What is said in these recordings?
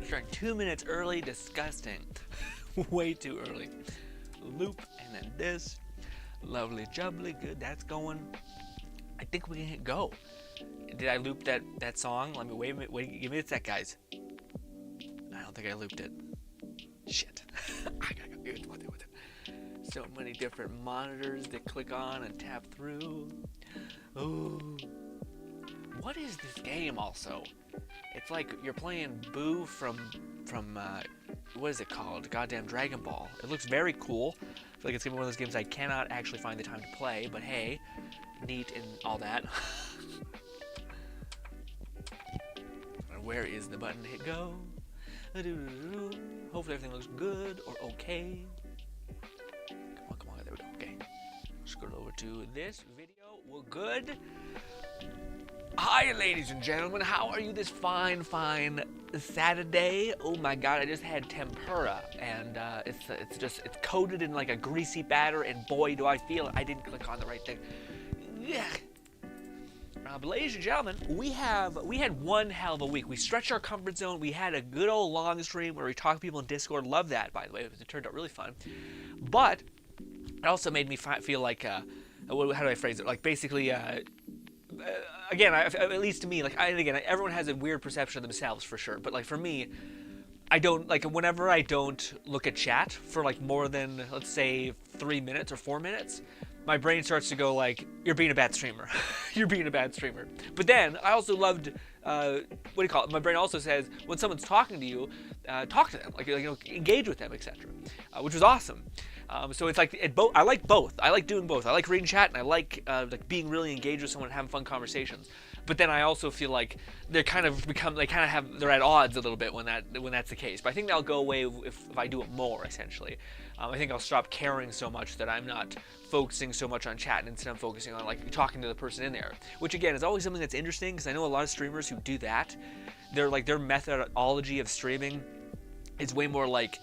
Starting 2 minutes early, disgusting. Way too early. Loop, and then this. Lovely jubbly, good, that's going. I think we can hit go. Did I loop that song? Let me wait, give me a sec, guys. I don't think I looped it. Shit. I gotta go with it. So many different monitors to click on and tap through. Ooh. What is this game also? It's like you're playing Boo from what is it called? Goddamn Dragon Ball. It looks very cool. I feel like it's gonna be one of those games I cannot actually find the time to play, but hey, neat and all that. Where is the button to hit go? Hopefully everything looks good or okay. Come on, there we go. Okay. Scroll over to this video. We're good. Hi, ladies and gentlemen. How are you this fine Saturday? Oh my God, I just had tempura, and it's coated in like a greasy batter, and boy, do I feel it. I didn't click on the right thing. Yeah. But ladies and gentlemen, we had one hell of a week. We stretched our comfort zone. We had a good old long stream where we talked to people in Discord. Love that, by the way. It turned out really fun. But it also made me feel like, how do I phrase it? Like basically, again, at least to me, like everyone has a weird perception of themselves for sure. But like for me, I don't like whenever I don't look at chat for like more than, let's say, 3 minutes or 4 minutes. My brain starts to go like, you're being a bad streamer. You're being a bad streamer. But then I also loved, what do you call it? My brain also says when someone's talking to you, talk to them, like engage with them, etc., which was awesome. So it's like I like both. I like doing both. I like reading chat and I like being really engaged with someone and having fun conversations. But then I also feel like they're at odds a little bit when that's the case. But I think that'll go away if I do it more, essentially. I think I'll stop caring so much that I'm not focusing so much on chat and instead I'm focusing on like talking to the person in there. Which again is always something that's interesting because I know a lot of streamers who do that. They're like their methodology of streaming is way more like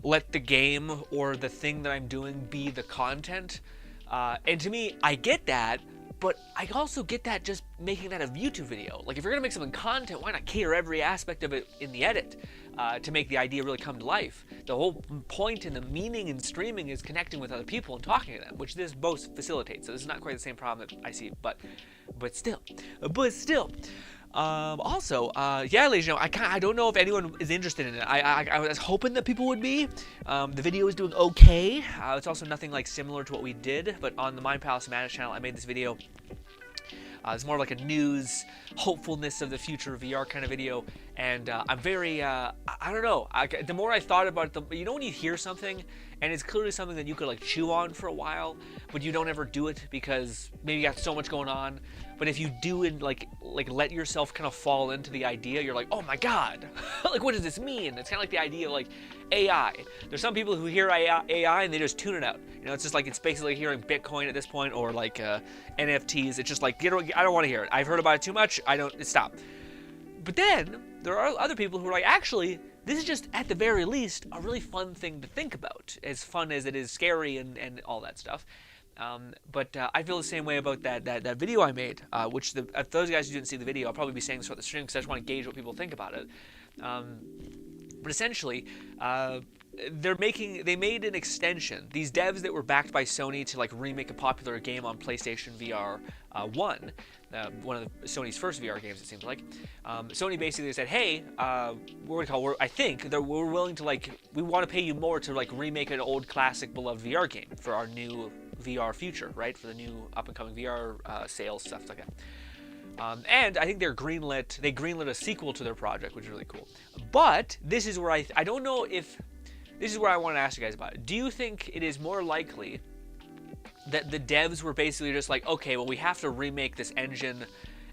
let the game or the thing that I'm doing be the content. And to me, I get that. But I also get that just making that a YouTube video. Like if you're gonna make something content, why not cater every aspect of it in the edit to make the idea really come to life? The whole point and the meaning in streaming is connecting with other people and talking to them, which this both facilitates. So this is not quite the same problem that I see, but still. Also, yeah, ladies and gentlemen, I don't know if anyone is interested in it. I was hoping that people would be. The video is doing okay. It's also nothing like similar to what we did, but on the Mind Palace Madness channel, I made this video. It's more like a news, hopefulness of the future of VR kind of video, and I'm very, I don't know, the more I thought about it, you know when you hear something, and it's clearly something that you could like chew on for a while, but you don't ever do it because maybe you got so much going on, but if you do and like let yourself kind of fall into the idea, you're like, oh my God, like what does this mean? It's kind of like the idea of like AI. There's some people who hear AI and they just tune it out. You know, it's just like, it's basically hearing Bitcoin at this point, or like NFTs. It's just like, I don't want to hear it. I've heard about it too much. Stop. But then there are other people who are like, actually, this is just at the very least a really fun thing to think about, as fun as it is scary and all that stuff. But I feel the same way about that video I made, which if those guys who didn't see the video, I'll probably be saying this throughout the stream because I just want to gauge what people think about it. But essentially, they made an extension. These devs that were backed by Sony to like remake a popular game on PlayStation VR 1, one of Sony's first VR games, it seems like. Sony basically said, hey, I think that we're willing to we want to pay you more to like remake an old classic beloved VR game for our new VR future, right? For the new up and coming VR sales, stuff like that. And I think they greenlit a sequel to their project, which is really cool. But this is where I don't know if, this is where I want to ask you guys about it. Do you think it is more likely that the devs were basically just like, okay, well, we have to remake this engine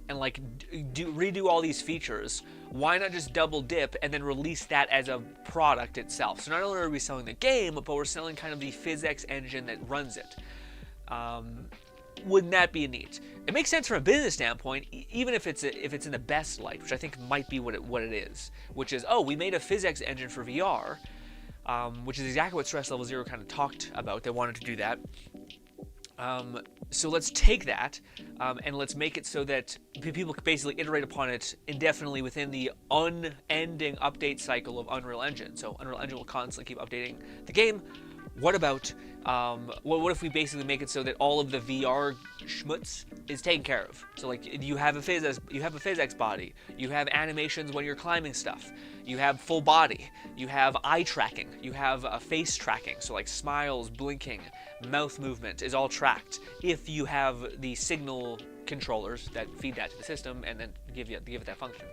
and like redo all these features. Why not just double dip and then release that as a product itself? So not only are we selling the game, but we're selling kind of the PhysX engine that runs it. Wouldn't that be neat? It makes sense from a business standpoint, even if it's in the best light, which I think might be what it is. Which is, oh, we made a PhysX engine for VR, which is exactly what Stress Level Zero kind of talked about. They wanted to do that. So let's take that and let's make it so that people can basically iterate upon it indefinitely within the unending update cycle of Unreal Engine. So Unreal Engine will constantly keep updating the game. What about, what if we basically make it so that all of the VR schmutz is taken care of? So like you have a physics body, you have animations when you're climbing stuff, you have full body, you have eye tracking, you have face tracking, so like smiles, blinking, mouth movement is all tracked if you have the signal controllers that feed that to the system and then give it that function.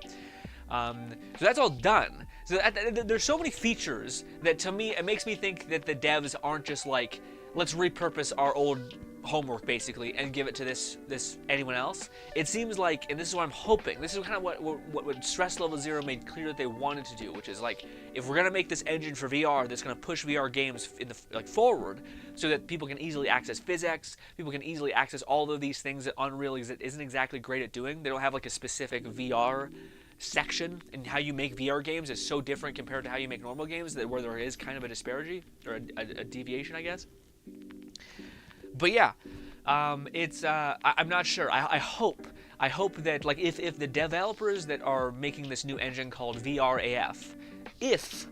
So that's all done. So there's so many features that, to me, it makes me think that the devs aren't just like, let's repurpose our old homework basically and give it to this anyone else. It seems like, and this is what I'm hoping, this is kind of what Stress Level Zero made clear that they wanted to do, which is like, if we're gonna make this engine for VR that's gonna push VR games in the forward, so that people can easily access physics, people can easily access all of these things that Unreal isn't exactly great at doing. They don't have like a specific VR section, and how you make VR games is so different compared to how you make normal games that where there is kind of a disparity or a deviation, I guess. But yeah, I'm not sure. I hope that like if the developers that are making this new engine called VRAF, if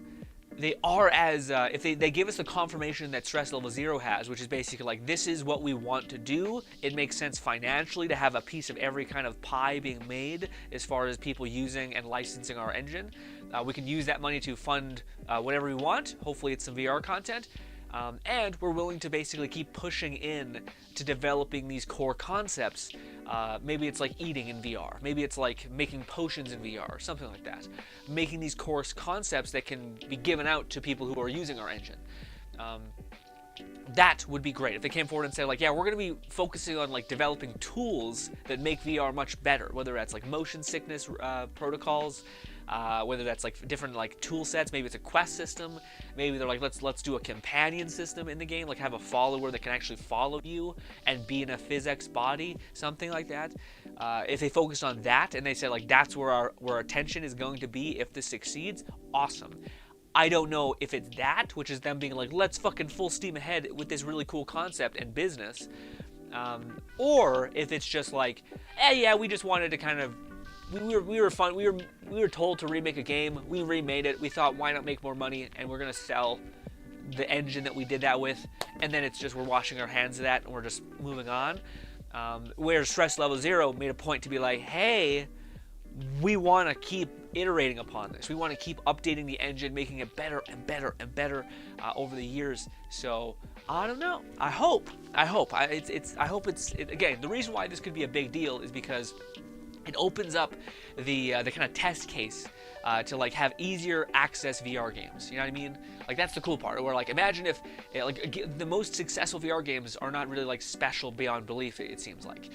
they are as if they give us the confirmation that Stress Level Zero has, which is basically like, this is what we want to do. It makes sense financially to have a piece of every kind of pie being made as far as people using and licensing our engine. We can use that money to fund whatever we want. Hopefully it's some VR content. And we're willing to basically keep pushing in to developing these core concepts. Maybe it's like eating in VR. Maybe it's like making potions in VR or something like that. Making these core concepts that can be given out to people who are using our engine. That would be great if they came forward and said like, yeah, we're going to be focusing on like developing tools that make VR much better, whether that's like motion sickness protocols, whether that's like different like tool sets. Maybe it's a quest system. Maybe they're like, let's do a companion system in the game, like have a follower that can actually follow you and be in a physics body, something like that. If they focused on that and they said like, that's where our attention is going to be if this succeeds, awesome. I don't know if it's that, which is them being like, let's fucking full steam ahead with this really cool concept and business, or if it's just like, yeah, we just wanted to kind of, we were told to remake a game, we remade it, we thought, why not make more money, and we're gonna sell the engine that we did that with, and then it's just we're washing our hands of that and we're just moving on. Whereas Stress Level Zero made a point to be like, hey, we want to keep iterating upon this. We want to keep updating the engine, making it better and better and better over the years. So I don't know. I hope. Again, the reason why this could be a big deal is because it opens up the kind of test case to like have easier access VR games. You know what I mean? Like that's the cool part. Where like imagine if like the most successful VR games are not really like special beyond belief. It seems like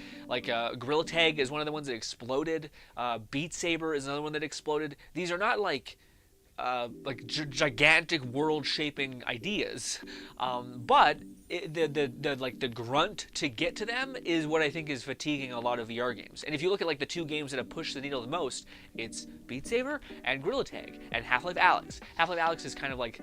Gorilla Tag is one of the ones that exploded. Beat Saber is another one that exploded. These are not like gigantic world-shaping ideas, but the grunt to get to them is what I think is fatiguing a lot of VR games. And if you look at like the two games that have pushed the needle the most, it's Beat Saber and Gorilla Tag and Half-Life Alyx. Half-Life Alyx is kind of like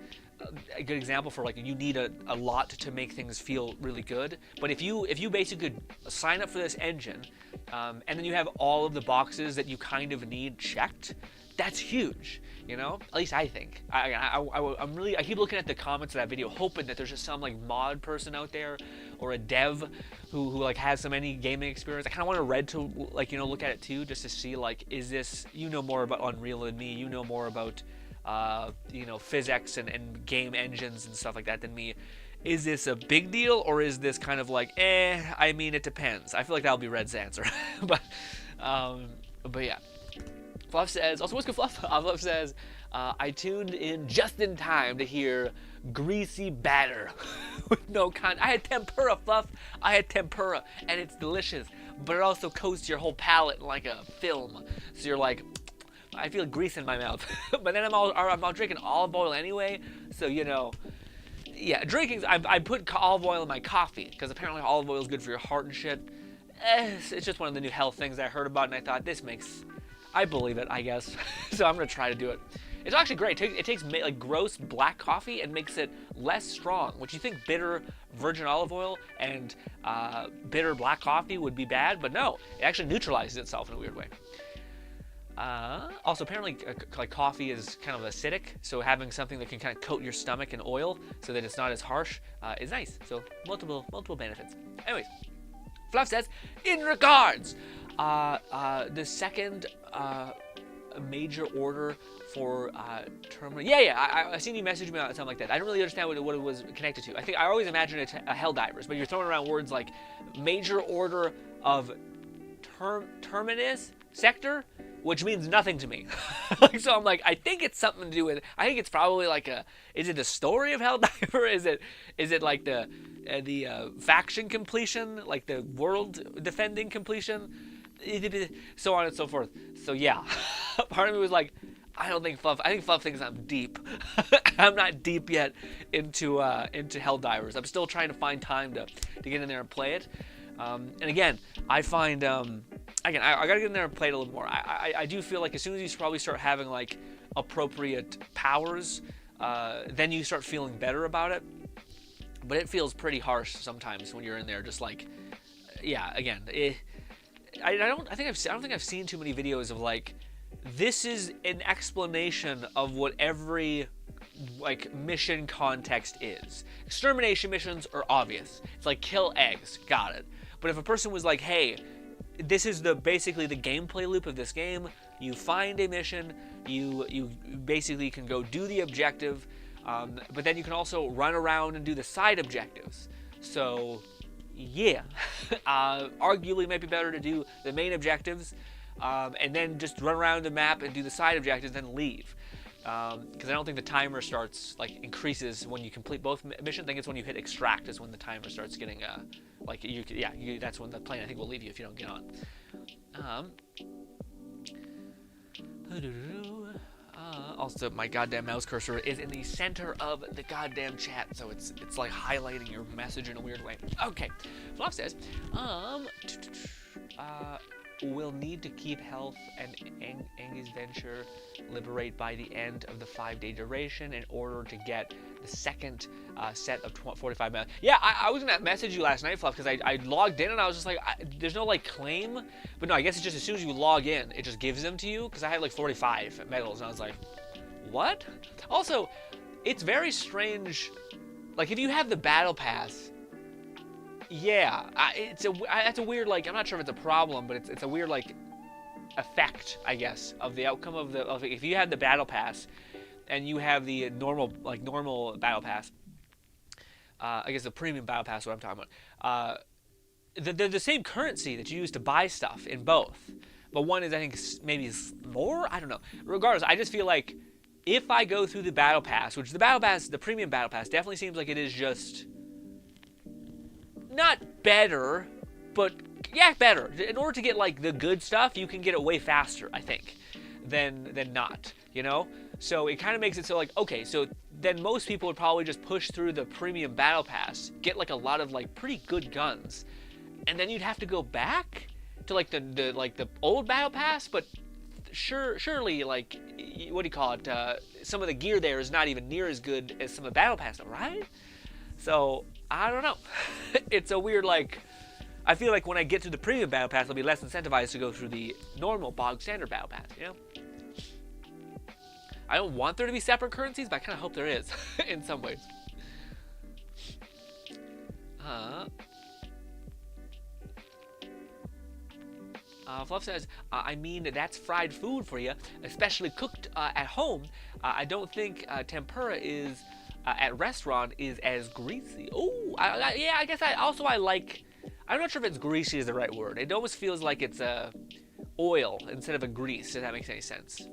a good example for like you need a lot to make things feel really good. But if you basically could sign up for this engine, and then you have all of the boxes that you kind of need checked, that's huge. You know, at least I think. I keep looking at the comments of that video, hoping that there's just some like mod person out there or a dev who like has some any gaming experience. I kind of want a red to like, you know, look at it too, just to see like, is this, you know, more about Unreal than me, you know more about you know, physics and game engines and stuff like that than me. Is this a big deal, or is this kind of like, I mean, it depends. I feel like that'll be Red's answer. but yeah. Fluff says, also what's good, Fluff? Fluff says, I tuned in just in time to hear greasy batter with no content. I had tempura, Fluff. I had tempura, and it's delicious, but it also coats your whole palate like a film. So you're like, I feel grease in my mouth. But then I'm drinking olive oil anyway, so you know. Yeah, drinking, I put olive oil in my coffee, because apparently olive oil is good for your heart and shit. It's just one of the new health things I heard about, and I thought, I believe it, I guess. So I'm going to try to do it. It's actually great. It takes like gross black coffee and makes it less strong, which you think bitter virgin olive oil and bitter black coffee would be bad, but no, it actually neutralizes itself in a weird way. Also, apparently, like coffee is kind of acidic, so having something that can kind of coat your stomach in oil so that it's not as harsh is nice. So multiple benefits. Anyways, Fluff says, in regards, the second major order for terminal. Yeah. I seen you message me on something like that. I don't really understand what it was connected to. I think I always imagine it Helldivers, but you're throwing around words like major order of terminus sector, which means nothing to me. So I'm like, I think it's something to do with. I think it's probably like is it the story of Helldiver? Is it like the faction completion, like the world defending completion, so on and so forth. So yeah, part of me was like, I think Fluff thinks I'm deep. I'm not deep yet into Helldivers. I'm still trying to find time to get in there and play it. And again, I find I gotta get in there and play it a little more. I do feel like as soon as you probably start having like appropriate powers, then you start feeling better about it. But it feels pretty harsh sometimes when you're in there, just like, yeah. Again, I don't think I've seen too many videos of like, this is an explanation of what every like mission context is. Extermination missions are obvious. It's like kill eggs, got it. But if a person was like, hey, this is basically the gameplay loop of this game. You find a mission, you basically can go do the objective, but then you can also run around and do the side objectives. So yeah, arguably it might be better to do the main objectives and then just run around the map and do the side objectives, then leave. Because I don't think the timer starts like increases when you complete both missions. I think it's when you hit extract is when the timer starts getting like that's when the plane I think will leave you if you don't get on. Also, my goddamn mouse cursor is in the center of the goddamn chat, so it's like highlighting your message in a weird way. Okay, Fluff says, we'll need to keep health and Angus Venture liberate by the end of the 5-day duration in order to get the second set of 45 minutes. Yeah, I was gonna message you last night, Fluff, because I logged in and I was just like, there's no like claim, but no, I guess it's just as soon as you log in, it just gives them to you, because I had like 45 medals and I was like, what? Also, it's very strange, like if you have the battle pass, yeah, that's a weird, like, I'm not sure if it's a problem, but it's a weird, like, effect, I guess, of the outcome of if you have the battle pass and you have the normal battle pass, I guess the premium battle pass is what I'm talking about, they're the same currency that you use to buy stuff in both, but one is, I think, maybe more, I don't know. Regardless, I just feel like if I go through the battle pass, which the premium battle pass definitely seems like it is just not better, but yeah, better. In order to get like the good stuff, you can get it way faster, I think, than not, you know? So it kind of makes it so like, okay, so then most people would probably just push through the premium battle pass, get like a lot of like pretty good guns, and then you'd have to go back to like the old battle pass, but surely like, what do you call it? Some of the gear there is not even near as good as some of the battle pass, right? So I don't know. It's a weird, like, I feel like when I get to the premium battle pass, I'll be less incentivized to go through the normal bog standard battle pass, you know? I don't want there to be separate currencies, but I kind of hope there is in some ways. Fluff says, I mean, that's fried food for you, especially cooked at home. I don't think tempura is at restaurant is as greasy. Oh, yeah, I guess I like, I'm not sure if it's greasy is the right word. It almost feels like it's oil instead of a grease, if that makes any sense.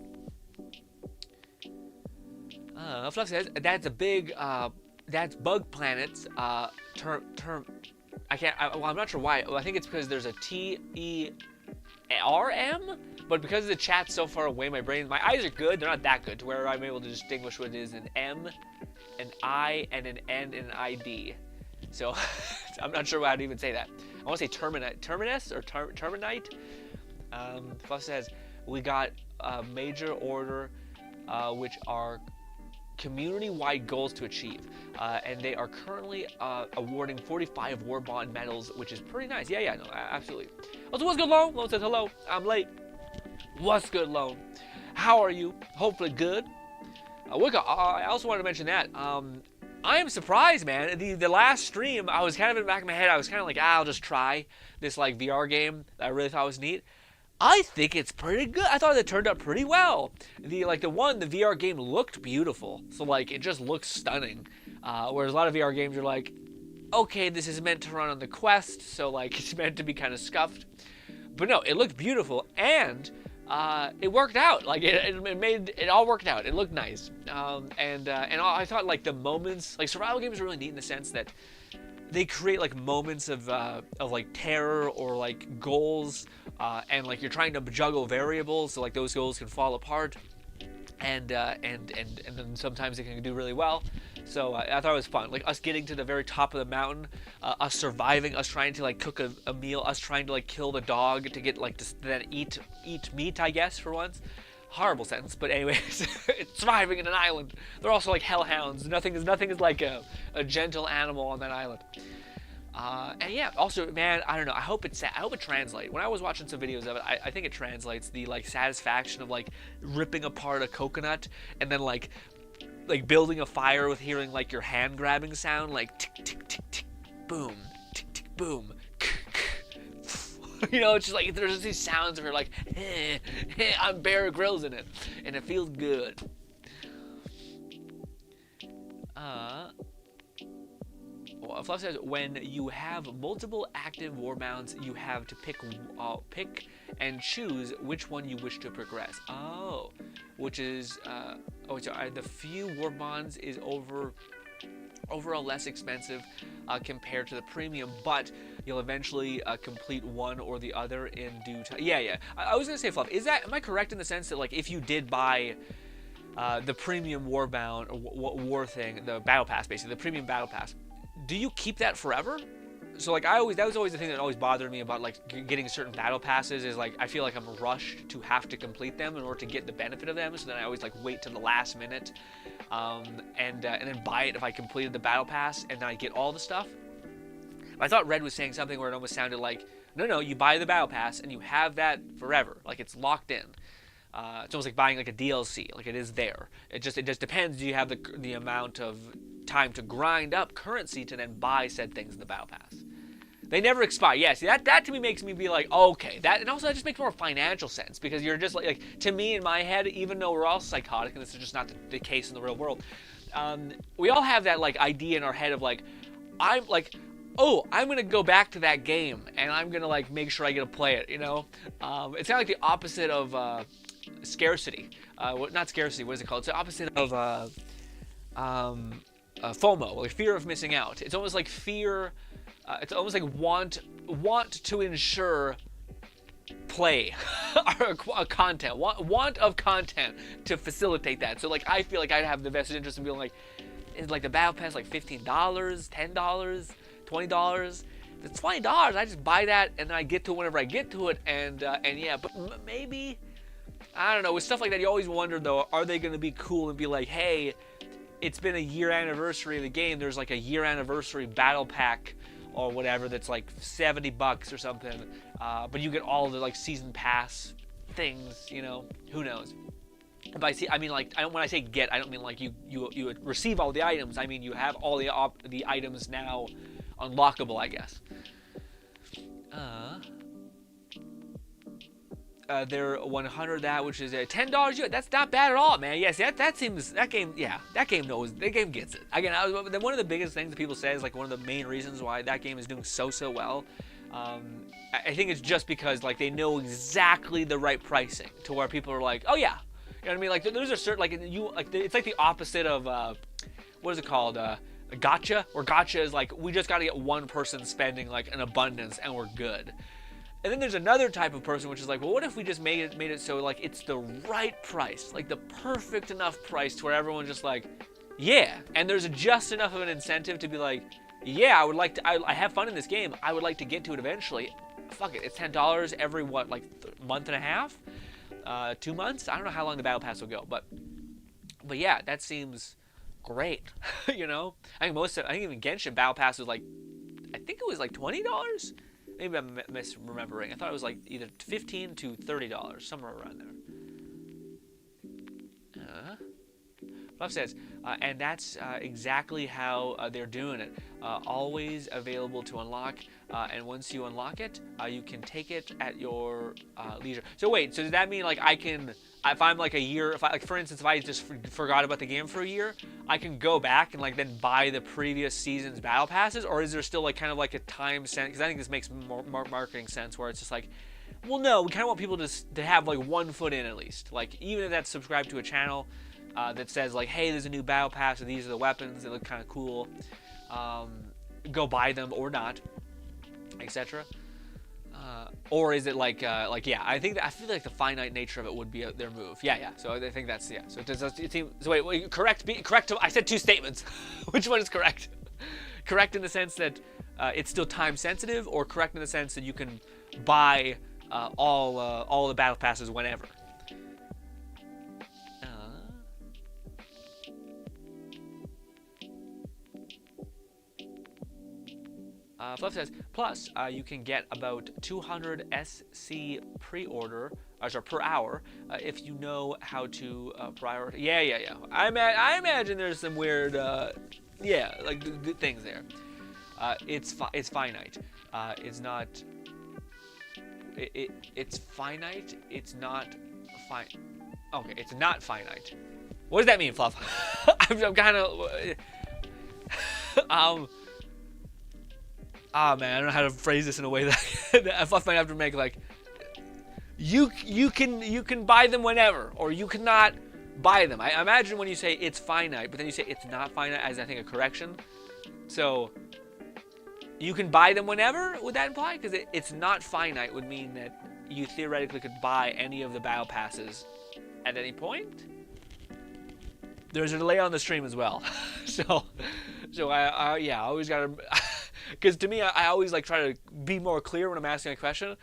Fluff says, that's a big, that's Bug Planet's term, I'm not sure why. I think it's because there's a TERM, but because the chat's so far away, my eyes are good, they're not that good, to where I'm able to distinguish what it is an M, an I, and an N, and an ID. So, I'm not sure how to even say that. I want to say terminus, or terminite. Fluff says, we got a major order which are community-wide goals to achieve, and they are currently awarding 45 war bond medals, which is pretty nice. Yeah, no, absolutely. Also, what's good, Lone? Lone says hello. I'm late. What's good, Lone? How are you? Hopefully good. I also wanted to mention that I am surprised, man. The last stream, I was kind of in the back of my head, I was kind of like, I'll just try this like VR game that I really thought was neat. I think it's pretty good. I thought it turned out pretty well. The VR game looked beautiful. So like it just looks stunning. Whereas a lot of VR games are like, okay, this is meant to run on the Quest, so like it's meant to be kind of scuffed. But no, it looked beautiful, and it worked out. Like it all worked out. It looked nice. And I thought like the moments, like survival games are really neat in the sense that they create like moments of like terror or like goals, and like you're trying to juggle variables, so like those goals can fall apart, and then sometimes it can do really well. So I thought it was fun, like us getting to the very top of the mountain, us surviving, us trying to like cook a meal, us trying to like kill the dog to get like to then eat meat, I guess, for once. Horrible sentence, but anyways, it's surviving in an island. They're also like hellhounds. Nothing is like a gentle animal on that island. And yeah, also, man, I don't know. I hope it translates. When I was watching some videos of it, I think it translates the like satisfaction of like ripping apart a coconut and then like building a fire with hearing like your hand grabbing sound, like tick tick tick tick, boom, tick tick boom. You know, it's just like there's just these sounds where like, I'm Bear Grylls in it, and it feels good. Well, Fluff says when you have multiple active war mounts, you have to pick and choose which one you wish to progress. Oh, which is the few war bonds is overall less expensive compared to the premium, but you'll eventually complete one or the other in due time. Yeah. I was gonna say, Fluff, am I correct in the sense that like if you did buy the premium warbound war thing, the battle pass, basically the premium battle pass, do you keep that forever? So like that was always the thing that always bothered me about like getting certain battle passes is like I feel like I'm rushed to have to complete them in order to get the benefit of them. So then I always like wait to the last minute, and then buy it if I completed the battle pass and then I get all the stuff. I thought Red was saying something where it almost sounded like no, you buy the battle pass and you have that forever, like it's locked in. It's almost like buying like a DLC, like it is there. It just depends. Do you have the amount of time to grind up currency to then buy said things in the battle pass? They never expire. Yeah, see, that to me makes me be like, okay, and also that just makes more financial sense because you're just like to me in my head, even though we're all psychotic and this is just not the case in the real world, we all have that like idea in our head of like, I'm like, oh, I'm gonna go back to that game and I'm gonna like make sure I get to play it. You know, it's kind of like the opposite of scarcity. Not scarcity. What is it called? It's the opposite of FOMO, like fear of missing out. It's almost like fear. It's almost like want to ensure play or content, want of content to facilitate that. So like I feel like I'd have the vested interest in being like, is like the battle pass like $15, $10, $20? If it's $20, I just buy that and then I get to it whenever I get to it, and yeah. But maybe I don't know. With stuff like that, you always wonder though, are they going to be cool and be like, hey, it's been a year anniversary of the game. There's like a year anniversary battle pack or whatever that's like $70 or something, but you get all the like season pass things, you know, who knows. But I mean like when I say get, I don't mean like you receive all the items. I mean you have all the items now unlockable, I guess. They're 100 that, which is $10. That's not bad at all, man. Yes, that game gets it. Again, one of the biggest things that people say is like one of the main reasons why that game is doing so well. I think it's just because like they know exactly the right pricing to where people are like, oh yeah, you know what I mean? Like there's a certain it's like the opposite of what is it called? Gotcha, where gotcha is like we just got to get one person spending like an abundance and we're good. And then there's another type of person which is like, well, what if we just made it so like it's the right price, like the perfect enough price to where everyone's just like, yeah, and there's just enough of an incentive to be like, yeah, I would like to, I have fun in this game, I would like to get to it eventually. Fuck it, it's $10 every month and a half, 2 months. I don't know how long the battle pass will go, but But yeah, that seems great. You know, I think even Genshin Battle Pass was like, I think it was like $20. Maybe I'm misremembering. I thought it was like either $15 to $30, somewhere around there. Fluff says, and that's exactly how they're doing it. Always available to unlock, and once you unlock it, you can take it at your leisure. So wait, so does that mean like I can, if I'm like a year, if I like for instance, if I just forgot about the game for a year, I can go back and like then buy the previous season's battle passes, or is there still like kind of like a time sense? Because I think this makes more marketing sense, where it's just like, well, no, we kind of want people to have like one foot in at least, like even if that's subscribed to a channel. That says like, hey, there's a new battle pass, and these are the weapons. They look kind of cool. Go buy them or not, etc. Or is it like yeah? I feel like the finite nature of it would be their move. Yeah. So I think that's yeah. So it seems. So wait, correct. I said two statements. Which one is correct? Correct in the sense that it's still time sensitive, or correct in the sense that you can buy all the battle passes whenever. Fluff says, plus you can get about 200 SC pre-order per hour if you know how to prioritize. Yeah. I imagine there's some weird, like good things there. It's finite. It's not. It's finite. It's not fine. Okay, it's not finite. What does that mean, Fluff? I'm kind of. Man, I don't know how to phrase this in a way that I might have to make like, you can buy them whenever, or you cannot buy them. I imagine when you say it's finite, but then you say it's not finite as I think a correction. So you can buy them whenever, would that imply? Because it's not finite would mean that you theoretically could buy any of the battle passes at any point. There's a delay on the stream as well, so I always gotta. Because to me, I always like try to be more clear when I'm asking a question,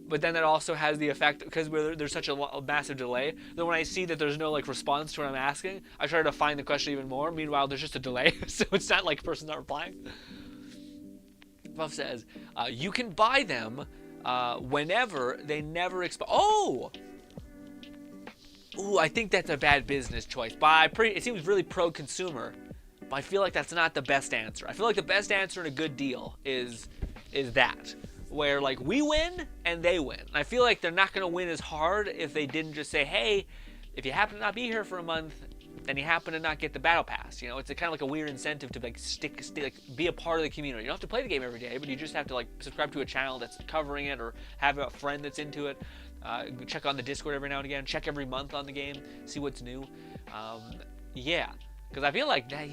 but then that also has the effect, because there's such a massive delay, that when I see that there's no like response to what I'm asking, I try to define the question even more. Meanwhile, there's just a delay, so it's not like a person's not replying. Buff says, you can buy them whenever, they never expire. Oh! Ooh, I think that's a bad business choice. It seems really pro-consumer. I feel like that's not the best answer. I feel like the best answer in a good deal is that, where like we win and they win. I feel like they're not gonna win as hard if they didn't just say, hey, if you happen to not be here for a month, then you happen to not get the battle pass. You know, it's kind of like a weird incentive to like like be a part of the community. You don't have to play the game every day, but you just have to like subscribe to a channel that's covering it, or have a friend that's into it. Check on the Discord every now and again. Check every month on the game. See what's new. Yeah. Because I feel like that's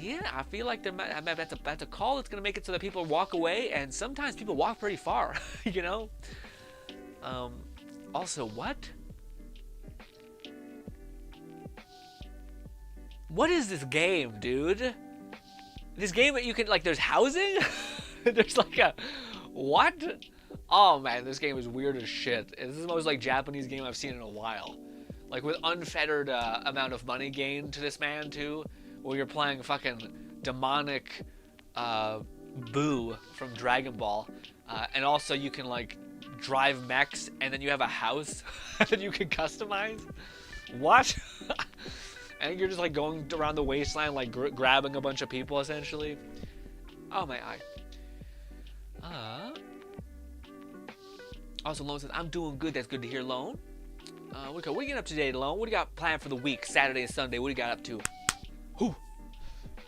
a call that's gonna make it so that people walk away, and sometimes people walk pretty far, you know. Also, what is this game, dude? This game that you can like, there's housing, there's like a what? Oh man, this game is weird as shit. This is the most like Japanese game I've seen in a while, like with unfettered amount of money gained to this man too. Where you're playing fucking demonic Boo from Dragon Ball, and also you can like drive mechs, and then you have a house that you can customize. What? And you're just like going around the wasteland, like grabbing a bunch of people essentially. Oh my eye. Also, Lone says, I'm doing good. That's good to hear, Lone. What are you getting up to today, Lone? What do you got planned for the week, Saturday and Sunday? What do you got up to?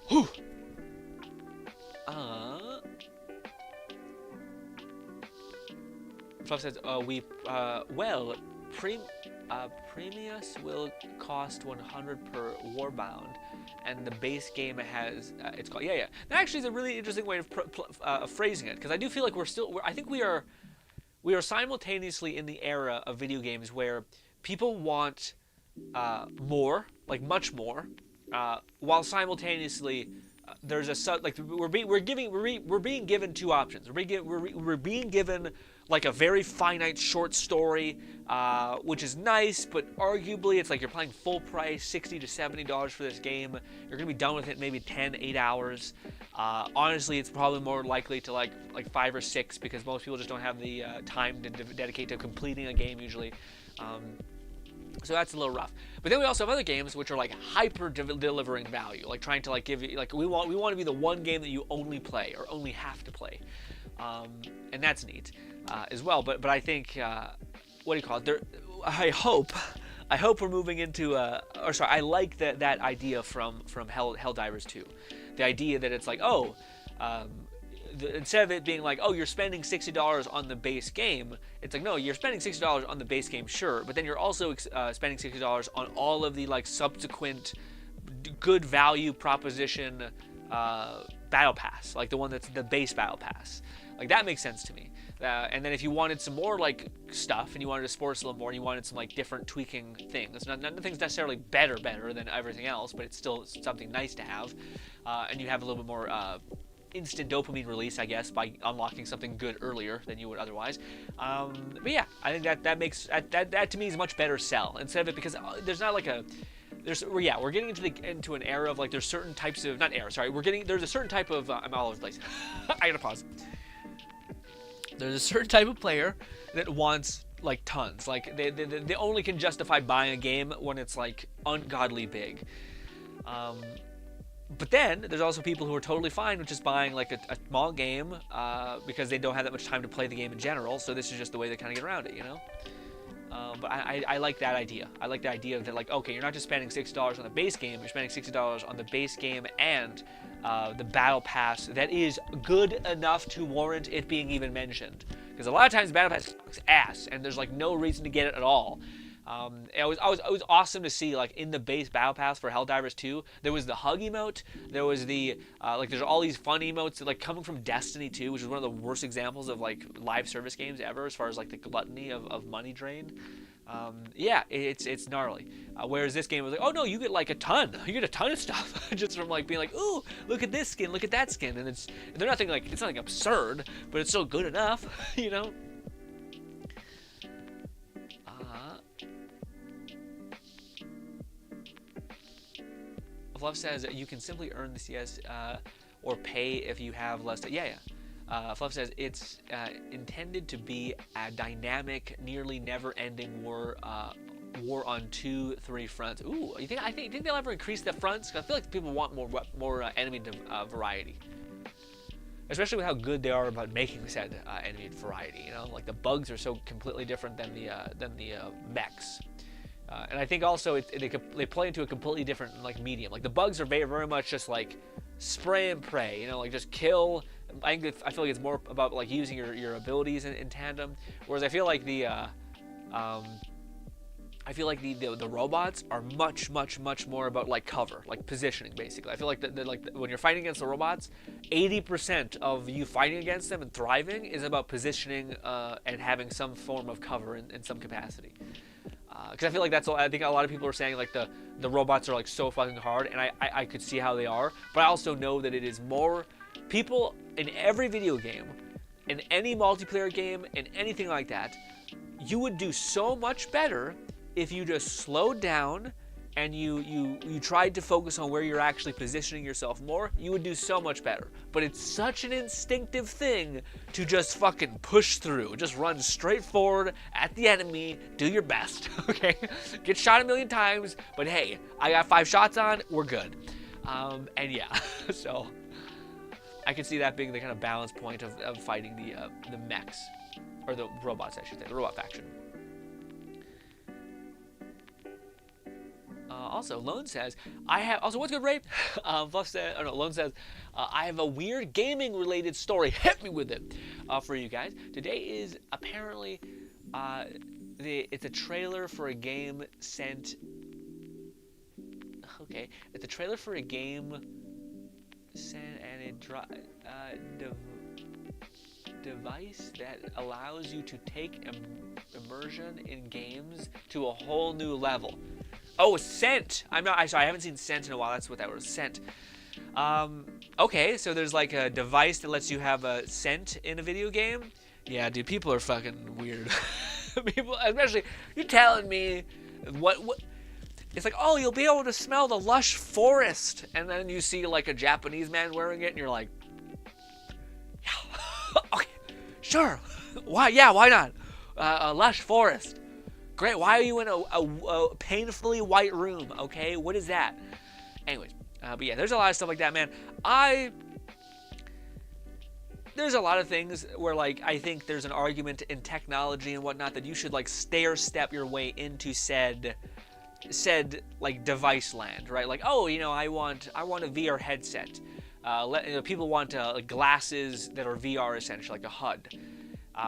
Whew. Fluff says, Premius will cost 100 per Warbound, and the base game has, it's called, yeah. That actually is a really interesting way of phrasing it, because I do feel like I think we are simultaneously in the era of video games where people want more, like much more, while simultaneously we're being given two options. We're being given like a very finite short story, which is nice, but arguably it's like you're paying full price, $60 to $70 for this game. You're gonna be done with it in maybe 8 hours. Honestly, it's probably more likely to like 5 or 6 because most people just don't have the time to dedicate to completing a game usually. So that's a little rough. But then we also have other games which are like hyper delivering value, like trying to like give you like we want to be the one game that you only play or only have to play, and that's neat as well. But I think what do you call it? I hope we're moving into I like that idea from Helldivers 2, the idea that it's like instead of it being like, oh, you're spending $60 on the base game, it's like, no, you're spending $60 on the base game, sure, but then you're also spending $60 on all of the like subsequent good value proposition battle pass, like the one that's the base battle pass. Like that makes sense to me. And then if you wanted some more like stuff and you wanted to sports a little more and you wanted some like different tweaking things, nothing's necessarily better than everything else, but it's still something nice to have, and you have a little bit more instant dopamine release, I guess, by unlocking something good earlier than you would otherwise. But yeah, I think that makes that to me is a much better sell instead of it, because there's not like a we're getting into an era of like there's certain types of there's a certain type of I'm all over the place. I gotta pause. There's a certain type of player that wants like tons, like they only can justify buying a game when it's like ungodly big. But then there's also people who are totally fine with just buying like a small game because they don't have that much time to play the game in general. So this is just the way they kind of get around it, you know. But I like that idea. I like the idea that like, okay, you're not just spending $60 on the base game. You're spending $60 on the base game and the battle pass that is good enough to warrant it being even mentioned. Because a lot of times the battle pass sucks ass and there's like no reason to get it at all. It was awesome to see, like, in the base battle pass for Helldivers 2, there was the hug emote, there was the there's all these fun emotes like coming from Destiny 2, which is one of the worst examples of like live service games ever as far as like the gluttony of money drain. Yeah, it's gnarly. Whereas this game was like, oh no, you get like a ton of stuff just from like being like, ooh, look at this skin, look at that skin, and they're nothing like, it's nothing absurd, but it's still good enough, you know. Fluff says you can simply earn the CS or pay if you have less. Fluff says it's intended to be a dynamic, nearly never-ending war on 2-3 fronts. Ooh, I think they'll ever increase the fronts? 'Cause I feel like people want more enemy variety, especially with how good they are about making said enemy variety. You know, like the bugs are so completely different than the mechs. And I think also they play into a completely different like medium. Like the bugs are very, very much just like spray and pray, you know, like just kill. I feel like it's more about like using your abilities in tandem. Whereas I feel like the robots are much more about like cover, like positioning basically. I feel like when you're fighting against the robots, 80% of you fighting against them and thriving is about positioning and having some form of cover in some capacity. Because I feel like that's all. I think a lot of people are saying like the robots are like so fucking hard, and I could see how they are, but I also know that it is more people in every video game, in any multiplayer game, in anything like that. You would do so much better if you just slowed down and you tried to focus on where you're actually positioning yourself more. You would do so much better. But it's such an instinctive thing to just fucking push through. Just run straight forward at the enemy, do your best, okay? Get shot a million times, but hey, I got 5 shots on, we're good. And yeah, so I can see that being the kind of balance point of fighting the mechs, or the robots, I should say, the robot faction. Also, Lone says, what's good, Ray? Lone says, I have a weird gaming-related story. Hit me with it for you guys. Today is apparently, it's a trailer for a game sent. Okay, it's a trailer for a game sent and device that allows you to take immersion in games to a whole new level. Oh, Scent. I haven't seen Scent in a while. That's what that was. Scent. Okay, so there's like a device that lets you have a scent in a video game. Yeah, dude, people are fucking weird. People, especially, you're telling me what it's like, oh, you'll be able to smell the lush forest, and then you see like a Japanese man wearing it, and you're like, yeah, okay, sure, why? Yeah, why not? A lush forest, great. Why are you in a painfully white room? Okay, what is that? Anyways, but yeah, there's a lot of stuff like that, man. There's a lot of things where, like, I think there's an argument in technology and whatnot that you should, like, stair-step your way into said like device land, right? Like, oh, you know, I want a VR headset. People want like glasses that are VR essentially, like a HUD.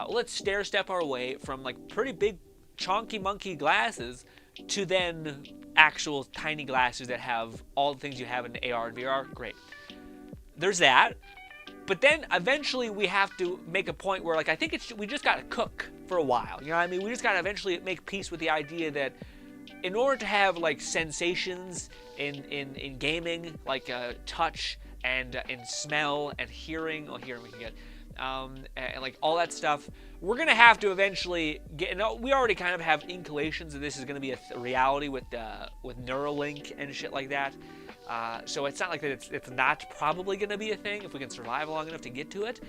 Let's stair-step our way from like pretty big, chonky monkey glasses to then actual tiny glasses that have all the things you have in AR and VR. Great. There's that. But then eventually we have to make a point where, like, I think we just got to cook for a while. You know what I mean? We just got to eventually make peace with the idea that in order to have, like, sensations in gaming, like touch and smell and hearing, we can get, and like all that stuff, we're going to have to eventually get, we already kind of have inclinations that this is going to be a reality with Neuralink and shit like that. So it's not like that it's not probably going to be a thing if we can survive long enough to get to it.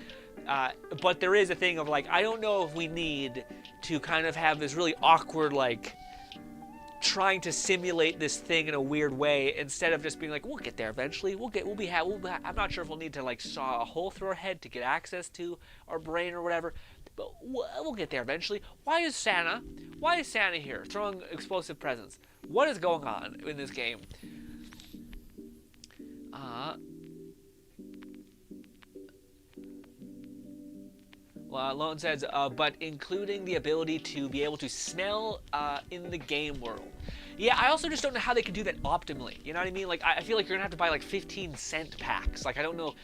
But there is a thing of like, I don't know if we need to kind of have this really awkward, like, trying to simulate this thing in a weird way instead of just being like, we'll get there eventually. I'm not sure if we'll need to like saw a hole through our head to get access to our brain or whatever. But we'll get there eventually. Why is Santa here throwing explosive presents? What is going on in this game? Lone says, but including the ability to be able to smell in the game world. Yeah, I also just don't know how they can do that optimally. You know what I mean? Like, I feel like you're gonna have to buy like 15-cent packs. Like, I don't know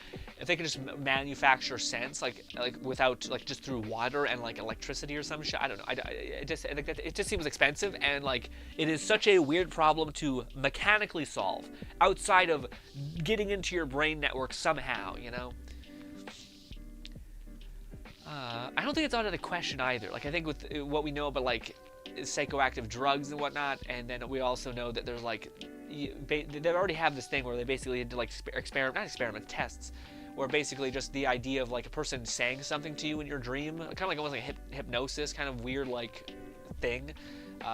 if they can just manufacture scents like without like just through water and like electricity or some shit. I don't know. It just seems expensive, and like it is such a weird problem to mechanically solve outside of getting into your brain network somehow. You know. I don't think it's out of the question either. Like, I think with what we know about, like, psychoactive drugs and whatnot, and then we also know that there's, like, they already have this thing where they basically did, like, tests, where basically just the idea of, like, a person saying something to you in your dream, kind of like almost like a hypnosis kind of weird, like, thing,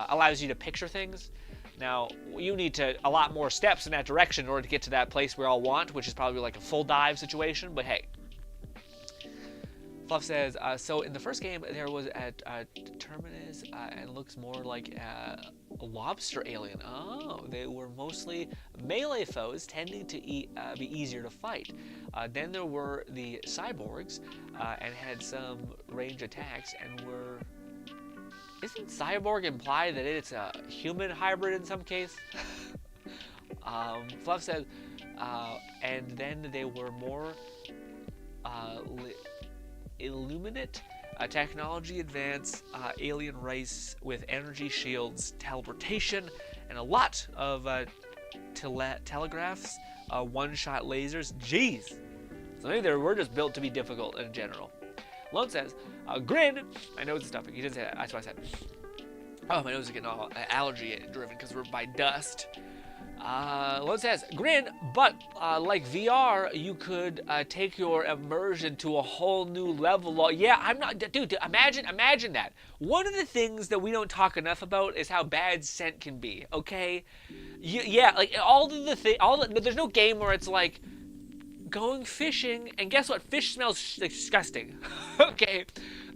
allows you to picture things. Now, you need a lot more steps in that direction in order to get to that place we all want, which is probably, like, a full dive situation, but hey. Fluff says, so in the first game, there was a Terminus, and looks more like a lobster alien. Oh, they were mostly melee foes, tending to be easier to fight. Then there were the cyborgs, and had some range attacks, and were... Isn't cyborg imply that it's a human hybrid in some case? Fluff says, and then they were more... illuminate, technology advance, alien race with energy shields, teleportation, and a lot of telegraphs, one-shot lasers. Jeez! So maybe we're just built to be difficult in general. Lone says, GRINN, my nose is stuffing. He didn't say that, that's what I said. Oh, my nose is getting all allergy-driven because we're by dust. Lone says, GRINN, but like VR, you could take your immersion to a whole new level. Yeah, I'm not, dude. Imagine that. One of the things that we don't talk enough about is how bad scent can be. Okay, yeah, like there's no game where it's like going fishing and guess what? Fish smells disgusting. Okay.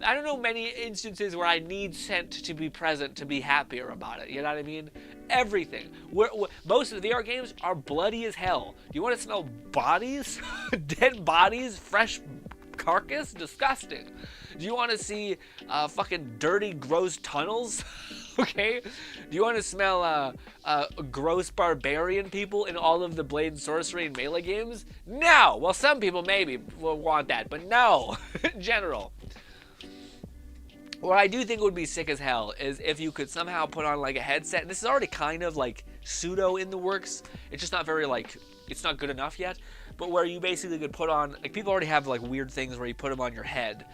I don't know many instances where I need scent to be present to be happier about it. You know what I mean? Everything. Most of the VR games are bloody as hell. Do you want to smell bodies? Dead bodies? Fresh carcass? Disgusting. Do you want to see fucking dirty, gross tunnels? Okay? Do you want to smell gross barbarian people in all of the Blade and Sorcery and Melee games? No! Well, some people maybe will want that, but no! In general. What I do think would be sick as hell is if you could somehow put on like a headset. And this is already kind of like pseudo in the works. It's just not very like, it's not good enough yet. But where you basically could put on, like people already have like weird things where you put them on your head.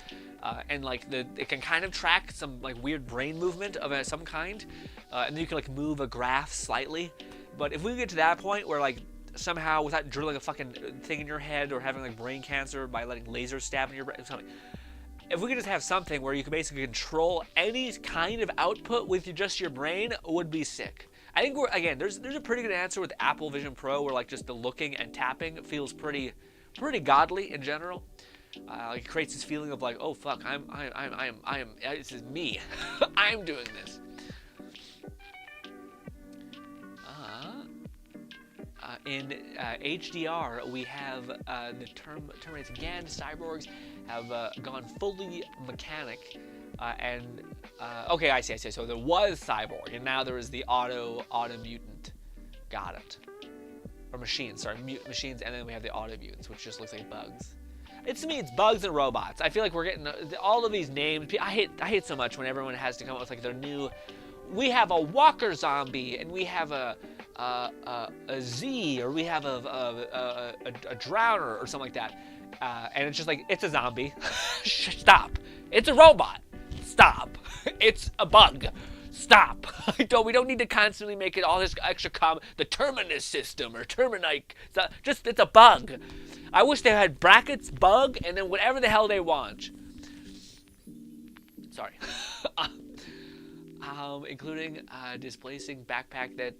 and like it can kind of track some like weird brain movement of some kind, and then you can like move a graph slightly. But if we get to that point where like somehow without drilling a fucking thing in your head or having like brain cancer by letting lasers stab in your brain, something. If we could just have something where you can basically control any kind of output with just your brain, would be sick. I think there's a pretty good answer with Apple Vision Pro where like just the looking and tapping feels pretty godly in general. It creates this feeling of like, oh fuck, this is me. I'm doing this. In HDR, we have the Terminates again. Cyborgs have gone fully mechanic, okay, I see. So there was Cyborg, and now there is the auto mutant. Got it. Or machines, sorry, machines, and then we have the auto mutants, which just looks like bugs. To me, it's bugs and robots. I feel like we're getting all of these names. I hate so much when everyone has to come up with like their new. We have a walker zombie, and we have a Z, or we have a drowner, or something like that. And it's just like, it's a zombie. Stop. It's a robot. Stop. It's a bug. Stop. We don't need to constantly make it all this extra the Terminus system or Terminite. It's a bug. I wish they had brackets, bug, and then whatever the hell they want. Sorry. Including displacing backpack that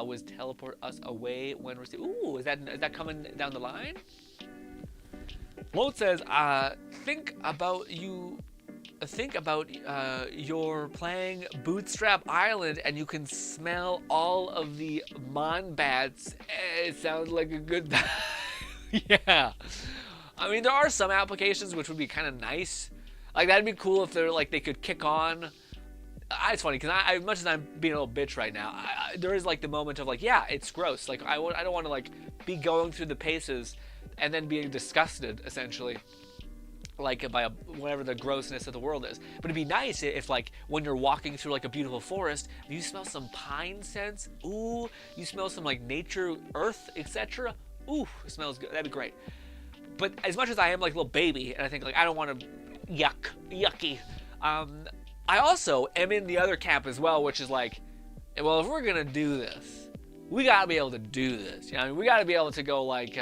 was teleport us away when received. Ooh, is that coming down the line? Float says, think about you're playing Bootstrap Island and you can smell all of the Monbats. It sounds like a good yeah. I mean, there are some applications which would be kind of nice. Like, that'd be cool if they're like, they could kick on. It's funny because as much as I'm being a little bitch right now, there is like the moment of like, yeah, it's gross. Like I don't want to like be going through the paces and then being disgusted essentially, like by whatever the grossness of the world is. But it'd be nice if like when you're walking through like a beautiful forest, you smell some pine scents. Ooh, you smell some like nature, earth, etc. Ooh, it smells good. That'd be great. But as much as I am like a little baby, and I think like I don't want to yucky. I also am in the other camp as well, which is like, well, if we're gonna do this, we gotta be able to do this. You know, I mean, we gotta be able to go like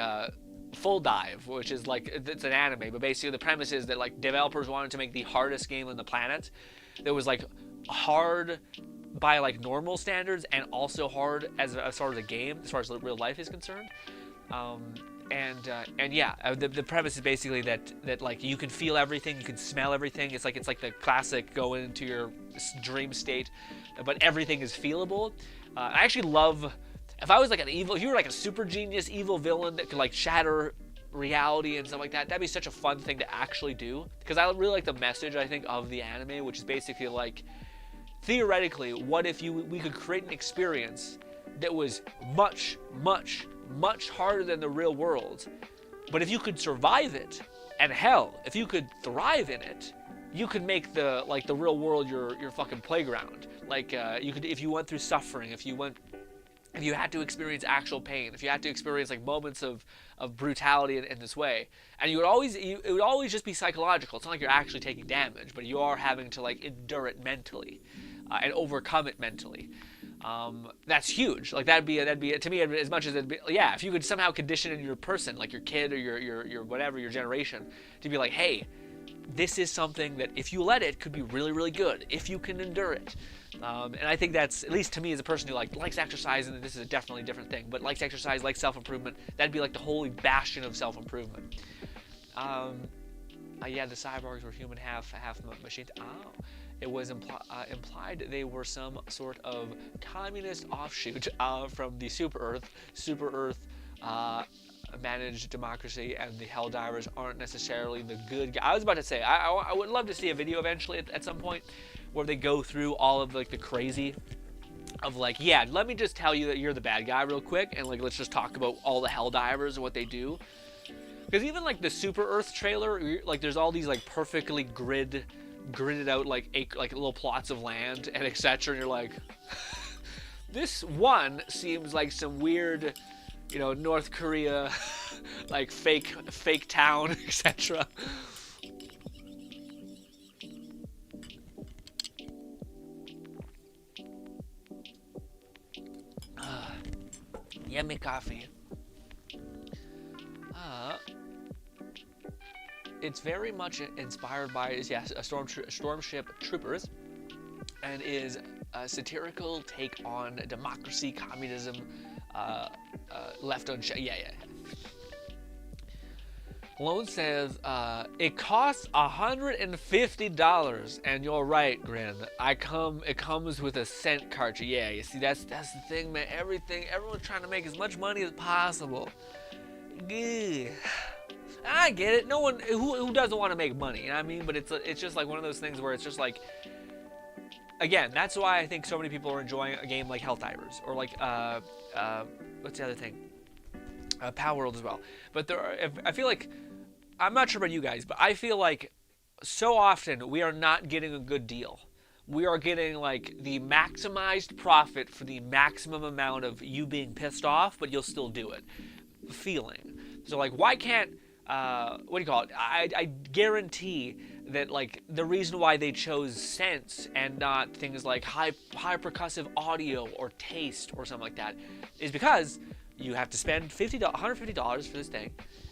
full dive, which is like, it's an anime, but basically the premise is that like developers wanted to make the hardest game on the planet. That was like hard by like normal standards and also hard as far as a game, as far as real life is concerned. And yeah, the premise is basically that like you can feel everything, you can smell everything. It's like the classic go into your dream state, but everything is feelable. I actually love, if I was like if you were like a super genius evil villain that could like shatter reality and stuff like that, that'd be such a fun thing to actually do. Because I really like the message, I think, of the anime, which is basically like, theoretically, what if we could create an experience that was much harder than the real world, but if you could survive it, and hell, if you could thrive in it, you could make the real world your fucking playground. Like you could, if you went through suffering, if you had to experience actual pain, if you had to experience like moments of brutality in this way, and it would always just be psychological. It's not like you're actually taking damage, but you are having to like endure it mentally and overcome it mentally. That's huge. Like that'd be to me, as much as it'd be, yeah, if you could somehow condition in your person, like your kid or your whatever, your generation, to be like, hey, this is something that if you let it could be really, really good if you can endure it. And I think that's, at least to me as a person who likes exercise, and this is a definitely different thing, but likes exercise, likes self-improvement, that'd be like the holy bastion of self-improvement. Yeah, the cyborgs were human, half machines. Oh. It was implied they were some sort of communist offshoot from the Super Earth managed democracy, and the Helldivers aren't necessarily the good guys. I was about to say, I would love to see a video eventually at some point where they go through all of like the crazy of like, yeah, let me just tell you that you're the bad guy real quick, and like let's just talk about all the Helldivers and what they do. Because even like the Super Earth trailer, like there's all these like perfectly gridded out like little plots of land and etc. And you're like, this one seems like some weird, you know, North Korea, like fake town, etc. Yummy coffee. It's very much inspired by, yes, Stormship Troopers, and is a satirical take on democracy, communism, left on... Yeah. Lone says, it costs $150, and you're right, Grin. It comes with a cent cartridge. Yeah, you see, that's the thing, man. Everyone's trying to make as much money as possible. Gah. I get it. No one who doesn't want to make money, you know what I mean? But it's just like one of those things where it's just like, again, that's why I think so many people are enjoying a game like Helldivers, or like what's the other thing? Power World as well. But I feel like, I'm not sure about you guys, but I feel like so often we are not getting a good deal. We are getting like the maximized profit for the maximum amount of you being pissed off, but you'll still do it. Feeling. So like, why can't, what do you call it? I guarantee that like the reason why they chose sense and not things like high percussive audio or taste or something like that is because you have to spend $150 for this thing,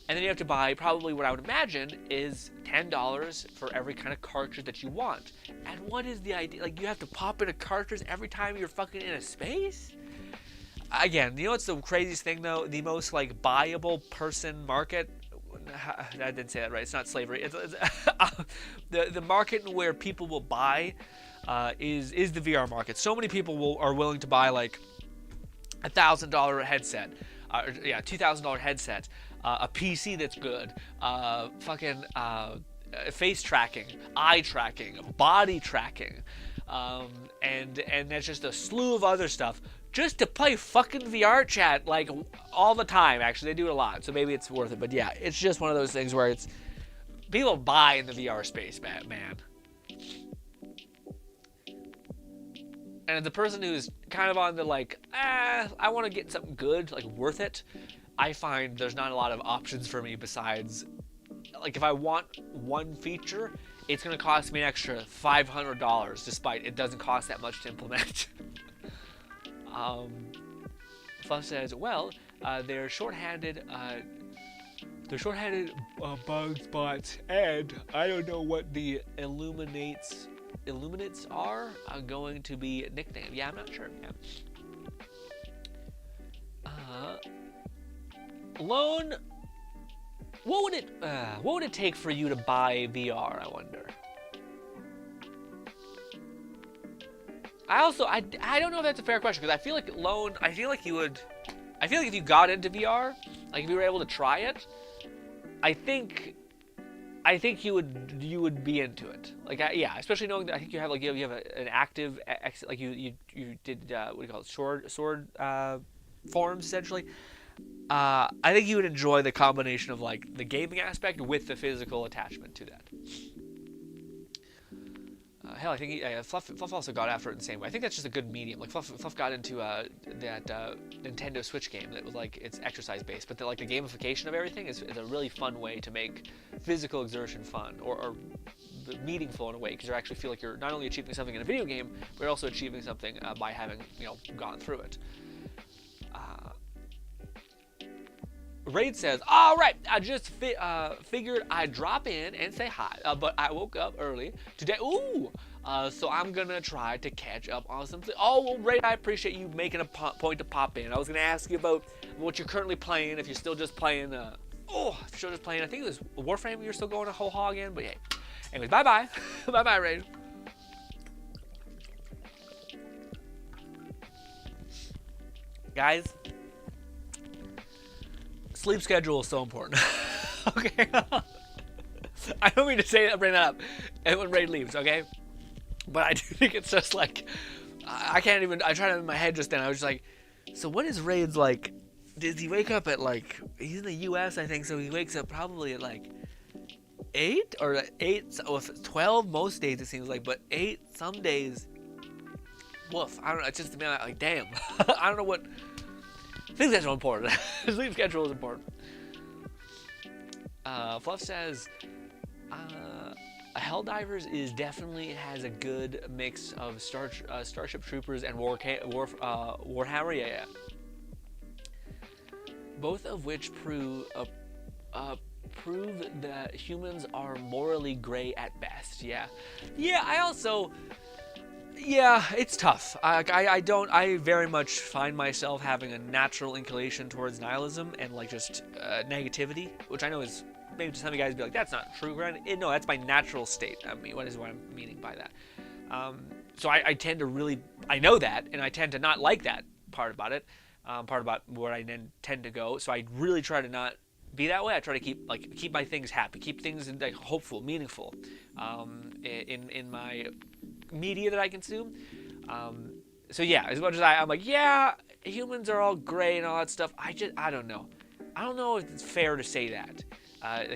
and then you have to buy probably what I would imagine is $10 for every kind of cartridge that you want. And what is the idea? Like, you have to pop in a cartridge every time you're fucking in a space? Again, you know what's the craziest thing though? The most like buyable person market. I didn't say that right. It's not slavery. It's the market where people will buy is the VR market. So many people are willing to buy like $1,000 headset, $2,000 headset, a PC that's good, fucking face tracking, eye tracking, body tracking, and there's just a slew of other stuff just to play fucking VR chat like all the time. Actually, they do it a lot, so maybe it's worth it. But yeah, it's just one of those things where it's people buy in the VR space, man. And the person who's kind of on the like, I want to get something good, like worth it, I find there's not a lot of options for me besides, like if I want one feature, it's going to cost me an extra $500, despite it doesn't cost that much to implement. Fluff says, well, they're short-handed bug spots, and I don't know what the Illuminates are going to be nicknamed. Yeah, I'm not sure. Yeah. Lone, what would it take for you to buy VR, I wonder? I don't know if that's a fair question, because I feel like if you got into VR, like if you were able to try it, I think you would be into it. Like, yeah, especially knowing that I think you have an active, like you did, what do you call it, sword forms, essentially. I think you would enjoy the combination of like the gaming aspect with the physical attachment to that. Hell, I think Fluff also got after it in the same way. I think that's just a good medium. Like Fluff got into that Nintendo Switch game that was like, it's exercise based, but the gamification of everything is a really fun way to make physical exertion fun or meaningful in a way, because you actually feel like you're not only achieving something in a video game, but you're also achieving something by having gone through it. Raid says, all right, I just figured I'd drop in and say hi, but I woke up early today. Ooh, so I'm gonna try to catch up on something. Oh, well, Raid, I appreciate you making a point to pop in. I was gonna ask you about what you're currently playing, if you're still just playing. I think it was Warframe you're still going a whole hog in, but yeah. Anyways, bye-bye. Bye-bye, Raid. Guys, sleep schedule is so important. Okay? I don't mean to bring that up when Raid leaves, okay? But I do think it's just like, I tried it in my head just then. I was just like, so what is Raid's like? Does he wake up at like, he's in the US, I think, so he wakes up probably at like 8 or 8, or 12 most days it seems like, but 8 some days. Woof, I don't know, it's just, like, damn. I don't know what, sleep schedule is important. Sleep schedule is important. Fluff says, Helldivers definitely has a good mix of Starship Troopers and Warhammer. Yeah. both of which prove that humans are morally gray at best. Yeah, I also, yeah, it's tough. I very much find myself having a natural inclination towards nihilism and like just negativity, which I know is maybe to some of you guys be like, that's not true, Granted. No, that's my natural state. I mean, what I'm meaning by that? So I tend to really, I know that, and I tend to not like that part about it, part about where I then tend to go. So I really try to not be that way. I try to keep my things happy, keep things like hopeful, meaningful, in my media that I consume. So yeah, as much as I'm like, yeah, humans are all gray and all that stuff. I don't know. I don't know if it's fair to say that.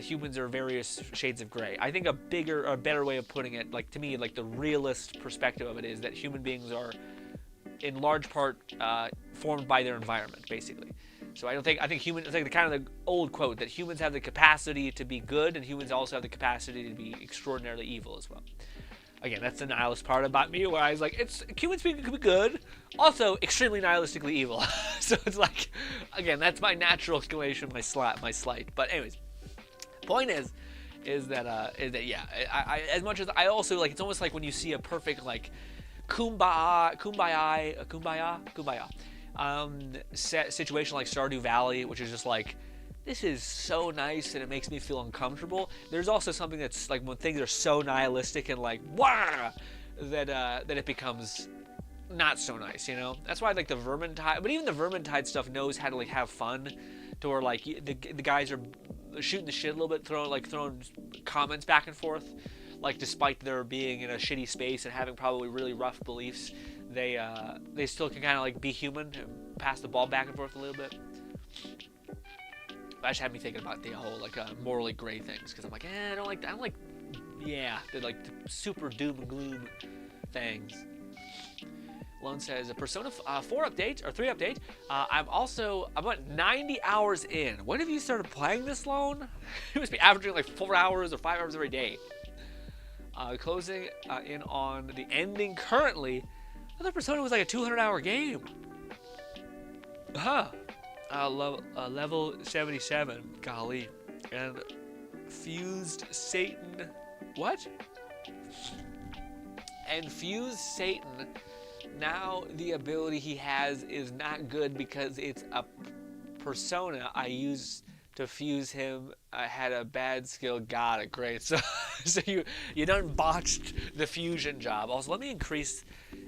Humans are various shades of gray. I think a better way of putting it, like to me, like the realist perspective of it is that human beings are, in large part, formed by their environment, basically. So I think humans, it's like the kind of the old quote that humans have the capacity to be good, and humans also have the capacity to be extraordinarily evil as well. Again, that's the nihilist part about me, where I was like, humans could be good, also extremely nihilistically evil. So it's like, again, that's my natural inclination, my slight. But anyways, point is that yeah, I as much as I also like, it's almost like when you see a perfect like kumbaya situation like Stardew Valley, which is just like, this is so nice and it makes me feel uncomfortable. There's also something that's like when things are so nihilistic and like wah, that it becomes not so nice, you know. That's why like the Vermintide, but even the Vermintide stuff knows how to like have fun, to where like the guys are shooting the shit a little bit, throwing comments back and forth, like despite their being in a shitty space and having probably really rough beliefs, they still can kind of like be human and pass the ball back and forth a little bit. That just had me thinking about the whole like morally gray things, because I'm like, I don't like yeah, they're like the super doom and gloom things. Lone says, a Persona 4 update, or 3 update. I'm about 90 hours in. When have you started playing this, Lone? You must be averaging like 4 hours or 5 hours every day. Closing in on the ending currently. I thought Persona was like a 200-hour game. Level 77. Golly. And Fused Satan. What? And Fused Satan. Now the ability he has is not good because it's a persona I used to fuse him. I had a bad skill. Got it. Great. So you done botched the fusion job. Also, let me increase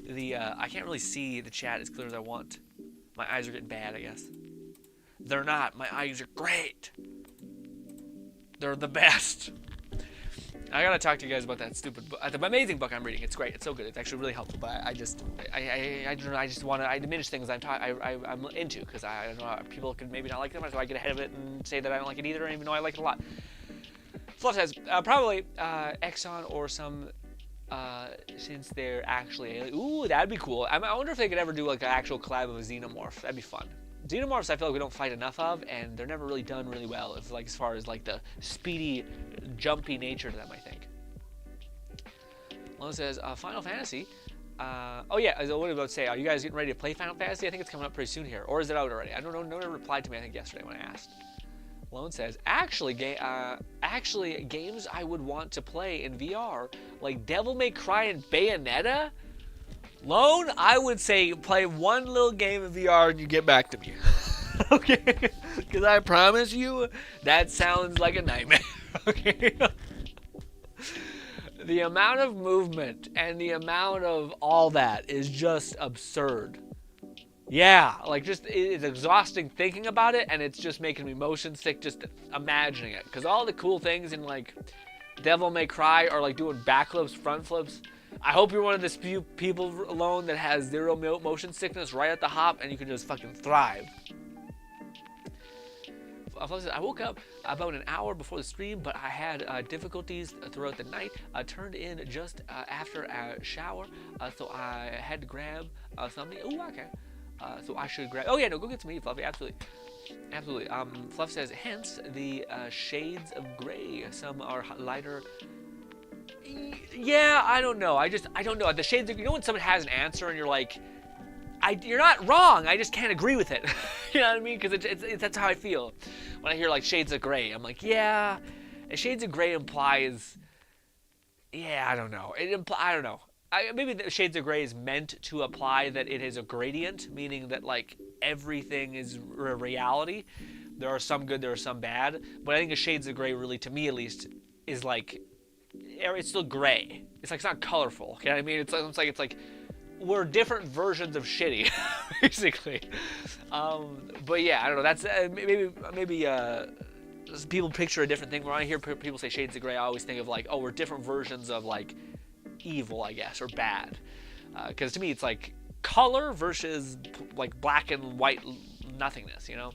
the. I can't really see the chat as clear as I want. My eyes are getting bad, I guess. They're not. My eyes are great. They're the best. I gotta talk to you guys about that stupid book, the amazing book I'm reading. It's great. It's so good. It's actually really helpful. But I just want to diminish things I'm into, because I know people could maybe not like them, so I get ahead of it and say that I don't like it either, even though I like it a lot. Fluff says probably Exxon or some, since they're actually alien. Ooh, that'd be cool. I wonder if they could ever do like an actual collab of a xenomorph. That'd be fun. Xenomorphs I feel like we don't fight enough of, and they're never really done really well, as far as like the speedy, jumpy nature to them, I think. Lone says, Final Fantasy. Oh yeah, what was I about to say? Are you guys getting ready to play Final Fantasy? I think it's coming up pretty soon here. Or is it out already? I don't know. No one replied to me, I think, yesterday when I asked. Lone says, actually, games I would want to play in VR, like Devil May Cry and Bayonetta? Lone, I would say play one little game in VR and you get back to me. Okay? Because I promise you, that sounds like a nightmare. Okay? The amount of movement and the amount of all that is just absurd. Yeah, like just, it's exhausting thinking about it, and it's just making me motion sick just imagining it. Because all the cool things in like Devil May Cry are like doing backflips, front flips. I hope you're one of the few people alone that has zero motion sickness right at the hop, and you can just fucking thrive. I woke up about an hour before the stream, but I had difficulties throughout the night. I turned in just after a shower, so I had to grab something. Ooh, okay. So I should grab. Oh yeah, no, go get some meat, Fluffy. Absolutely, absolutely. Fluff says, hence the shades of gray. Some are lighter. Yeah, I don't know. I don't know. The shades of, you know when someone has an answer and you're like, you're not wrong. I just can't agree with it. You know what I mean? Because that's how I feel when I hear like shades of gray. I'm like, yeah, shades of gray implies, yeah, I don't know. I don't know. Maybe the shades of gray is meant to apply that it is a gradient, meaning that like everything is a reality. There are some good, there are some bad. But I think a shades of gray, really, to me at least, is like, it's still gray. It's like, it's not colorful. You know what I mean? It's like we're different versions of shitty, basically. But yeah, I don't know. That's maybe people picture a different thing. When I hear people say shades of gray, I always think of like, oh, we're different versions of like evil, I guess, or bad. Because to me, it's like color versus like black and white nothingness. You know.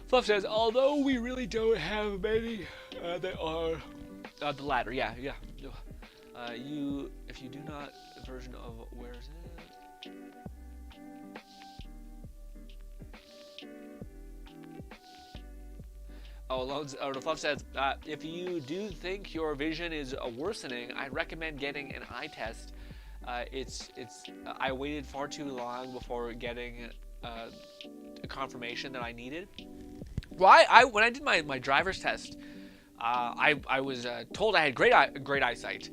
Fluff says, although we really don't have many, they are the latter. Yeah. If you do not version of where is it? The Fluff says, if you do think your vision is worsening, I'd recommend getting an eye test. I waited far too long before getting a confirmation that I needed. Well, when I did my driver's test, I was told I had great eyesight.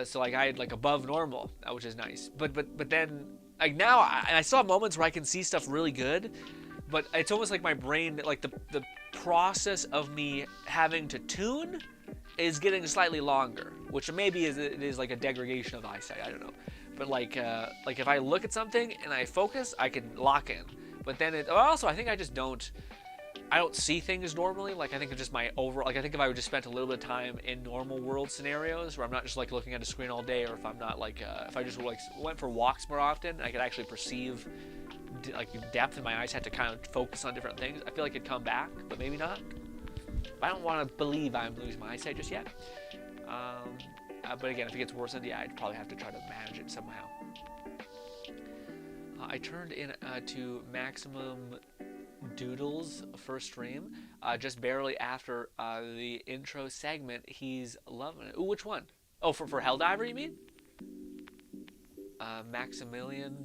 So like I had like above normal, which is nice. But then like now I still have moments where I can see stuff really good, but it's almost like my brain, like the process of me having to tune is getting slightly longer, which maybe is like a degradation of eyesight. I don't know. But like if I look at something and I focus, I can lock in. But then also I think I don't see things normally. Like I think of just my overall, like I think if I would just spent a little bit of time in normal world scenarios where I'm not just like looking at a screen all day, or if I'm not like if I just like went for walks more often, I could actually perceive like depth in my eyes, had to kind of focus on different things. I feel like it'd come back, but maybe not. I don't want to believe I'm losing my eyesight just yet. But again, if it gets worse, then yeah, I'd probably have to try to manage it somehow. I turned in to maximum doodles first stream, just barely after the intro segment. He's loving it. Ooh, which one? Oh, for Helldiver, you mean? Maximilian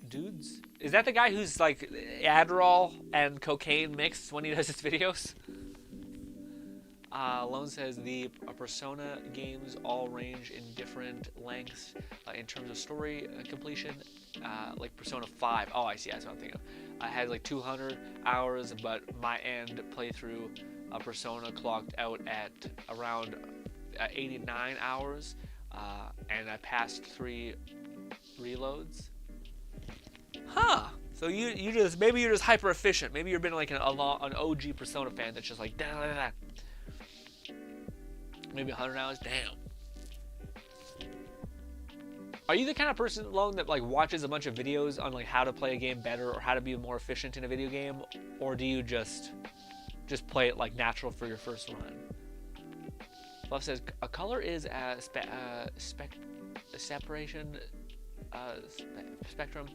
Dudes? Is that the guy who's like Adderall and cocaine mixed when he does his videos? Lone says the Persona games all range in different lengths in terms of story completion. Like Persona 5. Oh, I see. That's what I'm thinking of. I had like 200 hours, but my end playthrough Persona clocked out at around 89 hours, and I passed 3 reloads. Huh. So you just, maybe you're just hyper efficient. Maybe you've been like an OG Persona fan that's just like da da da. Maybe 100 hours. Damn. Are you the kind of person, Lone, that like watches a bunch of videos on like how to play a game better or how to be more efficient in a video game, or do you just play it like natural for your first run? Fluff says a color is a separation spectrum.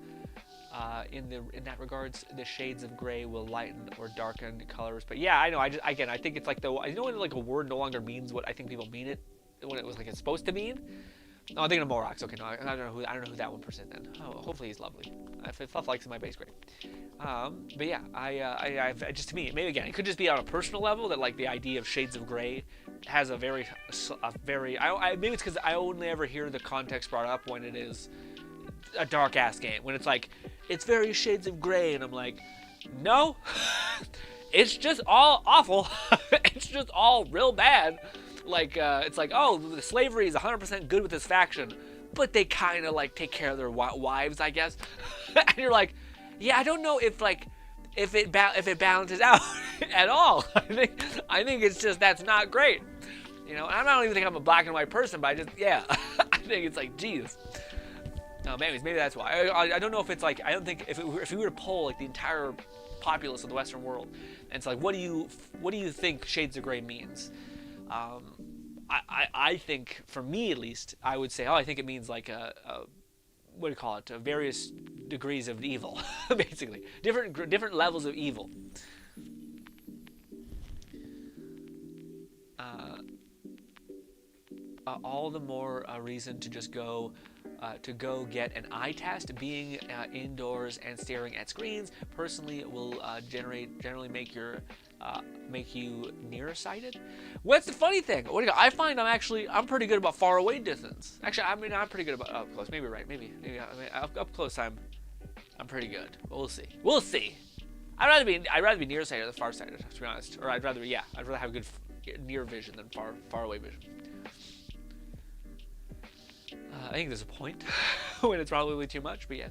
In that regards, the shades of gray will lighten or darken colors. But yeah, I know. I think it's like when like a word no longer means what I think people mean it when it was like it's supposed to mean. No, I'm thinking of Morox. Okay, no, I don't know who that 1% then. Oh, hopefully he's lovely. If Fluff likes him, my base grade. But yeah, I just, to me, maybe again, it could just be on a personal level that like the idea of shades of gray has a very maybe it's because I only ever hear the context brought up when it is a dark ass game, when it's like it's very shades of gray, and I'm like, no, it's just all awful. It's just all real bad. Like it's like, oh, the slavery is 100% good with this faction, but they kind of like take care of their wives, I guess. And you're like, yeah, I don't know if it balances out at all. I think it's just that's not great. You know, I don't even think I'm a black and white person, but I think it's like, geez. No, maybe that's why. I don't know if it's like, I don't think if we were to poll like the entire populace of the Western world, and it's like, what do you think shades of gray means? I think, for me at least, I would say, I think it means like what do you call it? Various degrees of evil, basically. Different levels of evil. all the more reason to just go get an eye test. Being indoors and staring at screens personally will generally make you nearsighted. What's the funny thing? I find I'm pretty good about far away distance. Actually, I mean, I'm pretty good about up close. Maybe right. Maybe up close. I'm pretty good. But we'll see. We'll see. I'd rather be nearsighted than farsighted, to be honest. Or I'd rather have good near vision than far away vision. I think there's a point when it's probably too much, but yeah.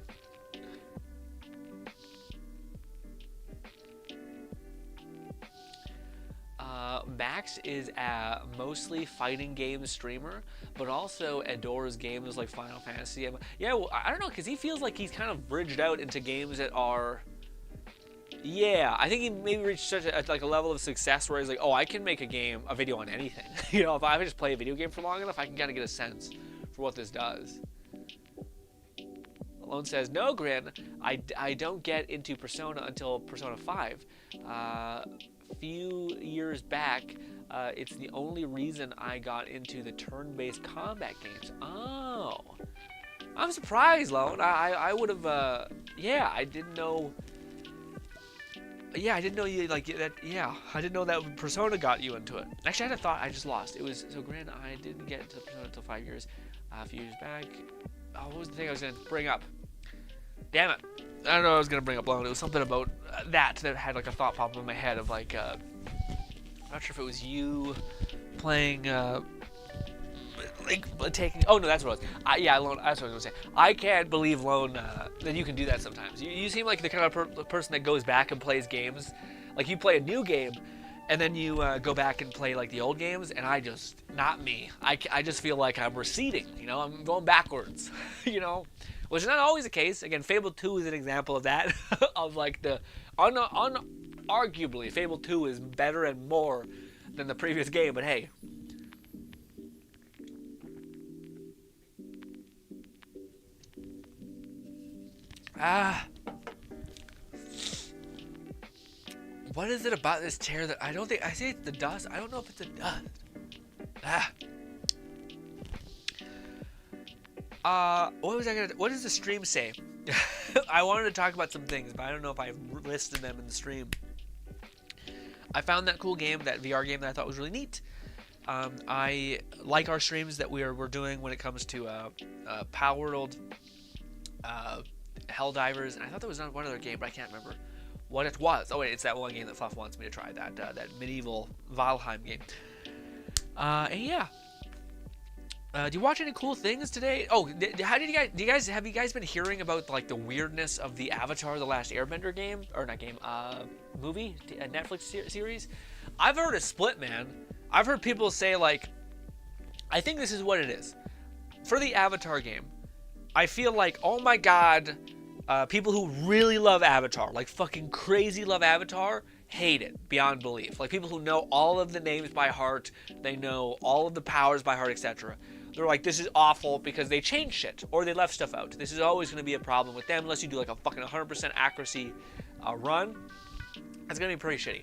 Max is a mostly fighting game streamer, but also adores games like Final Fantasy. Yeah, well, I don't know, because he feels like he's kind of bridged out into games that are... Yeah, I think he maybe reached such a level of success where he's like, oh, I can make a video on anything. You know, if I just play a video game for long enough, I can kind of get a sense for what this does. Lone says, no, Grin, I don't get into Persona until Persona 5. Few years back, it's the only reason I got into the turn-based combat games. Oh. I'm surprised, Lone. I would have, yeah, I didn't know... Yeah, I didn't know you, like, that, yeah. I didn't know that Persona got you into it. Actually, I had a thought, I just lost. It was, so Grin, I didn't get into Persona until 5 years. A few years back. Oh, what was the thing I was going to bring up? Damn it. I don't know what I was going to bring up, Lone. It was something about that had, like, a thought pop in my head of, like, I'm not sure if it was you playing, taking... Oh, no, that's what it was. Yeah, Lone, that's what I was going to say. I can't believe, Lone, that you can do that sometimes. You seem like the kind of person that goes back and plays games. Like, you play a new game, and then you go back and play, like, the old games, and I just... Not me. I just feel like I'm receding, you know? I'm going backwards, you know? Which is not always the case. Again, Fable 2 is an example of that. Of, like, the... Arguably, Fable 2 is better and more than the previous game, but hey... What is it about this chair that I don't think... I say it's the dust. I don't know if it's the dust. What does the stream say? I wanted to talk about some things, but I don't know if I've listed them in the stream. I found that cool game, that VR game that I thought was really neat. I like our streams that we're doing when it comes to Power World, Helldivers, and I thought there was one other game, but I can't remember what it was. Oh wait, it's that one game that Fluff wants me to try, that medieval Valheim game. And yeah. Do you watch any cool things today? Oh, have you guys been hearing about, like, the weirdness of the Avatar: The Last Airbender game, or not game, movie, a Netflix series? I've heard a split, man. I've heard people say, like, I think this is what it is. For the Avatar game, I feel like, oh my god, people who really love Avatar, like fucking crazy love Avatar, hate it beyond belief. Like, people who know all of the names by heart, they know all of the powers by heart, etc. They're like, this is awful because they changed shit or they left stuff out. This is always going to be a problem with them unless you do like a fucking 100% accuracy run. That's going to be pretty shitty.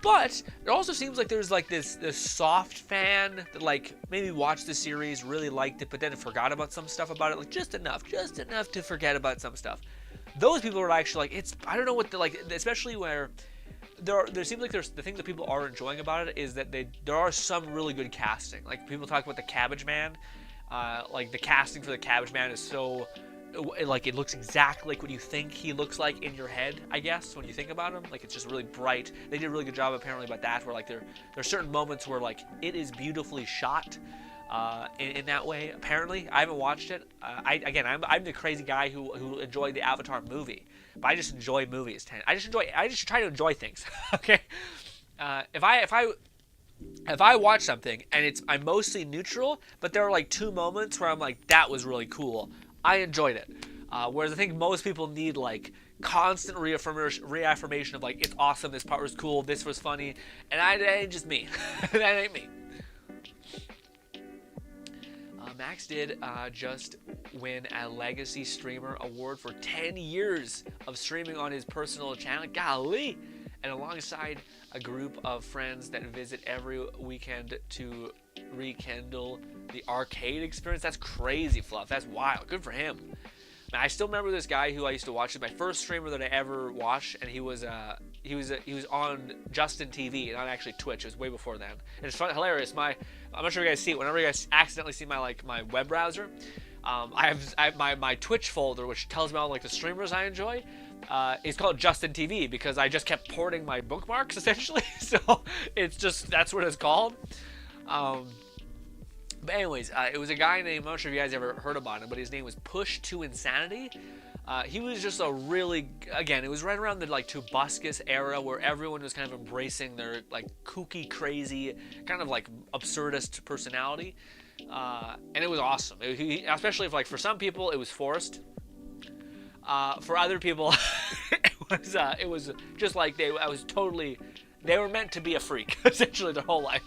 But it also seems like there's like this soft fan that like maybe watched the series, really liked it, but then forgot about some stuff about it, like just enough to forget about some stuff. Those people are actually like, it's, I don't know what the, like, especially where there seems like there's the thing that people are enjoying about it is that there are some really good casting. Like, people talk about the Cabbage Man, like the casting for the Cabbage Man is so, like, it looks exactly like what you think he looks like in your head, I guess, when you think about him. Like, it's just really bright. They did a really good job apparently about that, where like there are certain moments where like it is beautifully shot in that way. Apparently, I haven't watched it. I'm the crazy guy who enjoyed the Avatar movie, but I just enjoy movies. I just try to enjoy things. Okay, if I watch something and I'm mostly neutral, but there are like 2 moments where I'm like, that was really cool, I enjoyed it. Whereas I think most people need like constant reaffirmation of like, it's awesome, this part was cool, this was funny, and that ain't just me. That ain't me. Max did just win a Legacy Streamer Award for 10 years of streaming on his personal channel. Golly! And alongside a group of friends that visit every weekend to rekindle the arcade experience. That's crazy, Fluff. That's wild. Good for him. Man, I still remember this guy who I used to watch. He's my first streamer that I ever watched, and he was on Justin TV, not actually Twitch. It was way before then. And it's fun, hilarious. I'm not sure you guys see it. Whenever you guys accidentally see my web browser, I have my Twitch folder, which tells me all like the streamers I enjoy. It's called Justin TV because I just kept porting my bookmarks essentially. So it's just, that's what it's called. But anyways, it was a guy named, I'm not sure if you guys ever heard about him, but his name was Push to Insanity. He was just a really, again, it was right around the like Tobuscus era where everyone was kind of embracing their like kooky, crazy, kind of like absurdist personality. And it was awesome. Especially if like for some people it was forced. For other people, it was just like they were meant to be a freak essentially their whole life.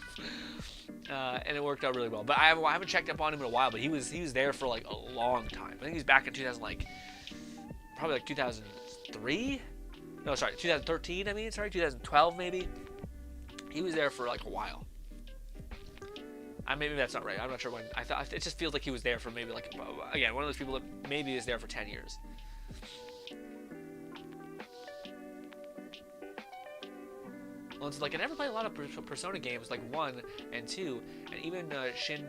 And it worked out really well. But I haven't checked up on him in a while. But he was there for like a long time. I think he's back in 2003. No, sorry, 2013. 2012 maybe. He was there for like a while. Maybe that's not right. I'm not sure when. I thought it just feels like he was there for maybe like, again, one of those people that maybe is there for 10 years. Well, it's like I never played a lot of Persona games, like 1 and 2, and even Shin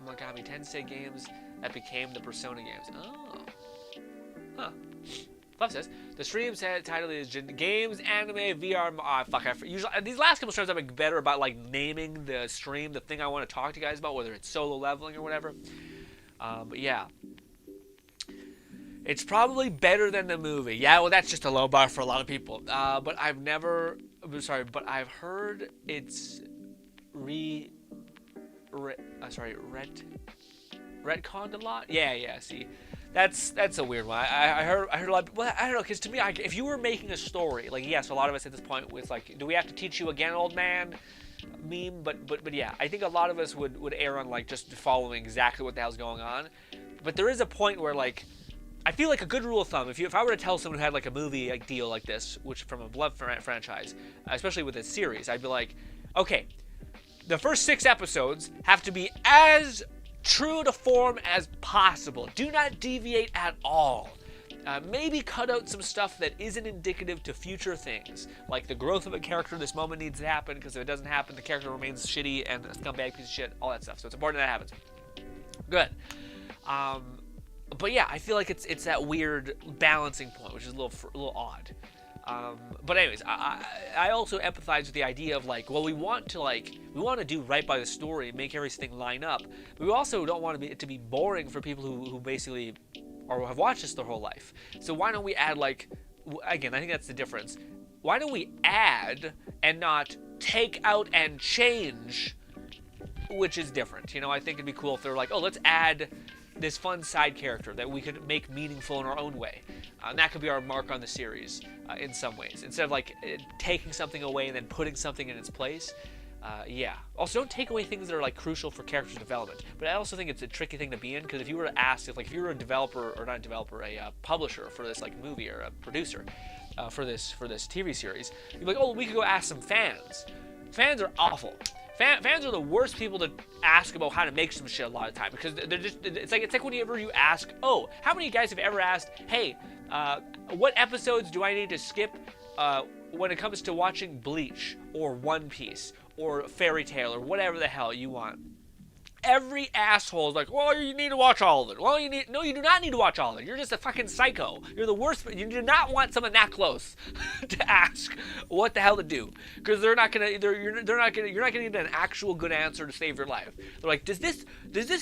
Megami Tensei games that became the Persona games. Oh. Huh. Fluff says, the stream title is Games, Anime, VR... usually, these last couple streams I've been better about like naming the stream, the thing I want to talk to you guys about, whether it's solo leveling or whatever. But yeah. It's probably better than the movie. Yeah, well, that's just a low bar for a lot of people. But I've heard it's retconned a lot. Yeah. See, that's a weird one. I heard a lot. Well, I don't know, because to me, if you were making a story, like yes, a lot of us at this point with like, do we have to teach you again, old man? Meme, but yeah, I think a lot of us would err on like just following exactly what the hell's going on. But there is a point where like, I feel like a good rule of thumb, if I were to tell someone who had like a movie like deal like this, which from a Blood franchise, especially with this series, I'd be like, okay, the first 6 episodes have to be as true to form as possible. Do not deviate at all. Maybe cut out some stuff that isn't indicative to future things, like the growth of a character. This moment needs to happen, because if it doesn't happen, the character remains shitty and a scumbag piece of shit, all that stuff. So it's important that happens. Good. But yeah, I feel like it's that weird balancing point, which is a little odd. But anyways, I also empathize with the idea of like, well, we want to do right by the story, make everything line up, but we also don't want it to be boring for people who basically or have watched this their whole life. So why don't we add like, again, I think that's the difference. Why don't we add and not take out and change, which is different. You know, I think it'd be cool if they were like, oh, let's add this fun side character that we could make meaningful in our own way. And that could be our mark on the series in some ways. Instead of like taking something away and then putting something in its place. Yeah. Also, don't take away things that are like crucial for character development. But I also think it's a tricky thing to be in, because if you were to ask, if you were a developer, or not a developer, a publisher for this like movie, or a producer for this TV series, you'd be like, oh, we could go ask some fans. Fans are awful. Fans are the worst people to ask about how to make some shit a lot of time, because they're just, it's like whenever you ask, oh, how many of you guys have ever asked, hey, what episodes do I need to skip when it comes to watching Bleach or One Piece or Fairy Tail or whatever the hell you want? Every asshole is like, well, you need to watch all of it. Well, no, you do not need to watch all of it. You're just a fucking psycho. You're the worst. You do not want someone that close to ask what the hell to do, because you're not gonna get an actual good answer to save your life. They're like, does this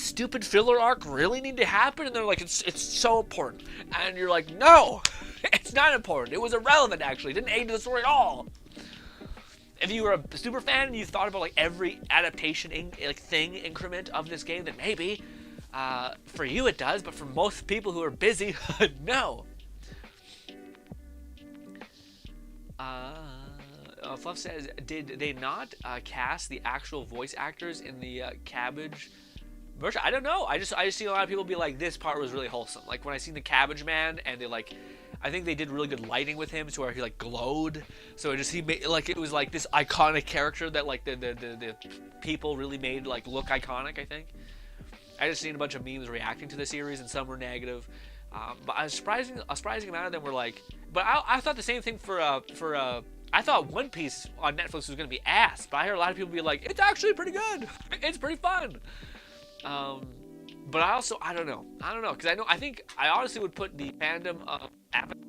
stupid filler arc really need to happen? And they're like, it's so important. And you're like, no, it's not important. It was irrelevant, actually. It didn't aid the story at all. If you were a super fan and you thought about like every adaptation thing increment of this game, then maybe for you it does, but for most people who are busy, no. Fluff says, did they not cast the actual voice actors in the Cabbage version? I don't know. I just see a lot of people be like, this part was really wholesome. Like when I seen the Cabbage Man and they like, I think they did really good lighting with him, to where he like glowed. So he made like, it was like this iconic character that like the people really made like look iconic. I think. I just seen a bunch of memes reacting to the series, and some were negative. But a surprising amount of them were like. But I thought the same thing for I thought One Piece on Netflix was gonna be ass, but I heard a lot of people be like, it's actually pretty good. It's pretty fun. But I don't know, because I honestly would put the fandom of Avatar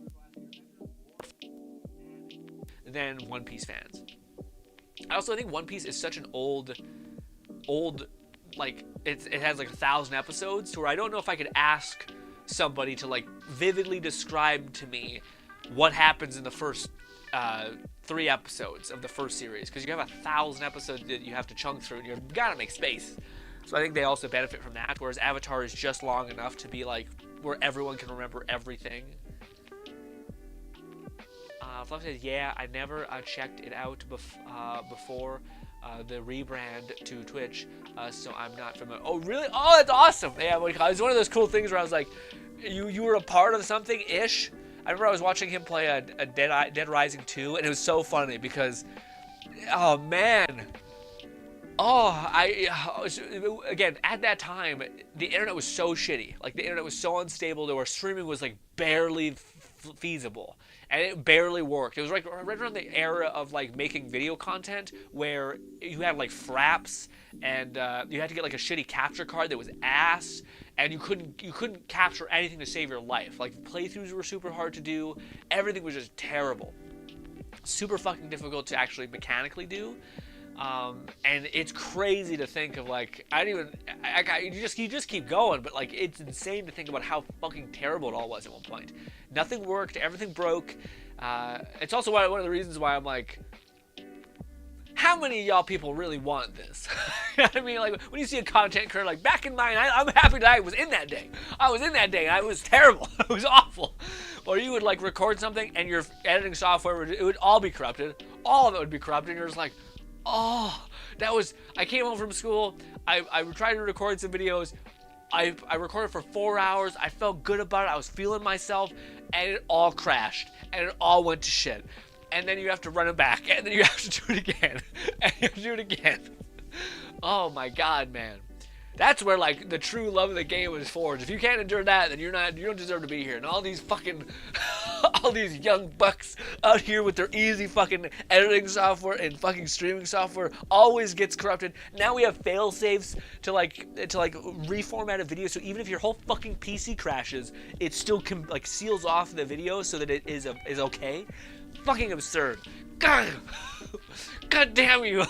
than One Piece fans. I also think One Piece is such an old, like, it has like 1,000 episodes, to where I don't know if I could ask somebody to like vividly describe to me what happens in the first 3 episodes of the first series, because you have 1,000 episodes that you have to chunk through, and you've got to make space. So I think they also benefit from that, whereas Avatar is just long enough to be like where everyone can remember everything. Fluff says, yeah, I never checked it out before the rebrand to Twitch, so I'm not familiar. Oh, really? Oh, that's awesome! Yeah, it's one of those cool things where I was like, you were a part of something-ish. I remember I was watching him play a Dead Rising 2, and it was so funny because, oh man, again, at that time, the internet was so shitty. Like, the internet was so unstable, where streaming was like barely feasible, and it barely worked. It was like right around the era of like making video content, where you had like fraps, and you had to get like a shitty capture card that was ass, and you couldn't capture anything to save your life. Like, playthroughs were super hard to do. Everything was just terrible, super fucking difficult to actually mechanically do. And it's crazy to think of, like, you just keep going, but like, it's insane to think about how fucking terrible it all was at one point. Nothing worked, everything broke. It's also one of the reasons why I'm like, how many of y'all people really want this? You know what I mean? Like, when you see a content creator, like, back in mine, I'm happy that I was in that day. I was in that day, and it was terrible. It was awful. Or you would like record something, and your editing software it would all be corrupted. All of it would be corrupted, and you're just like, oh, I came home from school, I tried to record some videos, I recorded for 4 hours, I felt good about it, I was feeling myself, and it all crashed, and it all went to shit. And then you have to run it back, and then you have to do it again, and you have to do it again. Oh my god, man. That's where, like, the true love of the game was forged. If you can't endure that, then you don't deserve to be here. And all these fucking, all these young bucks out here with their easy fucking editing software and fucking streaming software always gets corrupted. Now we have fail safes to reformat a video, so even if your whole fucking PC crashes, it still like seals off the video so that it is okay. Fucking absurd. God damn you.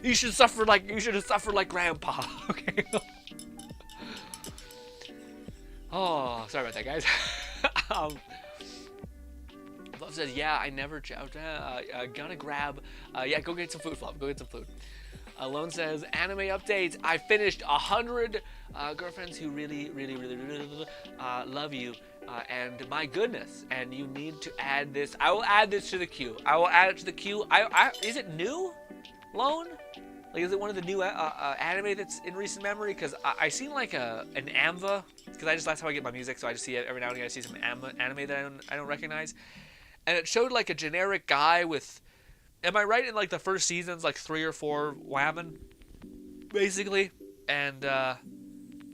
You should have suffered like Grandpa. Okay. Oh, sorry about that, guys. Love says, yeah, I never gonna grab. Yeah, go get some food, Fluff. Go get some food. Lone says, anime updates. I finished 100 girlfriends who really love you. And my goodness, and you need to add this. I will add this to the queue. I will add it to the queue. Is it new, Lone? Like, is it one of the new anime that's in recent memory? Because I seen like an AMVA, because that's how I get my music, so I just see it every now and again. I see some anime that I don't recognize. And it showed like a generic guy with, am I right in like the first season's like 3 or 4 women, basically? And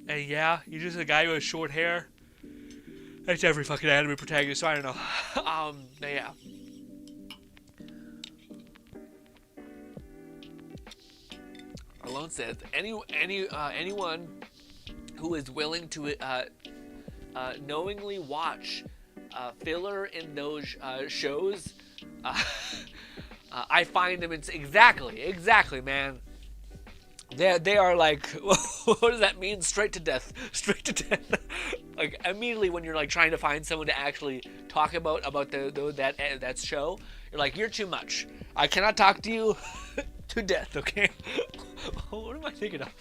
yeah, he's just a guy with short hair. That's every fucking anime protagonist, so I don't know. Yeah. Alone says, anyone who is willing to knowingly watch filler in those shows, I find them exactly, man. They are like, what does that mean? Straight to death. Like, immediately when you're like trying to find someone to actually talk about that show, you're like, you're too much. I cannot talk to you to death. Okay. What am I thinking of?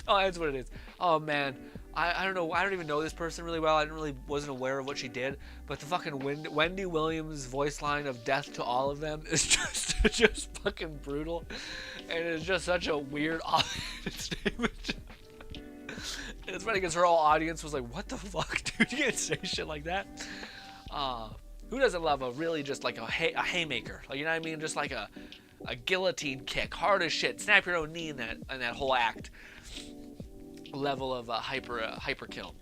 Oh, that's what it is. Oh man, I don't know. I don't even know this person really well. Wasn't aware of what she did. But the fucking Wendy Williams voice line of "Death to all of them" is just fucking brutal, and it's just such a weird statement. And it's funny because her whole audience was like, "What the fuck, dude? You can't say shit like that." Who doesn't love a really just like a haymaker? Like, you know what I mean? Just like a guillotine kick, hard as shit. Snap your own knee in that whole act. Level of hyper kill.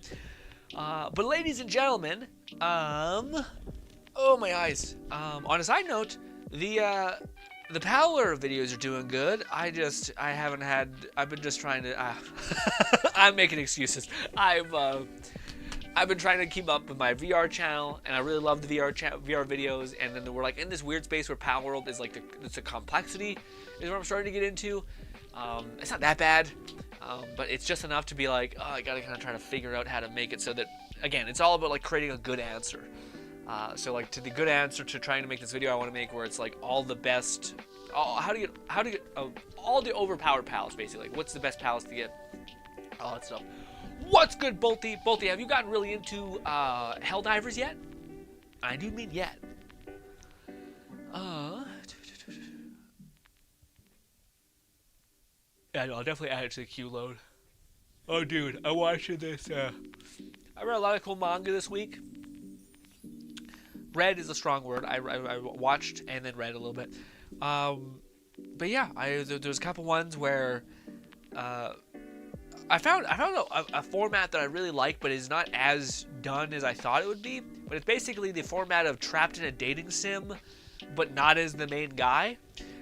But ladies and gentlemen, oh my eyes. On a side note, the Powler videos are doing good. I've been just trying to. I'm making excuses. I've been trying to keep up with my VR channel, and I really love the VR videos. And then we're like in this weird space where Power World is like it's a complexity is what I'm starting to get into. It's not that bad, but it's just enough to be like, oh, I gotta kind of try to figure out how to make it so that, again, it's all about like creating a good answer. So like to the good answer to trying to make this video I want to make where it's like all the best, how to get all the overpowered pals basically. Like, what's the best pals to get? All that stuff. What's good, Bolty? Bolty, have you gotten really into Helldivers yet? I do mean yet. Yeah, I'll definitely add it to the queue load. Oh, dude, I'm watching this. I read a lot of cool manga this week. Read is a strong word. I watched and then read a little bit. But yeah, there's a couple ones where I found a format that I really like, but is not as done as I thought it would be. But it's basically the format of trapped in a dating sim, but not as the main guy.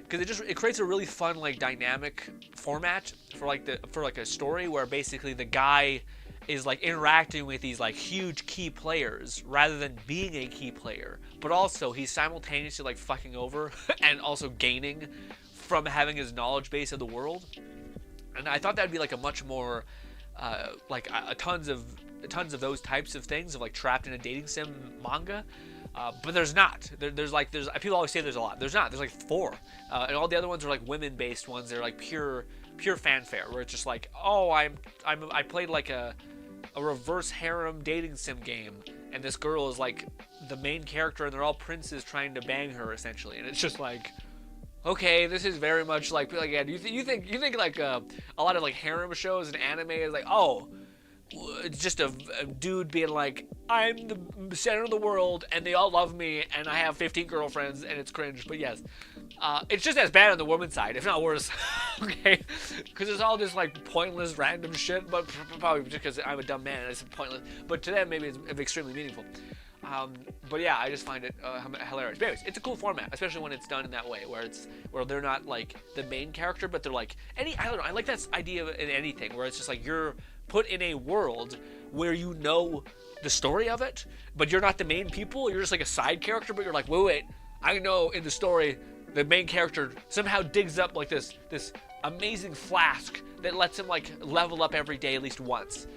Because it creates a really fun like dynamic format for like a story where basically the guy is like interacting with these like huge key players rather than being a key player, but also he's simultaneously like fucking over and also gaining from having his knowledge base of the world. And I thought that'd be like a much more tons of those types of things of like trapped in a dating sim manga. But there's not. There's people always say there's a lot. There's not. There's like 4, and all the other ones are like women-based ones. They're like pure fanfare, where it's just like, oh, I played like a reverse harem dating sim game, and this girl is like the main character, and they're all princes trying to bang her essentially, and it's just like, okay, this is very much like yeah. You think like a lot of like harem shows and anime is like, oh, it's just a dude being like, I'm the center of the world and they all love me and I have 15 girlfriends and it's cringe. But yes, it's just as bad on the woman's side, if not worse. Okay, because it's all just like pointless random shit, but probably just because I'm a dumb man and it's pointless, but to them maybe it's extremely meaningful. But yeah, I just find it hilarious. But anyways, it's a cool format, especially when it's done in that way, where they're not like the main character, but they're like I don't know. I like that idea in anything where it's just like you're put in a world where you know the story of it, but you're not the main people. You're just like a side character, but you're like, wait, I know in the story the main character somehow digs up like this amazing flask that lets him like level up every day at least once.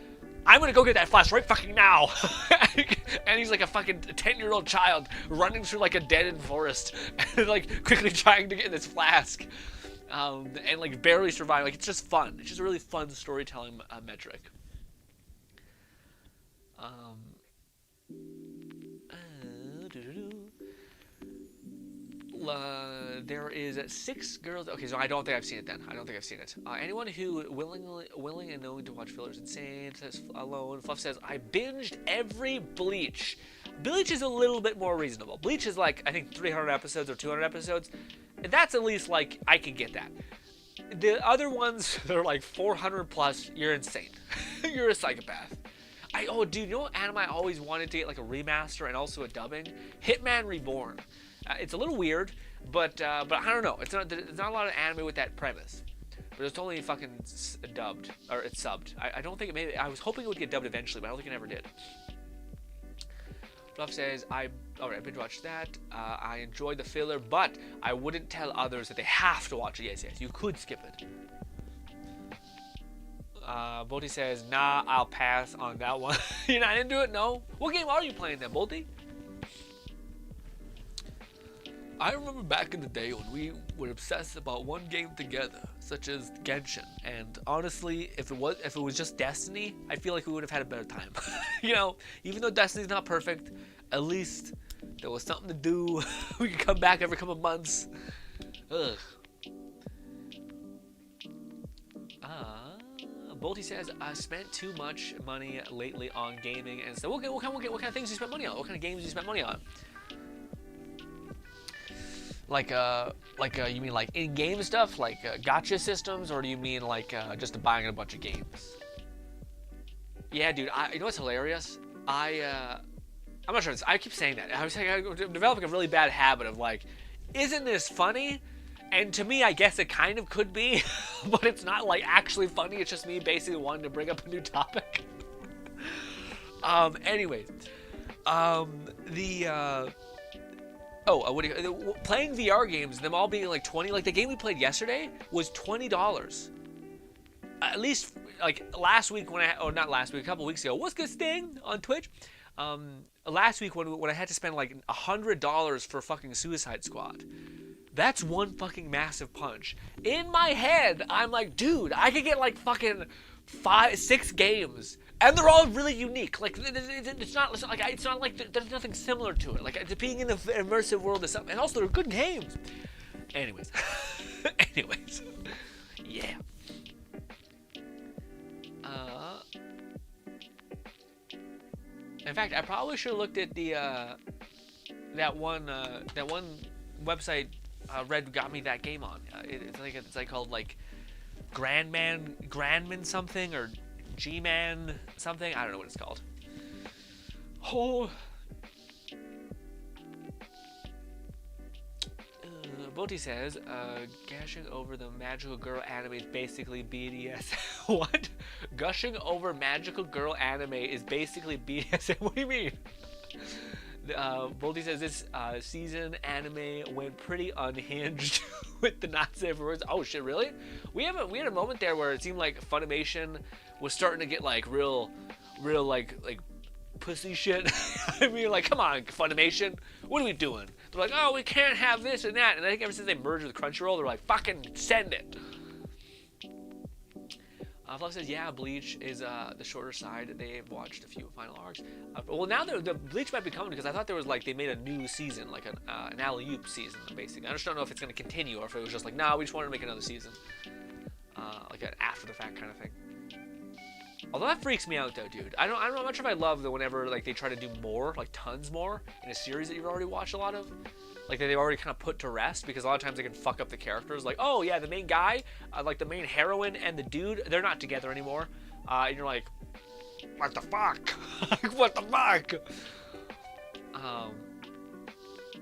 I'm gonna go get that flask right fucking now. And he's like a fucking 10-year-old child running through like a dead-end forest and like quickly trying to get this flask. And like barely surviving. Like, it's just fun. It's just a really fun storytelling metric. There is 6 girls. Okay, so I don't think I've seen it then. I don't think I've seen it. Anyone who willing and knowing to watch filler is insane. Says alone. Fluff says, I binged every Bleach. Bleach is a little bit more reasonable. Bleach is like, I think 300 episodes or 200 episodes. That's at least like, I can get that. The other ones, they're like 400 plus. You're insane. You're a psychopath. Oh, dude, you know what anime I always wanted to get like a remaster and also a dubbing? Hitman Reborn. It's a little weird, but I don't know. It's not a lot of anime with that premise. But it's only fucking dubbed, or it's subbed. I don't think it made. I was hoping it would get dubbed eventually, but I don't think it ever did. Fluff says, I binge watched that. I enjoyed the filler, but I wouldn't tell others that they have to watch it. Yes, you could skip it. Bolty says, nah, I'll pass on that one. You're not into it? No? What game are you playing then, Bolty? I remember back in the day when we would obsess about one game together, such as Genshin, and honestly, if it was just Destiny, I feel like we would have had a better time. You know, even though Destiny's not perfect, at least there was something to do. We could come back every couple of months. Ugh. Bolty says, I spent too much money lately on gaming and stuff. What kind of things do you spend money on? What kind of games do you spend money on? Like you mean like in-game stuff, like gotcha systems, or do you mean like just buying a bunch of games? Yeah, dude. You know what's hilarious? I'm not sure. I keep saying that. I'm developing a really bad habit of like, isn't this funny? And to me, I guess it kind of could be, but it's not like actually funny. It's just me basically wanting to bring up a new topic. Anyways, playing VR games, them all being like 20. Like the game we played yesterday was $20. At least like last week not last week, a couple weeks ago. What's good, Sting on Twitch? Last week when I had to spend like $100 for fucking Suicide Squad. That's one fucking massive punch. In my head, I'm like, dude, I could get like fucking 5-6 games, and they're all really unique. Like it's not like there's nothing similar to it. Like being in the immersive world is something, and also they're good games. Anyways, yeah. In fact, I probably should have looked at the that one website Red got me that game on. It's like called like Grandman something, or G-Man something. I don't know what it's called. Oh. Boti says, gushing over the magical girl anime is basically BDS. What? Gushing over magical girl anime is basically BDS. What do you mean? Bolty says this season anime went pretty unhinged with the not safe words. Oh shit, really? We had a moment there where it seemed like Funimation was starting to get like real like pussy shit. I mean, like, come on, Funimation, what are we doing? They're like, oh, we can't have this and that. And I think ever since they merged with Crunchyroll, they're like, fucking send it. Fluff says, yeah, Bleach is the shorter side. They've watched a few final arcs. Well, now the Bleach might be coming, because I thought there was like, they made a new season, like an alley-oop season, basically. I just don't know if it's going to continue, or if it was just like, nah, we just wanted to make another season. Like an after-the-fact kind of thing. Although that freaks me out, though, dude. I'm not sure if I love the whenever like they try to do more, like tons more, in a series that you've already watched a lot of. Like, they've already kind of put to rest, because a lot of times they can fuck up the characters. Like, oh, yeah, the main guy, like the main heroine and the dude, they're not together anymore. And you're like, what the fuck? What the fuck?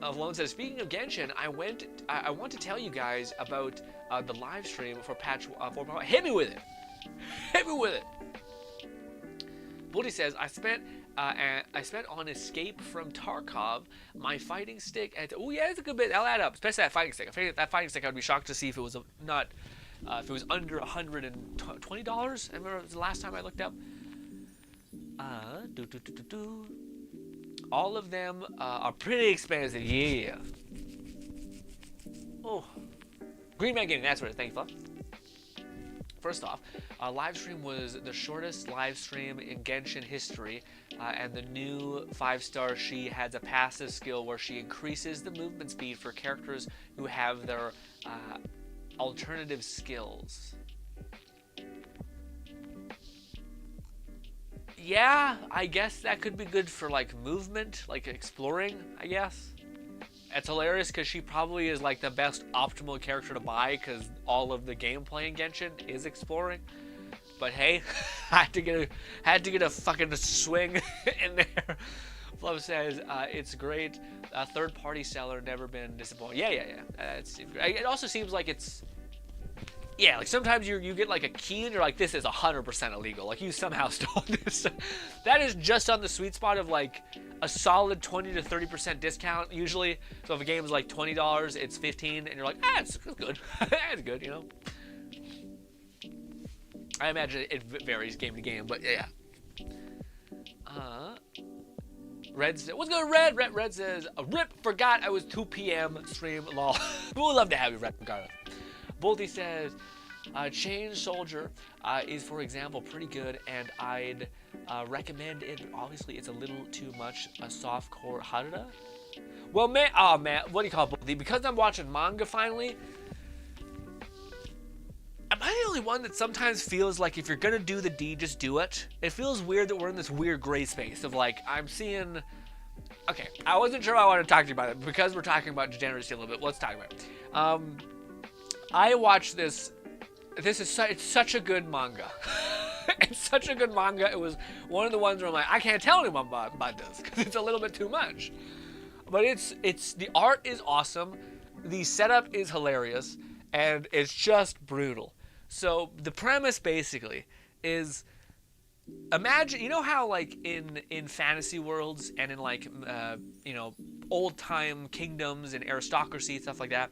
Lone says, speaking of Genshin, I want to tell you guys about the live stream for patch 4.1. Hit me with it. Hit me with it. Woody says, I spent on Escape from Tarkov my fighting stick at, oh yeah, it's a good bit. That'll add up, especially that fighting stick. I figured that fighting stick, I'd be shocked to see if it was not if it was under $120. I remember it was the last time I looked up. All of them are pretty expensive. Yeah. Oh, Green Man Gaming. That's what it is. Thank you, Fluff. First off, live stream was the shortest live stream in Genshin history, and the new 5-star she has a passive skill where she increases the movement speed for characters who have their alternative skills. Yeah, I guess that could be good for like movement, like exploring, I guess. It's hilarious because she probably is like the best optimal character to buy, because all of the gameplay in Genshin is exploring. But hey, had to get a fucking swing in there. Fluff says it's great. Third-party seller, never been disappointed. Yeah. It also seems like it's, yeah, like sometimes you get like a key and you're like, this is 100% illegal. Like you somehow stole this. That is just on the sweet spot of like a solid 20 to 30% discount usually. So if a game is like $20, it's $15, and you're like, it's good. It's good, you know. I imagine it varies game to game, but yeah. Red says, what's good, Red? Red says, rip, forgot I was 2 p.m. stream, lol. We would love to have you, Red, regardless. Bolty says, Chain Soldier is, for example, pretty good, and I'd recommend it, but obviously it's a little too much a softcore Haruda. Well, man, what do you call it, Bolty? Because I'm watching manga finally, am Am I the only one that sometimes feels like if you're gonna do the deed, just do it? It feels weird that we're in this weird gray space of like, I'm seeing... Okay, I wasn't sure I wanted to talk to you about it, but because we're talking about degeneracy a little bit, let's talk about it. I watched this. It's such a good manga. It's such a good manga. It was one of the ones where I'm like, I can't tell anyone about this because it's a little bit too much. But it's the art is awesome, the setup is hilarious, and it's just brutal. So the premise basically is, imagine, you know how like in fantasy worlds and in like old time kingdoms and aristocracy, stuff like that,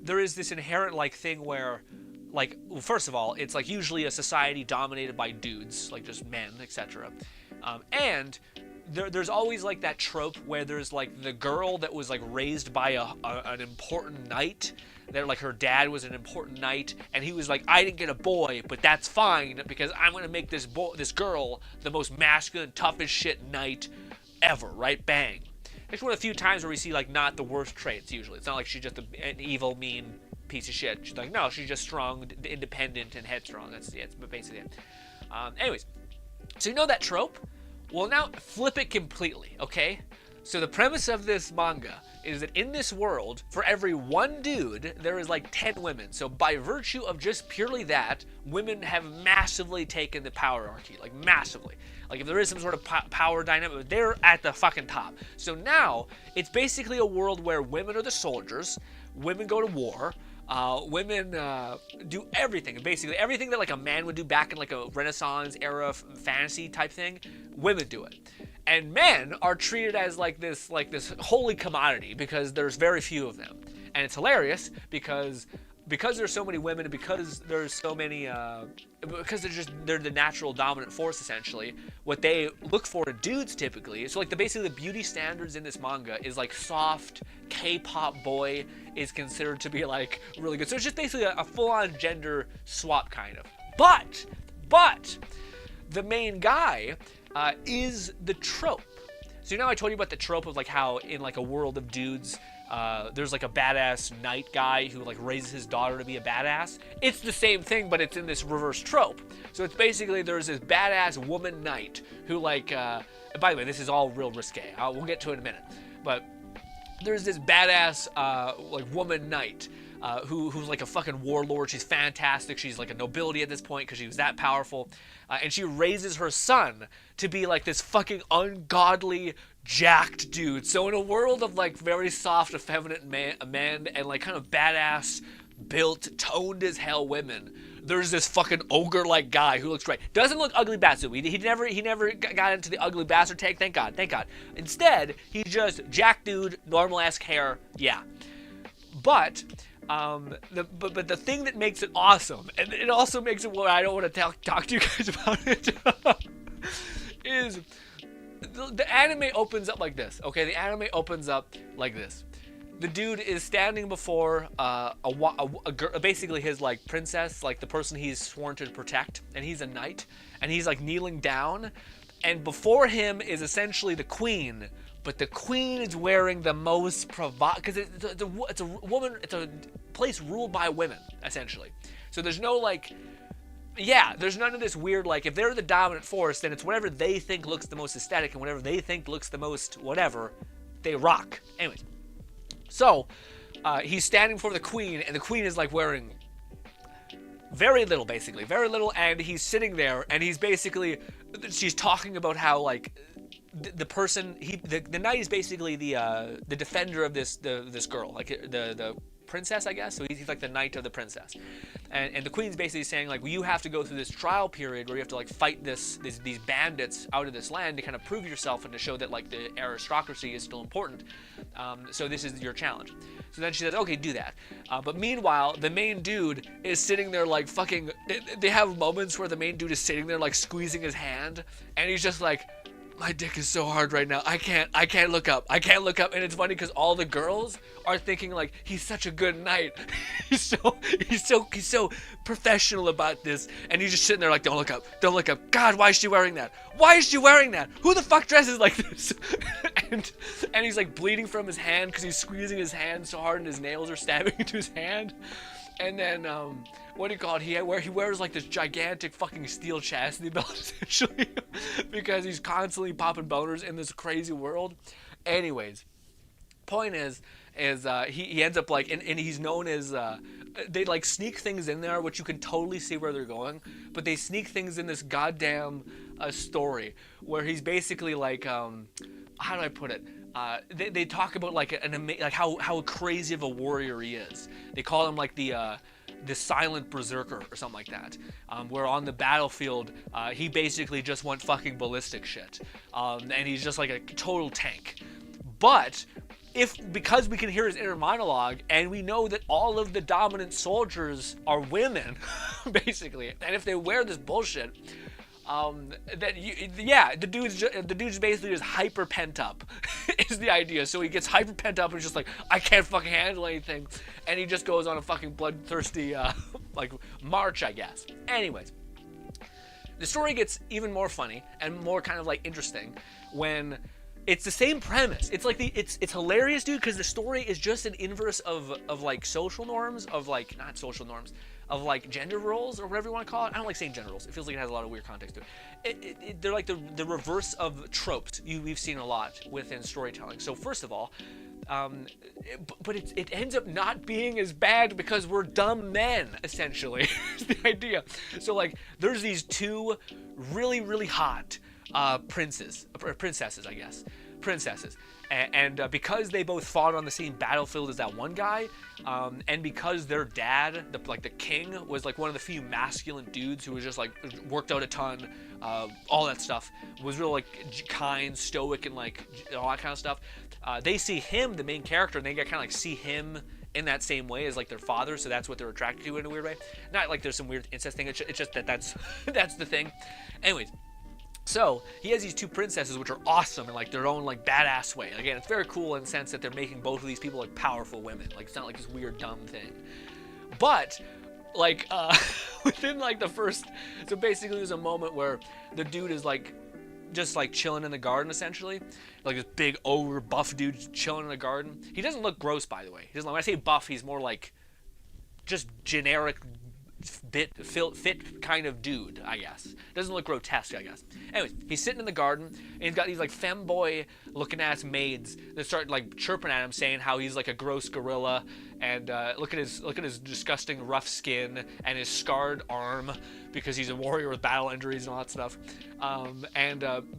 there is this inherent like thing where, like, well, first of all, it's like usually a society dominated by dudes, like just men, etc. And there's always like that trope where there's like the girl that was like raised by an important knight, that like her dad was an important knight, and he was like, I didn't get a boy, but that's fine because I'm gonna make this girl the most masculine, toughest shit knight ever, right? Bang. It's one of the few times where we see like not the worst traits. Usually, it's not like she's just an evil, mean piece of shit. She's like, no, she's just strong, independent, and headstrong. That's basically it. Anyways, so you know that trope? Well, now flip it completely, okay? So the premise of this manga is that in this world, for every one dude, there is like 10 women. So by virtue of just purely that, women have massively taken the hierarchy, like massively. Like if there is some sort of power dynamic, they're at the fucking top. So now it's basically a world where women are the soldiers, women go to war, women do everything, basically everything that like a man would do back in like a Renaissance era fantasy type thing, women do it. And men are treated as like this holy commodity because there's very few of them. And it's hilarious because there's so many women, and because there's so many because they're the natural dominant force essentially. What they look for in dudes typically, so like basically the beauty standards in this manga is like soft K-pop boy is considered to be like really good. So it's just basically a full-on gender swap kind of. But the main guy is the trope. So you know I told you about the trope of like how in like a world of dudes, there's like a badass knight guy who like raises his daughter to be a badass. It's the same thing, but it's in this reverse trope. So it's basically there's this badass woman knight who like, by the way, this is all real risque. We'll get to it in a minute. But there's this badass like woman knight who's like a fucking warlord. She's fantastic. She's like a nobility at this point because she was that powerful. And she raises her son to be like this fucking ungodly, jacked dude. So in a world of like very soft, effeminate men and like kind of badass, built, toned as hell women, there's this fucking ogre-like guy who looks great. Doesn't look ugly bastard. He never got into the ugly bastard tag. Thank God. Instead, he's just jack dude, normal-ass hair. Yeah. But the thing that makes it awesome, and it also makes it what I don't want to talk to you guys about it, is the anime opens up like this. Okay, the anime opens up like this. The dude is standing before basically his like princess, like the person he's sworn to protect, and he's a knight, and he's like kneeling down, and before him is essentially the queen. But the queen is wearing the most because it's a woman. It's a place ruled by women essentially. So there's no like, yeah, there's none of this weird like if they're the dominant force, then it's whatever they think looks the most aesthetic and whatever they think looks the most whatever, they rock. Anyways, so he's standing before the queen, and the queen is like wearing very little, basically very little, and he's sitting there, and he's basically she's talking about how like. The person the knight is basically the defender of this girl, like the princess, I guess. So he's like the knight of the princess, and the queen's basically saying like, well, you have to go through this trial period where you have to like fight these bandits out of this land to kind of prove yourself and to show that like the aristocracy is still important. So this is your challenge. So then she says, okay, do that. But meanwhile, the main dude is sitting there like fucking. They have moments where the main dude is sitting there like squeezing his hand, and he's just like, my dick is so hard right now. I can't look up. And it's funny because all the girls are thinking like, he's such a good knight. he's so professional about this. And he's just sitting there like, don't look up. God, why is she wearing that? Who the fuck dresses like this? and he's like bleeding from his hand because he's squeezing his hand so hard and his nails are stabbing into his hand. And then, what do you call it? He wears like this gigantic fucking steel chastity belt, essentially, because he's constantly popping boners in this crazy world. Anyways, point is he ends up like, and he's known as, they like sneak things in there, which you can totally see where they're going, but they sneak things in this goddamn story where he's basically like, how do I put it? They talk about like like how crazy of a warrior he is. They call him like the silent berserker or something like that. Where on the battlefield, he basically just went fucking ballistic shit, and he's just like a total tank. But because we can hear his inner monologue, and we know that all of the dominant soldiers are women, basically, and if they wear this bullshit, the dude's basically just hyper pent up, is the idea. So he gets hyper pent up and is just like, I can't fucking handle anything, and he just goes on a fucking bloodthirsty like march, I guess. Anyways, the story gets even more funny and more kind of like interesting when it's the same premise. It's like it's hilarious, dude, because the story is just an inverse of like social norms, of like, not social norms, of like gender roles or whatever you want to call it. I don't like saying gender roles. It feels like it has a lot of weird context to it. They're like the reverse of tropes we've seen a lot within storytelling. So first of all, but it ends up not being as bad because we're dumb men, essentially, is the idea. So like there's these two really, really hot princesses, I guess. Princesses. And because they both fought on the same battlefield as that one guy, and because their dad, the king, was like one of the few masculine dudes who was just like worked out a ton, all that stuff, was real like kind, stoic, and like all that kind of stuff. They see him, the main character, and they kind of like see him in that same way as like their father, so that's what they're attracted to in a weird way. Not like there's some weird incest thing. It's just that's that's the thing. Anyways. So he has these two princesses, which are awesome in like their own like badass way. Again, it's very cool in the sense that they're making both of these people like powerful women. Like it's not like this weird dumb thing. But like within like the first, so basically there's a moment where the dude is like just like chilling in the garden, essentially, like this big ogre buff dude chilling in the garden. He doesn't look gross, by the way. He doesn't. When I say buff, he's more like just generic fit kind of dude, I guess. Doesn't look grotesque, I guess. Anyways, he's sitting in the garden, and he's got these like femboy looking ass maids that start like chirping at him, saying how he's like a gross gorilla, and look at his disgusting rough skin and his scarred arm because he's a warrior with battle injuries and all that stuff.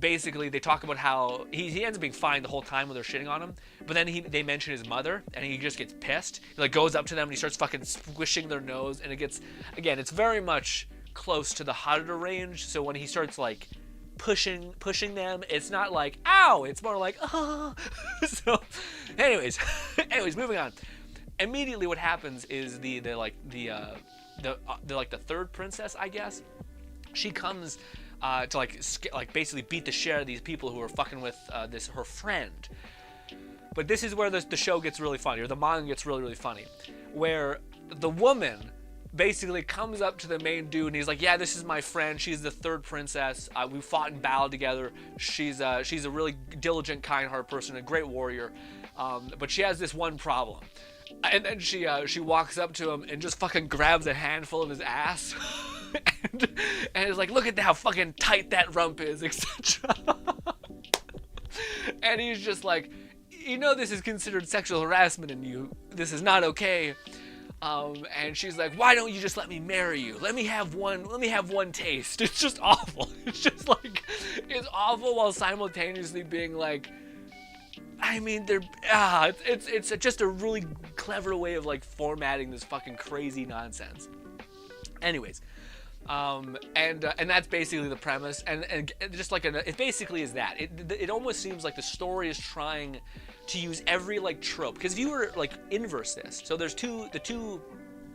Basically they talk about how he ends up being fine the whole time when they're shitting on him, but then they mention his mother, and he just gets pissed. He like goes up to them and he starts fucking squishing their nose, and it gets, again, it's very much close to the Haruto range. So when he starts like pushing them, it's not like ow, it's more like ah. So anyways moving on. Immediately what happens is the third princess, I guess, she comes to like basically beat the shit out of these people who are fucking with her friend. But this is where the show gets really funny, or the manga gets really, really funny, where the woman basically comes up to the main dude and he's like, yeah, this is my friend, she's the third princess, we fought in battle together, she's a really diligent, kind-hearted person, a great warrior, but she has this one problem. And then she walks up to him and just fucking grabs a handful of his ass and is like, look at how fucking tight that rump is, etc. And he's just like, you know, this is considered sexual harassment and this is not okay. And she's like, why don't you just let me marry you? Let me have one taste. It's just awful. It's just like, it's awful while simultaneously being like, I mean, it's just a really clever way of like formatting this fucking crazy nonsense. Anyways, and that's basically the premise, and just like it basically is that. It almost seems like the story is trying to use every like trope, because if you were like inverse this, so there's the two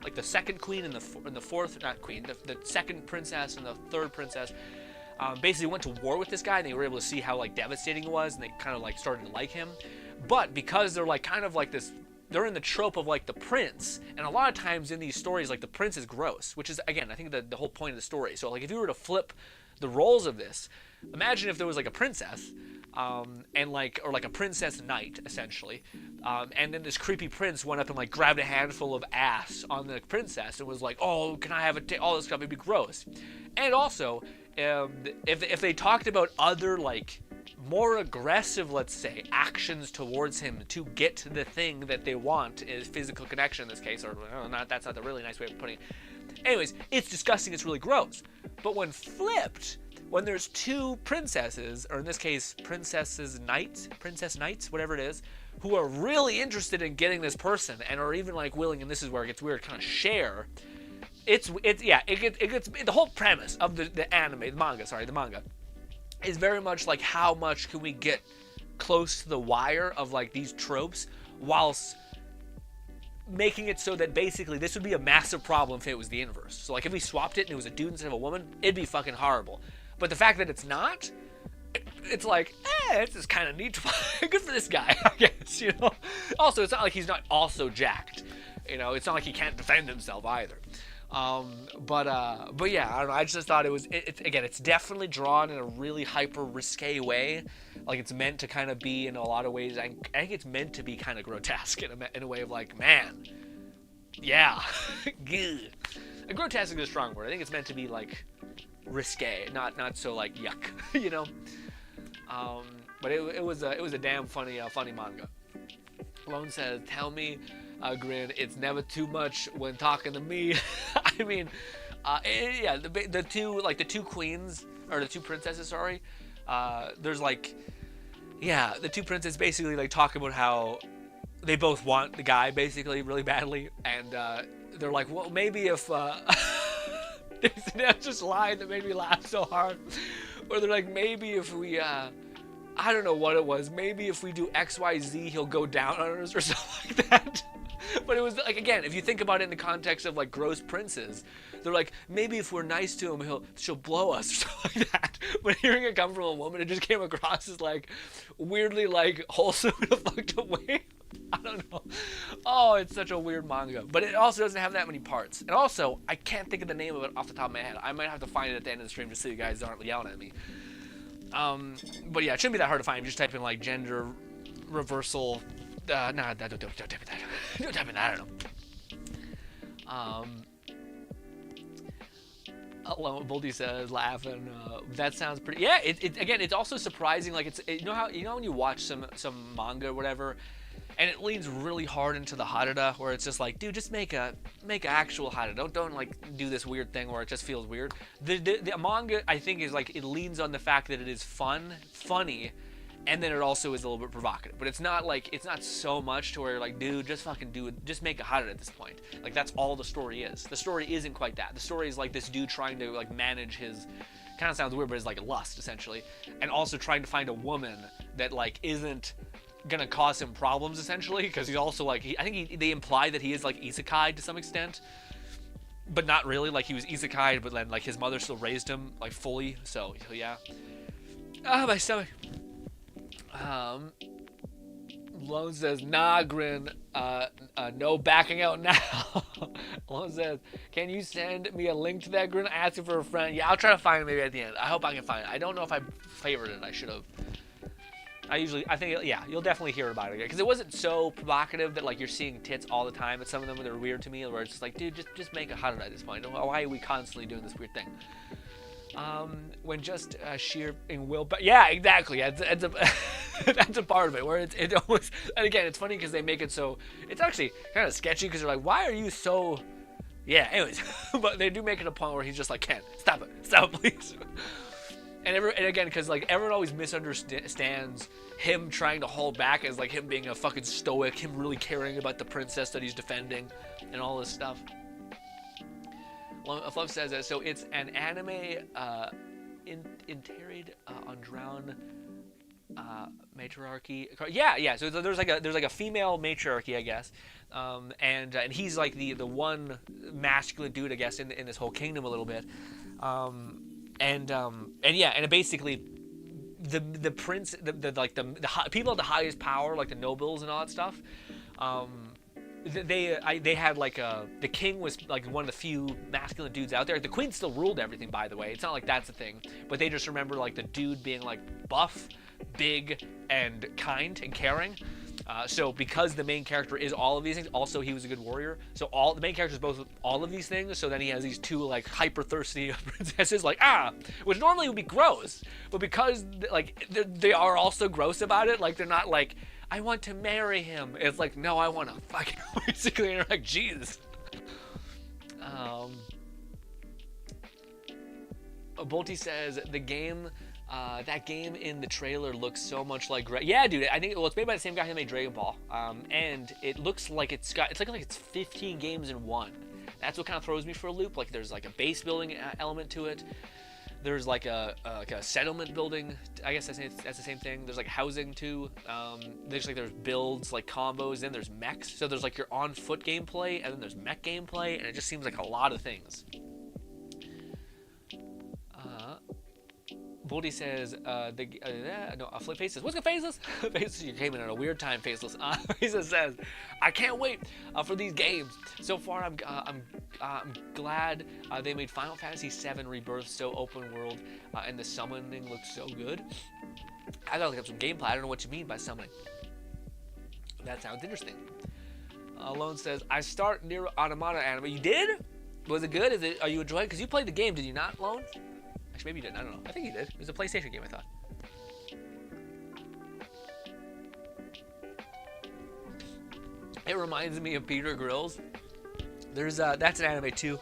like the second queen and the fourth, not queen, the second princess and the third princess. Basically went to war with this guy, and they were able to see how like devastating it was, and they kind of like started to like him. But because they're like kind of like this, they're in the trope of like the prince, and a lot of times in these stories like the prince is gross, which is, again, I think the whole point of the story. So like if you were to flip the roles of this, imagine if there was like a princess, and like, or like a princess knight essentially, and then this creepy prince went up and like grabbed a handful of ass on the princess and was like, oh, can I have all this stuff? It'd be gross. And also, if they talked about other like more aggressive, let's say, actions towards him to get the thing that they want, is physical connection in this case, or not, that's not the really nice way of putting it. Anyways, it's disgusting, it's really gross. But when flipped, when there's two princesses, or in this case, princess knights, whatever it is, who are really interested in getting this person and are even like willing, and this is where it gets weird, kind of share. It gets the whole premise of the manga is very much like, how much can we get close to the wire of like these tropes whilst making it so that basically this would be a massive problem if it was the inverse. So like if we swapped it and it was a dude instead of a woman, it'd be fucking horrible. But the fact that it's not, it's like, it's just kind of neat. Good for this guy, I guess, you know. Also, it's not like he's not also jacked, you know. It's not like he can't defend himself either. But yeah, I don't know. I just thought it's definitely drawn in a really hyper risque way. Like it's meant to kind of be, in a lot of ways, I think it's meant to be kind of grotesque in a way of like, man, yeah, good. Grotesque is a strong word. I think it's meant to be like risque, not so like yuck, you know. But it was a damn funny manga. Lone says, tell me, Grin, it's never too much when talking to me. I mean, yeah, the two queens, or the two princesses, sorry. There's like, yeah, the two princesses basically like talk about how they both want the guy basically really badly, and they're like, well, maybe if that's just a line that made me laugh so hard. Or they're like, maybe if we I don't know what it was. Maybe if we do XYZ, he'll go down on us or something like that. But it was like, again, if you think about it in the context of like gross princes, they're like, maybe if we're nice to him, she'll blow us or something like that. But hearing it come from a woman, it just came across as like weirdly like wholesome in a fucked up way. I don't know. Oh, it's such a weird manga. But it also doesn't have that many parts. And also, I can't think of the name of it off the top of my head. I might have to find it at the end of the stream just so you guys aren't yelling at me. But yeah, it shouldn't be that hard to find. Just type in like gender reversal. Don't type in that. Don't type in that. I don't know. Boldy says, laughing. That sounds pretty. Yeah, again, it's also surprising. Like you know when you watch some manga or whatever, and it leans really hard into the harada, where it's just like, dude, just make an actual harada. Don't like do this weird thing where it just feels weird. The manga, I think, is like, it leans on the fact that it is funny, and then it also is a little bit provocative. But it's not so much to where like, dude, just fucking do it. Just make a harada at this point. Like that's all the story is. The story isn't quite that. The story is like this dude trying to like manage his, kind of sounds weird, but it's like a lust essentially, and also trying to find a woman that like isn't gonna cause him problems essentially, because he's also like, I think they imply that he is like isekai to some extent, but not really. Like he was isekai, but then like his mother still raised him like fully. So yeah. My stomach. Lone says, nah, Grin, no backing out now. Lone says, can you send me a link to that, Grin? Asking for a friend. Yeah, I'll try to find it maybe at the end. I hope I can find it. I don't know if I favored it. I should have. I think, yeah, you'll definitely hear about it again. Because it wasn't so provocative that, like, you're seeing tits all the time. But some of them that are weird to me, where it's just like, dude, just make a harada at this point. Why are we constantly doing this weird thing? When just sheer in will, but yeah, exactly. It's a, that's a part of it, where it almost, and again, it's funny because they make it so, it's actually kind of sketchy, because they're like, why are you so, yeah, anyways, but they do make it a point where he's just like, Ken, stop it, please. And again, because like everyone always misunderstands him trying to hold back as like him being a fucking stoic, him really caring about the princess that he's defending, and all this stuff. Fluff says that, so it's an anime interred on drowned matriarchy. Yeah. So there's like a female matriarchy, I guess, and he's like the one masculine dude, I guess, in this whole kingdom a little bit, and it basically the prince, the people of the highest power, like the nobles and all that stuff. They had like the king was like one of the few masculine dudes out there. The queen still ruled everything, by the way. It's not like that's a thing, but they just remember like the dude being like buff, big and kind and caring. So because the main character is all of these things, also he was a good warrior. So the main character is both all of these things. So then he has these two like hyper thirsty princesses, like which normally would be gross, but because like they are also gross about it. Like they're not like, I want to marry him. It's like, no, I want to fucking basically. And you're like, Jesus. Bolty says the game. That game in the trailer looks so much like yeah, dude. I think it's made by the same guy who made Dragon Ball, and it looks like it's like it's 15 games in one. That's what kind of throws me for a loop. Like there's like a base building element to it. There's like a settlement building. I guess that's the same thing. There's like housing too. There's builds, like combos. Then there's mechs. So there's like your on foot gameplay, and then there's mech gameplay, and it just seems like a lot of things. Boldy says, Faceless. What's good, Faceless? Faceless, you came in at a weird time, Faceless. Faceless says, I can't wait for these games. So far, I'm glad they made Final Fantasy VII Rebirth so open world, and the summoning looks so good. I gotta look up some gameplay. I don't know what you mean by summoning. That sounds interesting. Lone says, I start Nier Automata anime. You did? Was it good? Are you enjoying it? Because you played the game, did you not, Lone? Actually, maybe you didn't. I don't know. I think you did. It was a PlayStation game, I thought. It reminds me of Peter Grylls. There's that's an anime too.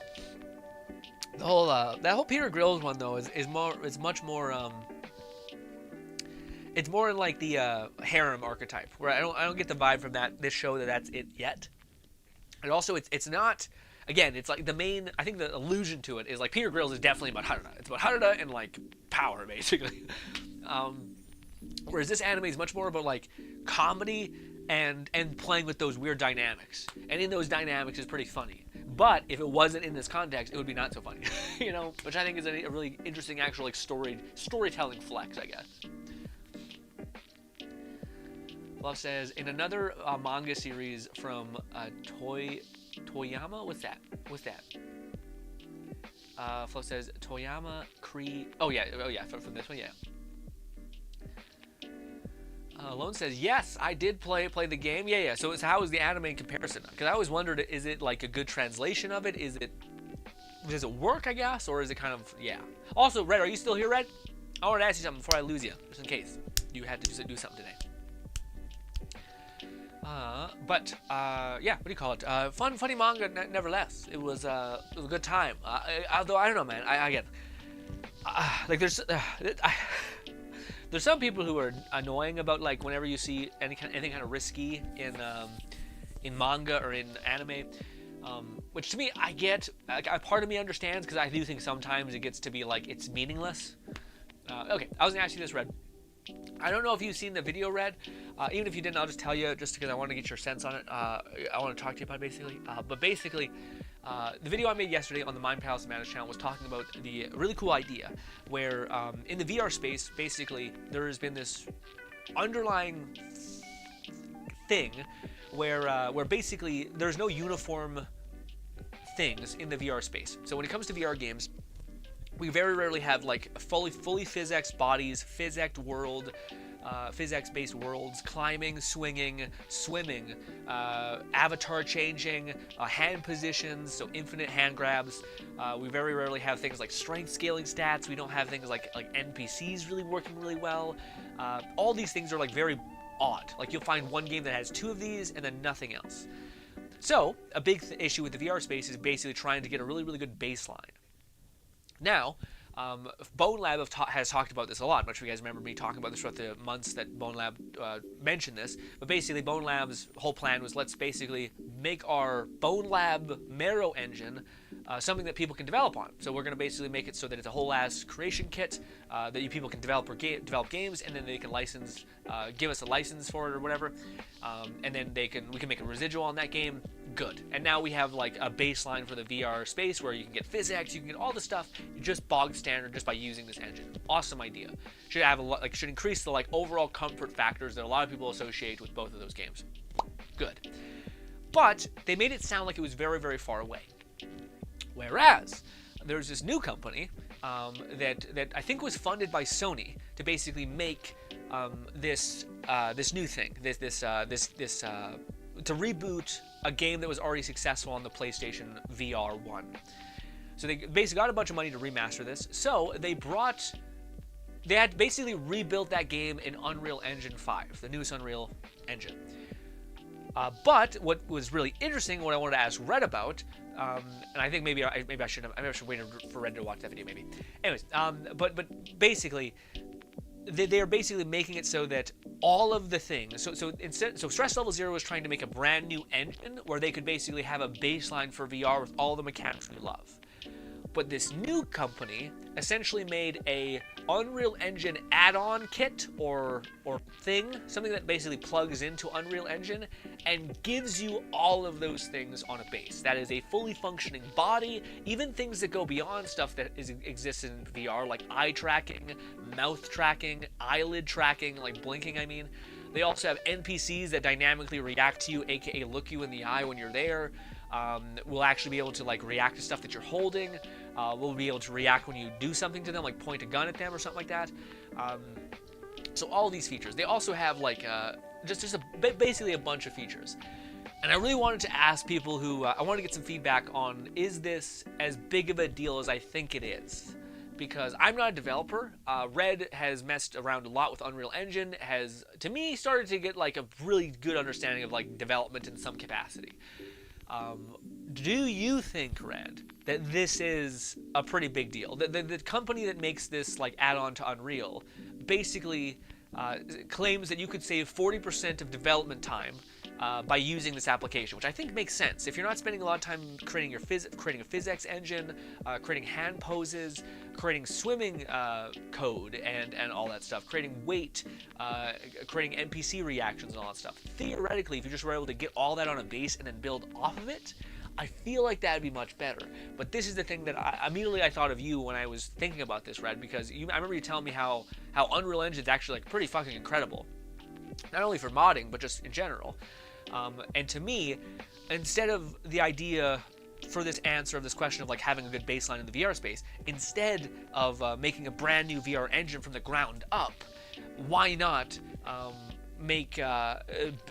The whole that whole Peter Grylls one though is much more it's more in like the harem archetype, where I don't get the vibe from this show that's it yet. And also it's not. Again, it's like the main, I think the allusion to it is like Peter Grylls is definitely about Haruda. It's about Haruda and like power, basically. Whereas this anime is much more about like comedy and playing with those weird dynamics. And in those dynamics is pretty funny. But if it wasn't in this context, it would be not so funny. You know, which I think is a really interesting actual like storytelling flex, I guess. Love says, in another manga series from Toyama? What's that? Flo says Toyama Cree. Oh yeah, from this one, yeah. Lone says, yes, I did play the game. Yeah. So how is the anime in comparison? Because I always wondered, is it like a good translation of it? Does it work, I guess, or is it kind of, yeah. Also, Red, are you still here, Red? I wanted to ask you something before I lose you, just in case you had to do something today. Yeah, what do you call it? Funny manga, nevertheless. It was a good time. Although I don't know, man. Like there's some people who are annoying about like whenever you see anything kind of risky in manga or in anime, which to me I get. A part of me understands because I do think sometimes it gets to be like it's meaningless. Okay, I was gonna ask you this, Red. I don't know if you've seen the video, Red. Even if you didn't, I'll just tell you, just because I want to get your sense on it. I want to talk to you about it, basically. But basically, the video I made yesterday on the Mind Palace Managed channel was talking about the really cool idea where in the VR space, basically, there has been this underlying thing where basically there's no uniform things in the VR space. So when it comes to VR games, we very rarely have like fully physics bodies, physics world, physics-based worlds, climbing, swinging, swimming, avatar changing, hand positions, so infinite hand grabs. We very rarely have things like strength scaling stats. We don't have things like NPCs really working really well. All these things are like very odd. Like you'll find one game that has two of these and then nothing else. So a big issue with the VR space is basically trying to get a really, really good baseline. Now, Bone Lab has talked about this a lot. I'm not sure you guys remember me talking about this throughout the months that Bone Lab mentioned this. But basically, Bone Lab's whole plan was let's basically make our Bone Lab Marrow engine something that people can develop on. So we're going to basically make it so that it's a whole ass creation kit that people can develop games, and then they can license, give us a license for it or whatever, and then we can make a residual on that game. Good. And now we have like a baseline for the VR space where you can get physics, you can get all the stuff just bog standard just by using this engine. Awesome idea. Should have should increase the like overall comfort factors that a lot of people associate with both of those games. Good. But they made it sound like it was very, very far away. Whereas there's this new company that I think was funded by Sony to basically make this new thing, to reboot a game that was already successful on the PlayStation VR 1. So they basically got a bunch of money to remaster this. So they had basically rebuilt that game in Unreal Engine 5, the newest Unreal Engine. But what was really interesting, what I wanted to ask Red about, and I think maybe I should wait for Red to watch that video, maybe. Anyways, but basically, they are basically making it so that all of the things. So Stress Level Zero was trying to make a brand new engine where they could basically have a baseline for VR with all the mechanics we love. But this new company essentially made a Unreal Engine add-on kit or thing, something that basically plugs into Unreal Engine and gives you all of those things on a base. That is a fully functioning body, even things that go beyond stuff that exists in VR, like eye tracking, mouth tracking, eyelid tracking, like blinking, I mean. They also have NPCs that dynamically react to you, aka look you in the eye when you're there. We'll actually be able to like react to stuff that you're holding. We'll be able to react when you do something to them, like point a gun at them or something like that. So all these features. They also have like basically a bunch of features. And I really wanted to ask people who I wanted to get some feedback on: is this as big of a deal as I think it is? Because I'm not a developer. Red has messed around a lot with Unreal Engine, has to me started to get like a really good understanding of like development in some capacity. Do you think, Red, that this is a pretty big deal? The company that makes this like add-on to Unreal basically claims that you could save 40% of development time by using this application, which I think makes sense. If you're not spending a lot of time creating creating a physics engine, creating hand poses, creating swimming code and all that stuff, creating weight, creating NPC reactions and all that stuff. Theoretically, if you just were able to get all that on a base and then build off of it, I feel like that would be much better. But this is the thing that I thought of you when I was thinking about this, Red, because I remember you telling me how Unreal Engine is actually like pretty fucking incredible. Not only for modding, but just in general. And to me, instead of the idea for this answer of this question of like having a good baseline in the VR space, instead of making a brand new VR engine from the ground up, why not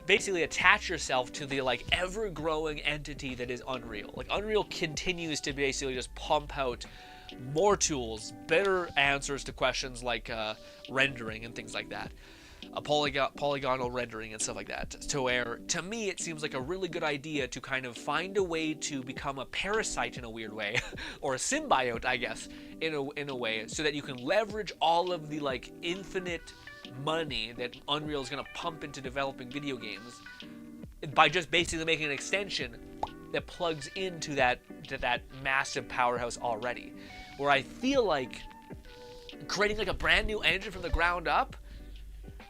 basically attach yourself to the like ever-growing entity that is Unreal? Like Unreal continues to basically just pump out more tools, better answers to questions like rendering and things like that. A polygonal rendering and stuff like that, to where, to me, it seems like a really good idea to kind of find a way to become a parasite in a weird way, or a symbiote, I guess, in a way, so that you can leverage all of the like infinite money that Unreal is going to pump into developing video games by just basically making an extension that plugs into that massive powerhouse already. Where I feel like creating like a brand new engine from the ground up,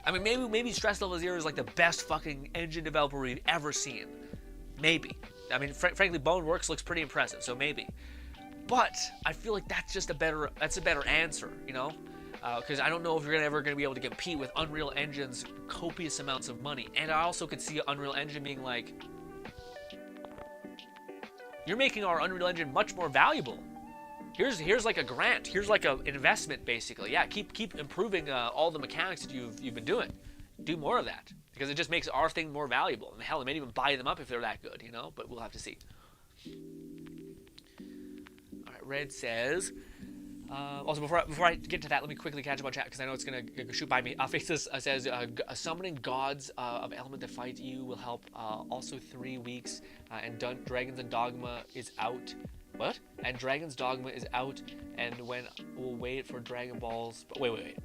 I mean, maybe Stress Level Zero is like the best fucking engine developer we've ever seen. Maybe. I mean, frankly, Boneworks looks pretty impressive, so maybe. But I feel like that's a better answer, you know? Because I don't know if you're ever going to be able to compete with Unreal Engine's copious amounts of money. And I also could see Unreal Engine being like, you're making our Unreal Engine much more valuable. Here's like a grant. Here's like an investment, basically. Yeah, keep improving all the mechanics that you've been doing. Do more of that, because it just makes our thing more valuable. And hell, they may even buy them up if they're that good, you know. But we'll have to see. All right, Red says. Also, before I get to that, let me quickly catch up on chat, because I know it's gonna shoot by me. Faces says summoning gods of element to fight you will help. Also 3 weeks, and Dragons and Dogma is out. What? And Dragon's Dogma is out, and when we'll wait for Dragon Balls. But wait.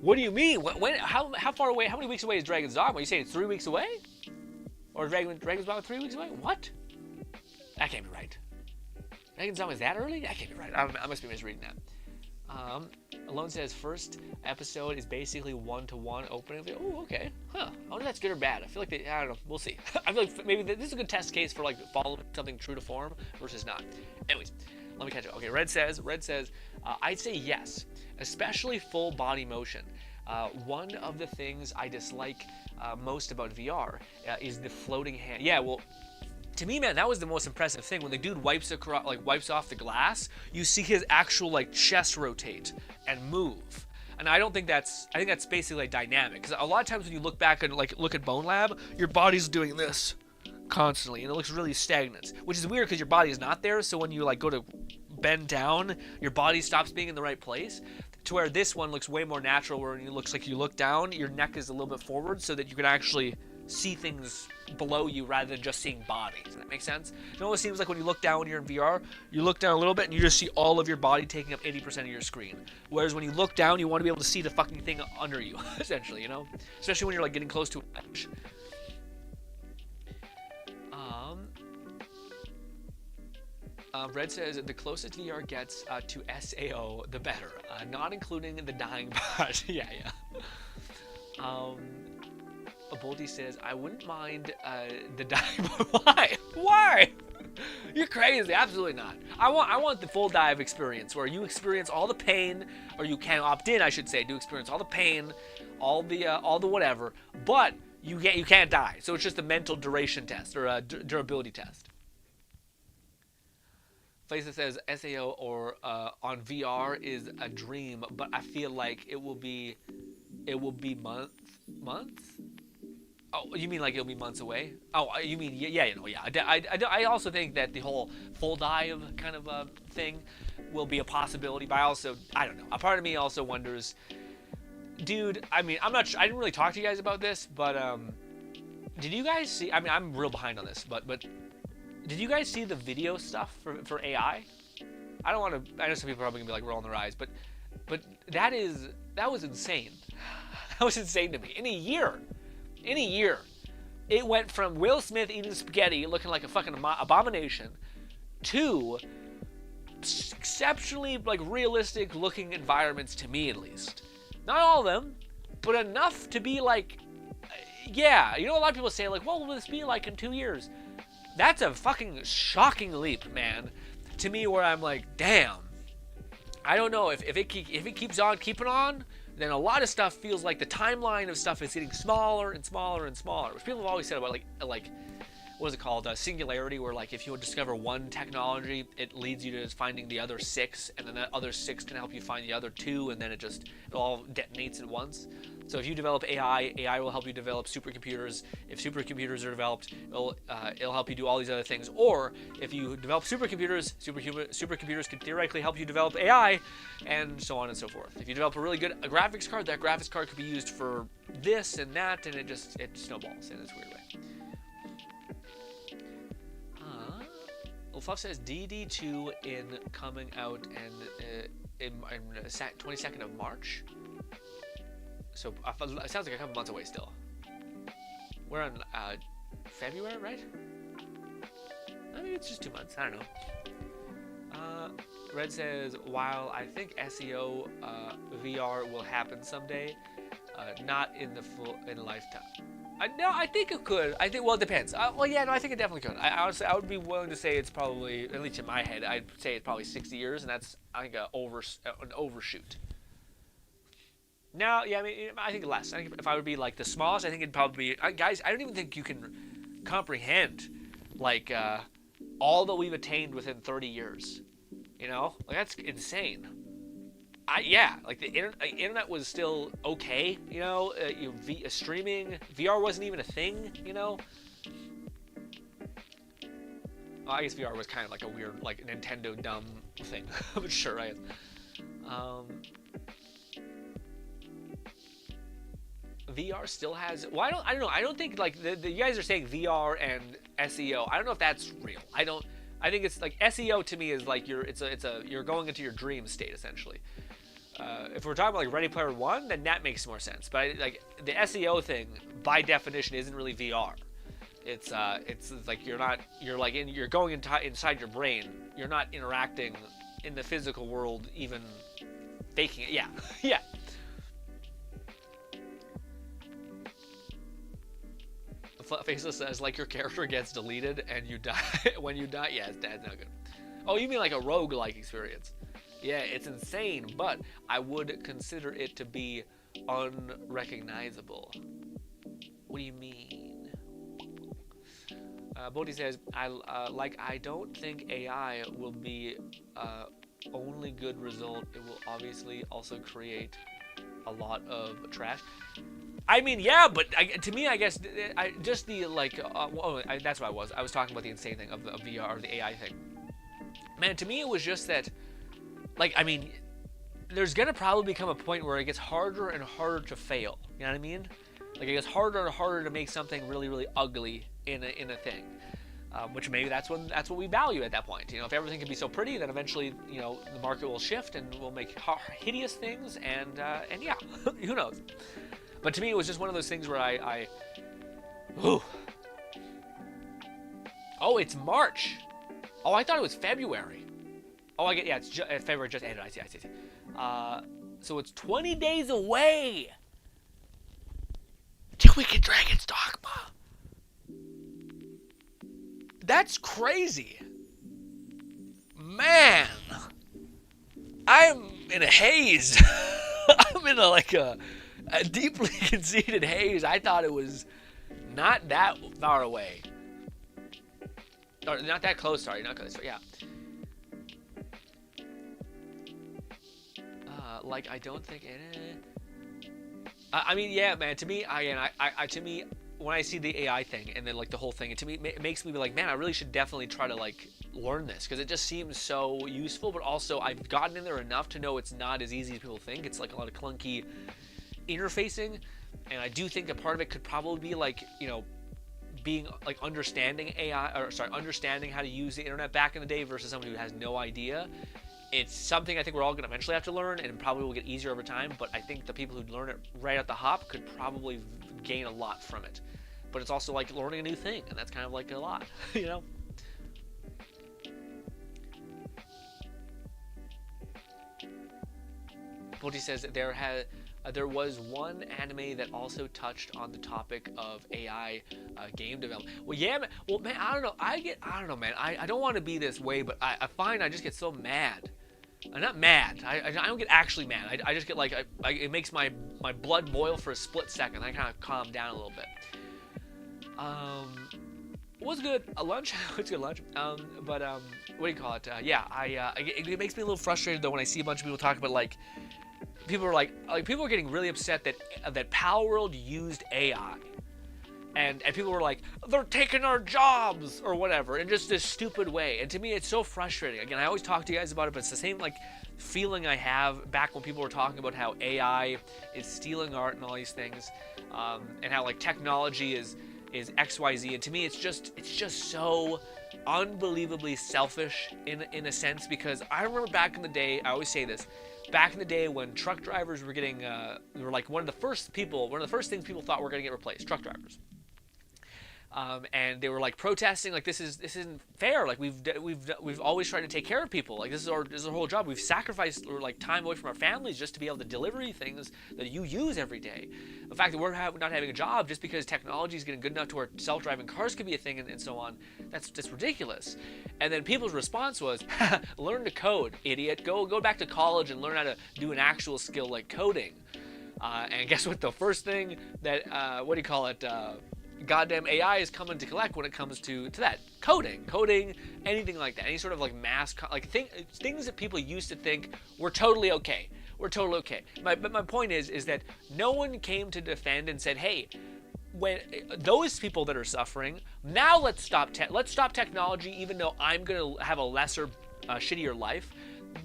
What do you mean? When? How far away? How many weeks away is Dragon's Dogma? Are you saying it's 3 weeks away? Or Dragon's Dogma 3 weeks away? What? That can't be right. Dragon's Dogma is that early? That can't be right. I must be misreading that. Alone says first episode is basically one-to-one opening. Oh, okay. Huh. I wonder if that's good or bad. I feel like I don't know. We'll see. I feel like maybe this is a good test case for like following something true to form versus not. Anyways, let me catch up. Okay, Red says, I'd say yes, especially full body motion. One of the things I dislike most about VR is the floating hand. Yeah, well, to me, man, that was the most impressive thing. When the dude wipes off the glass, you see his actual like chest rotate and move. And I don't think that's, I think that's basically like dynamic. Because a lot of times when you look back and like look at Bone Lab, your body's doing this constantly, and it looks really stagnant, which is weird because your body is not there. So when you like go to bend down, your body stops being in the right place. To where this one looks way more natural, where it looks like you look down, your neck is a little bit forward, so that you can actually see things below you rather than just seeing body. Does that make sense? It almost seems like when you look down when you're in VR, you look down a little bit and you just see all of your body taking up 80% of your screen. Whereas when you look down, you want to be able to see the fucking thing under you, essentially, you know? Especially when you're like getting close to an edge. Red says the closest VR gets to SAO, the better. Not including the dying part. yeah. Boldy says, I wouldn't mind the dive. Why? Why? You're crazy. Absolutely not. I want the full dive experience where you experience all the pain, or you can opt in, I should say, to experience all the pain, all the whatever, but you can't die. So it's just a mental duration test or a durability test. Faisa says SAO or on VR is a dream, but I feel like it will be months. Oh, you mean like it'll be months away? Oh, you mean yeah. I also think that the whole full dive kind of thing will be a possibility, but I don't know. A part of me also wonders, dude. I mean, I didn't really talk to you guys about this, but did you guys see? I mean, I'm real behind on this, but did you guys see the video stuff for AI? I don't want to. I know some people are probably gonna be like rolling their eyes, but that was insane. That was insane to me. In a year, it went from Will Smith eating spaghetti looking like a fucking abomination to exceptionally like realistic looking environments, to me at least. Not all of them, but enough to be like, yeah. You know, a lot of people say like, what will this be like in 2 years? That's a fucking shocking leap, man, to me, where I'm like, damn. I don't know if it keeps on keeping on, then a lot of stuff feels like the timeline of stuff is getting smaller and smaller and smaller, which people have always said about like what is it called, singularity, where like if you discover one technology, it leads you to finding the other 6, and then that other 6 can help you find the other 2, and then it all detonates at once. So if you develop AI will help you develop supercomputers. If supercomputers are developed, it'll help you do all these other things. Or if you develop supercomputers, supercomputers can theoretically help you develop AI, and so on and so forth. If you develop a really good graphics card, that graphics card could be used for this and that, and it snowballs in this weird way. Well, Fluff says DD2 coming out in 22nd of March. So it sounds like a couple months away still. We're on February, right? Maybe it's just 2 months. I don't know. Red says, while I think SEO VR will happen someday, not in a lifetime. No, I think it could. Well, it depends. I think it definitely could. Honestly, I would be willing to say it's probably, at least in my head, I'd say it's probably 60 years, and that's, I think, an overshoot. No, yeah, I mean, I think less. I think if I would be like the smallest, I think it'd probably be, guys, I don't even think you can comprehend, like, all that we've attained within 30 years. You know? Like, that's insane. Like the internet was still okay, you know, streaming, VR wasn't even a thing, you know. Well, I guess VR was kind of like a weird, like Nintendo dumb thing, but sure, right. VR still has. Well, I don't know. I don't think like you guys are saying VR and SEO. I don't know if that's real. I think it's like SEO to me is like you're going into your dream state essentially. If we're talking about like Ready Player One, then that makes more sense. But like the SEO thing, by definition, isn't really VR. It's like you're going inside your brain. You're not interacting in the physical world, even faking it. Yeah, yeah. Faceless says like your character gets deleted and you die when you die. Yeah, that's not good. Oh, you mean like a rogue-like experience? Yeah, it's insane, but I would consider it to be unrecognizable. What do you mean? Bodhi says, I don't think AI will be only good result. It will obviously also create a lot of trash. I mean, yeah, but to me, I guess, just the, like, that's what I was talking about the insane thing of the VR, or the AI thing. Man, to me, it was just that, like, I mean, there's gonna probably become a point where it gets harder and harder to fail. You know what I mean? Like, it gets harder and harder to make something really, really ugly in a thing. Which maybe that's what we value at that point. You know, if everything can be so pretty, then eventually, you know, the market will shift and we'll make hideous things, and yeah, who knows? But to me, it was just one of those things where ooh. Oh, it's March. Oh, I thought it was February. Oh, yeah, it's February just ended. I see. So it's 20 days away till we get Dragon's Dogma. That's crazy. Man, I'm in a haze. I'm in a deeply conceited haze. I thought it was not that far away. Or not that close, sorry. Not close, yeah. Like, I don't think I mean, yeah, man, to me, to me, when I see the AI thing and then, like, the whole thing, to me, it makes me be like, man, I really should definitely try to, like, learn this, because it just seems so useful, but also I've gotten in there enough to know it's not as easy as people think. It's, like, a lot of clunky interfacing, and I do think a part of it could probably be, like, you know, being, like, understanding understanding how to use the internet back in the day versus someone who has no idea. It's something I think we're all going to eventually have to learn, and probably will get easier over time, but I think the people who learn it right at the hop could probably gain a lot from it. But it's also like learning a new thing, and that's kind of like a lot, you know? Bolty says that there was one anime that also touched on the topic of AI game development. Well, yeah, man. Well, man, I don't know, man. I don't want to be this way, but I find I just get so mad. I'm not mad. I don't get actually mad. I just get like, it makes my blood boil for a split second. I kind of calm down a little bit. It was good. A lunch. It's good lunch. But what do you call it? Yeah, it makes me a little frustrated though when I see a bunch of people talk about, like, people are people are getting really upset that Palworld used AI. And people were like, they're taking our jobs or whatever in just this stupid way. And to me, it's so frustrating. Again, I always talk to you guys about it, but it's the same, like, feeling I have back when people were talking about how AI is stealing art and all these things, and how, like, technology is XYZ. And to me, it's just so unbelievably selfish in a sense, because I remember back in the day, I always say this, back in the day when truck drivers were getting, were like one of the first things people thought were going to get replaced, truck drivers. And they were like protesting, like, this isn't fair. Like, we've always tried to take care of people. Like, this is our whole job. We've sacrificed, like, time away from our families just to be able to deliver things that you use every day. The fact that we're not having a job just because technology is getting good enough to where self-driving cars could be a thing and so on, that's ridiculous. And then people's response was, learn to code, idiot. Go back to college and learn how to do an actual skill like coding. And guess what? The first thing that goddamn AI is coming to collect when it comes to that coding, anything like that, any sort of, like, things that people used to think were totally okay. But my point is that no one came to defend and said, hey, when those people that are suffering, now let's stop technology, even though I'm going to have a lesser, shittier life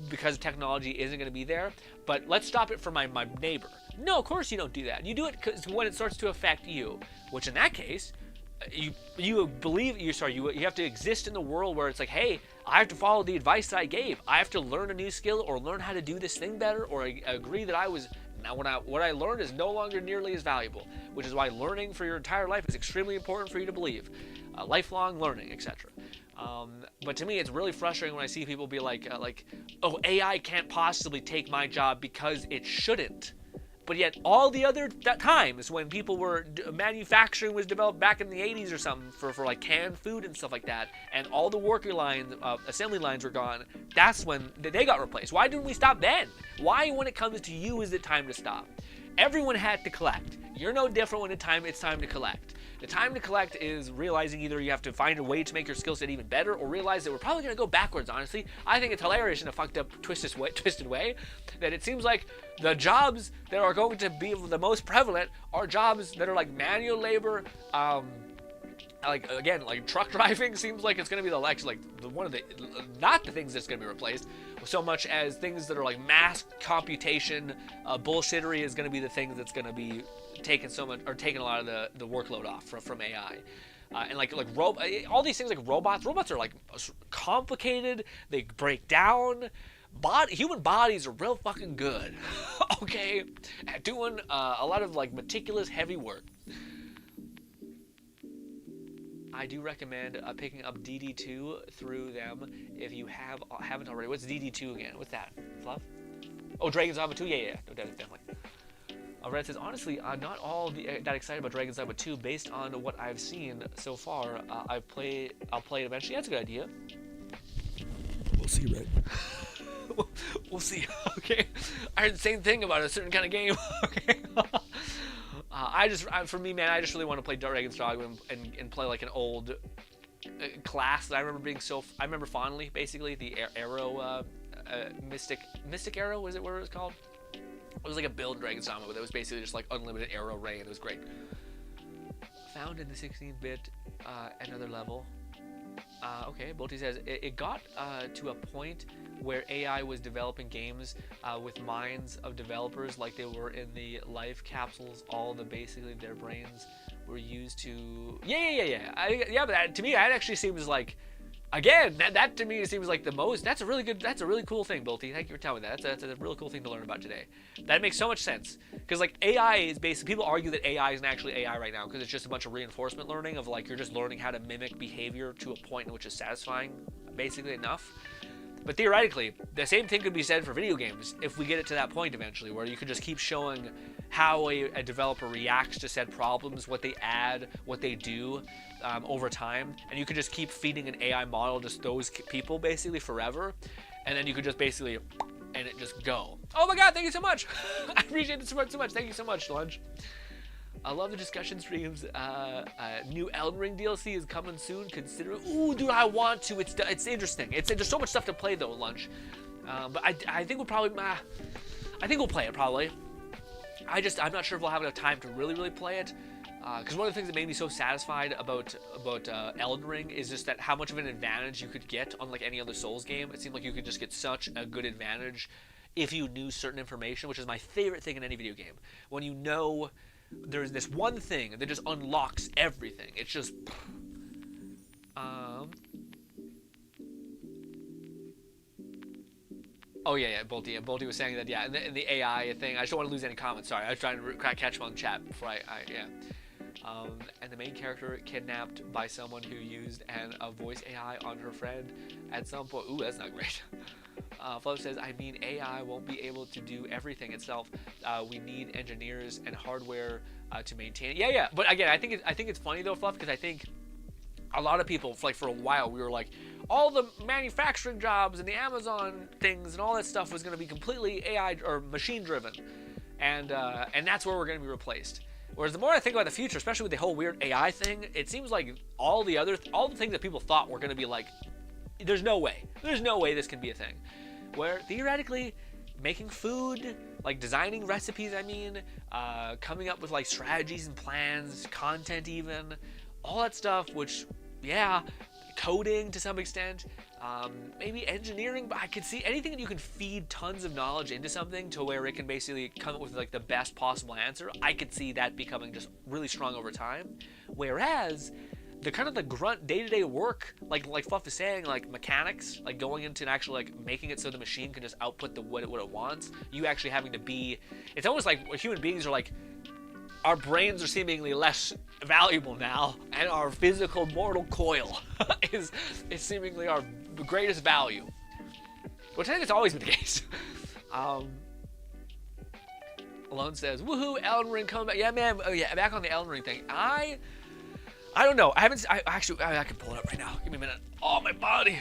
because technology isn't going to be there, but let's stop it for my neighbor. No, of course you don't do that. You do it because when it starts to affect you, which in that case, you have to exist in the world where it's like, hey, I have to follow the advice that I gave. I have to learn a new skill or learn how to do this thing better, or I agree that what I learned is no longer nearly as valuable, which is why learning for your entire life is extremely important for you to believe. Lifelong learning, etc. But to me, it's really frustrating when I see people be like, oh, AI can't possibly take my job because it shouldn't. But yet all the other times when people were manufacturing was developed back in the 80s or something for like canned food and stuff like that, and all the worker lines, assembly lines were gone, that's when they got replaced. Why didn't we stop then? Why, when it comes to you, is it time to stop? Everyone had to collect. You're no different when it's time to collect. The time to collect is realizing either you have to find a way to make your skill set even better, or realize that we're probably going to go backwards, honestly. I think it's hilarious in a fucked up, twisted way that it seems like the jobs that are going to be the most prevalent are jobs that are like manual labor, like again, like truck driving seems like it's going to be one of the not the things that's going to be replaced so much as things that are like mass computation, bullshittery is going to be the thing that's going to be taking a lot of the workload off from AI. And all these things like robots are like complicated, they break down. Human bodies are real fucking good, okay, at doing a lot of like meticulous heavy work. I do recommend picking up DD2 through them if you haven't already. What's DD2 again? What's that? Fluff? Oh, Dragon's Dogma 2? Yeah, no, definitely. Red says, honestly, I'm not all that excited about Dragon's Dogma 2 based on what I've seen so far. I'll play it eventually. That's a good idea. We'll see, right? We'll see. Okay. I heard the same thing about a certain kind of game. Okay. For me, man, I just really want to play Dragon's Dogma and play like an old class that I remember fondly, basically, the Arrow, Mystic Arrow, was it what it was called? It was like a build Dragon's Dogma, but it was basically just like unlimited arrow rain. It was great. Found in the 16-bit, another level. Okay, Bolty says, it got to a point where AI was developing games with minds of developers like they were in the life capsules. Basically their brains were used to... Yeah, but to me, that actually seems like... Again, that to me seems like the most... That's a really cool thing, Bolty. Thank you for telling me that. That's a really cool thing to learn about today. That makes so much sense. Because, like, AI is basically... People argue that AI isn't actually AI right now because it's just a bunch of reinforcement learning of, like, you're just learning how to mimic behavior to a point in which is satisfying, basically, enough. But theoretically, the same thing could be said for video games if we get it to that point eventually, where you could just keep showing how a developer reacts to said problems, what they add, what they do over time, and you could just keep feeding an AI model just those people basically forever, and then you could just basically, and it just go. Oh my god, thank you so much! I appreciate the support so much. Thank you so much, Lunch. I love the discussion streams. New Elden Ring DLC is coming soon. Consider. Ooh, dude, I want to. It's interesting. There's so much stuff to play though, Lunch. But I think we'll probably. I think we'll play it probably. I'm not sure if we'll have enough time to really play it. Because one of the things that made me so satisfied about Elden Ring is just that how much of an advantage you could get on like any other Souls game. It seemed like you could just get such a good advantage if you knew certain information, which is my favorite thing in any video game. When you know there's this one thing that just unlocks everything. It's just... Oh, yeah, Bolty. Yeah, Bolty was saying that, yeah, and the AI thing. I just don't want to lose any comments. Sorry, I was trying to catch him on the chat before yeah. And the main character kidnapped by someone who used a voice AI on her friend at some point. Ooh, that's not great. Flo says, I mean, AI won't be able to do everything itself. We need engineers and hardware to maintain it. Yeah. But again, I think it's funny though, Fluff, because I think a lot of people, like for a while, we were like, all the manufacturing jobs and the Amazon things and all that stuff was going to be completely AI or machine driven, and that's where we're going to be replaced. Whereas the more I think about the future, especially with the whole weird AI thing, it seems like all the things that people thought were going to be like, there's no way this can be a thing. Where theoretically, making food, like designing recipes, coming up with like strategies and plans, content even, all that stuff, which, yeah, coding to some extent, maybe engineering, but I could see anything that you can feed tons of knowledge into something to where it can basically come up with like the best possible answer. I could see that becoming just really strong over time. Whereas the kind of the grunt day-to-day work, like Fluff is saying, like mechanics, like going into and actually like making it so the machine can just output what it wants, you actually having to be, it's almost like human beings are like, our brains are seemingly less valuable now, and our physical mortal coil is seemingly our greatest value. Which I think it's always been the case. Alone says, woohoo, Elden Ring coming back. Yeah, man, oh yeah, back on the Elden Ring thing. I don't know. I can pull it up right now. Give me a minute. Oh, my body.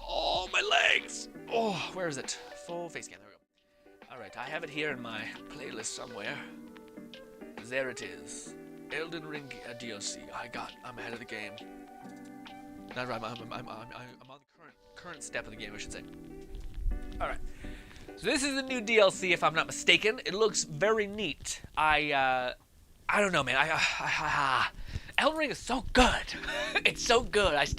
Oh, my legs. Oh, where is it? Full face scan. There we Alright, I have it here in my playlist somewhere. There it is. Elden Ring DLC. I'm ahead of the game. Not right, I'm on the current step of the game, I should say. Alright. So this is the new DLC, if I'm not mistaken. It looks very neat. I don't know, man. Elden Ring is so good. It's so good. It's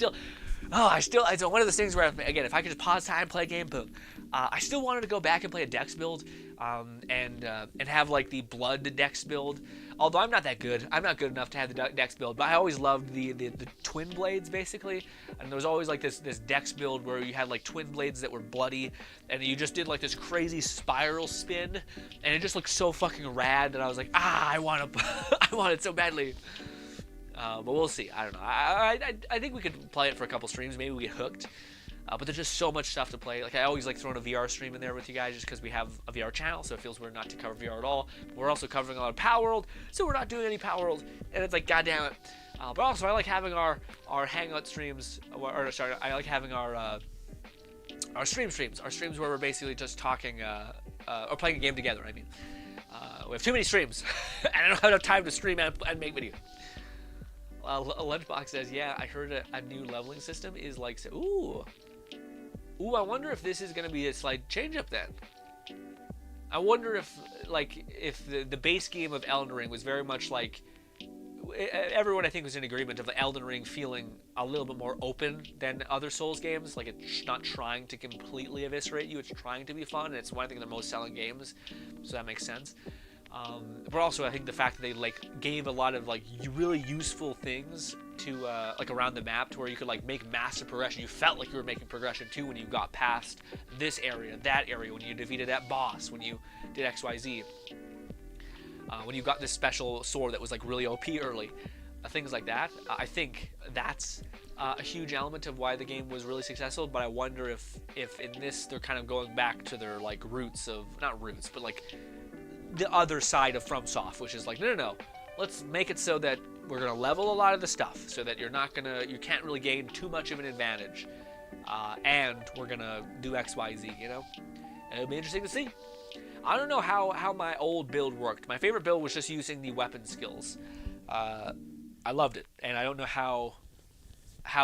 one of those things where, again, if I could just pause time, play a game, boom. I still wanted to go back and play a Dex build, and have like the Blood Dex build. Although I'm not that good. I'm not good enough to have the Dex build, but I always loved the twin blades, basically. And there was always like this Dex build where you had like twin blades that were bloody, and you just did like this crazy spiral spin, and it just looked so fucking rad that I was like, I want it so badly. But we'll see. I don't know. I think we could play it for a couple streams. Maybe we get hooked. But there's just so much stuff to play. Like, I always like throwing a VR stream in there with you guys just because we have a VR channel, so it feels weird not to cover VR at all. We're also covering a lot of Power World, so we're not doing any Power World, and it's like, goddamn it. But also, I like having our Hangout streams, I like having our streams. Our streams where we're basically just talking, or playing a game together, I mean. We have too many streams, and I don't have enough time to stream and make videos. Lunchbox says, yeah, I heard a new leveling system is like, ooh, I wonder if this is going to be a slight change up then. I wonder if the base game of Elden Ring was very much like, everyone I think was in agreement of the Elden Ring feeling a little bit more open than other Souls games. Like, it's not trying to completely eviscerate you, it's trying to be fun, and it's one of the most selling games, so that makes sense. But also, I think the fact that they gave a lot of really useful things to around the map, to where you could make massive progression. You felt like you were making progression too when you got past this area, that area, when you defeated that boss, when you did XYZ, when you got this special sword that was really OP early, things like that. I think that's a huge element of why the game was really successful. But I wonder if in this they're kind of going back to their roots of, not roots, but the other side of FromSoft, which is no, let's make it so that we're gonna level a lot of the stuff, so that you can't really gain too much of an advantage, and we're gonna do XYZ, It'll be interesting to see. I don't know how my old build worked. My favorite build was just using the weapon skills. I loved it, and I don't know how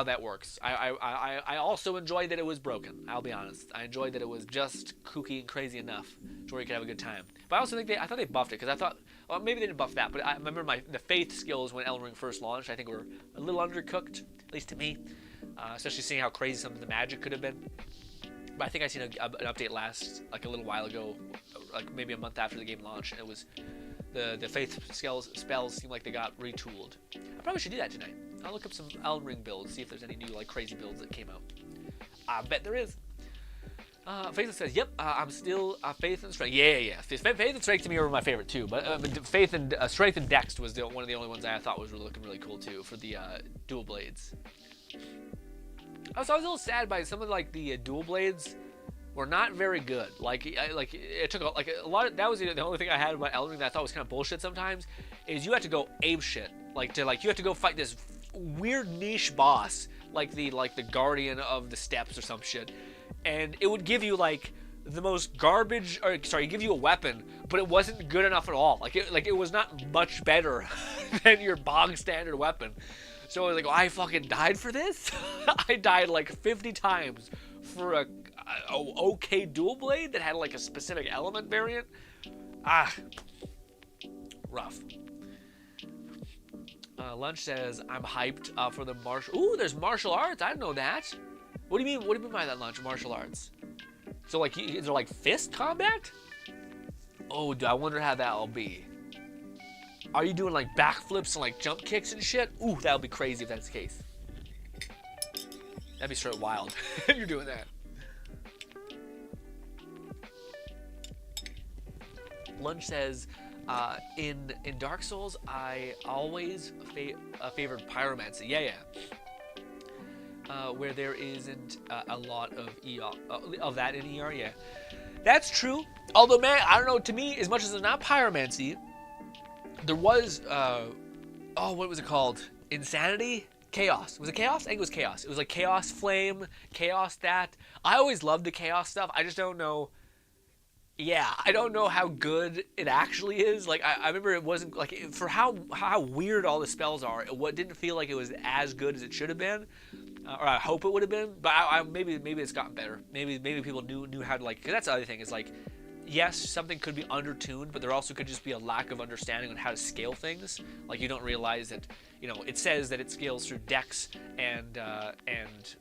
that works. I also enjoyed that it was broken. I'll be honest. I enjoyed that it was just kooky and crazy enough to where you could have a good time. But I also think I thought they buffed it, because I thought, well, maybe they didn't buff that, but I remember the faith skills when Elden Ring first launched, I think were a little undercooked, at least to me, especially seeing how crazy some of the magic could have been. But I think I seen an update last, a little while ago, maybe a month after the game launched, and it was the faith spells seemed like they got retooled. I probably should do that tonight. I'll look up some Elden Ring builds, see if there's any new crazy builds that came out. I bet there is. Faith says, yep, I'm still Faith and Strength. Yeah. Faith and Strength to me were my favorite too, but Faith and Strength and Dex was one of the only ones I thought was looking really cool too for the dual blades. I was a little sad by some of the dual blades were not very good. It took a lot of, that was the only thing I had about Elden Ring that I thought was kind of bullshit sometimes, is you had to go ape shit. You had to go fight this weird niche boss, the guardian of the steppes or some shit, and it would give you the most garbage, or sorry, give you a weapon, but it wasn't good enough at all. It was not much better than your bog standard weapon. So I was I fucking died for this? I died 50 times for a okay dual blade that had a specific element variant. Rough. Lunch says, I'm hyped for the martial... Ooh, there's martial arts. I didn't know that. What do you mean? What do you mean by that, Lunch? Martial arts? So, is there fist combat? Oh, I wonder how that'll be. Are you doing backflips and jump kicks and shit? Ooh, that'll be crazy if that's the case. That'd be straight wild if you're doing that. Lunch says, in Dark Souls, I always favored pyromancy. Yeah. Where there isn't a lot of that in ER. Yeah, that's true. Although, man, I don't know. To me, as much as it's not pyromancy, there was what was it called? Insanity? Chaos. Was it Chaos? I think it was Chaos. It was Chaos Flame, Chaos that. I always loved the Chaos stuff. I just don't know Yeah, I don't know how good it actually is. Like I remember it wasn't like for how weird all the spells are. It didn't feel like it was as good as it should have been, or I hope it would have been. But maybe it's gotten better. Maybe people knew how to like. Cause that's the other thing is like, yes, something could be undertuned, but there also could just be a lack of understanding on how to scale things. Like you don't realize that it says that it scales through Dex and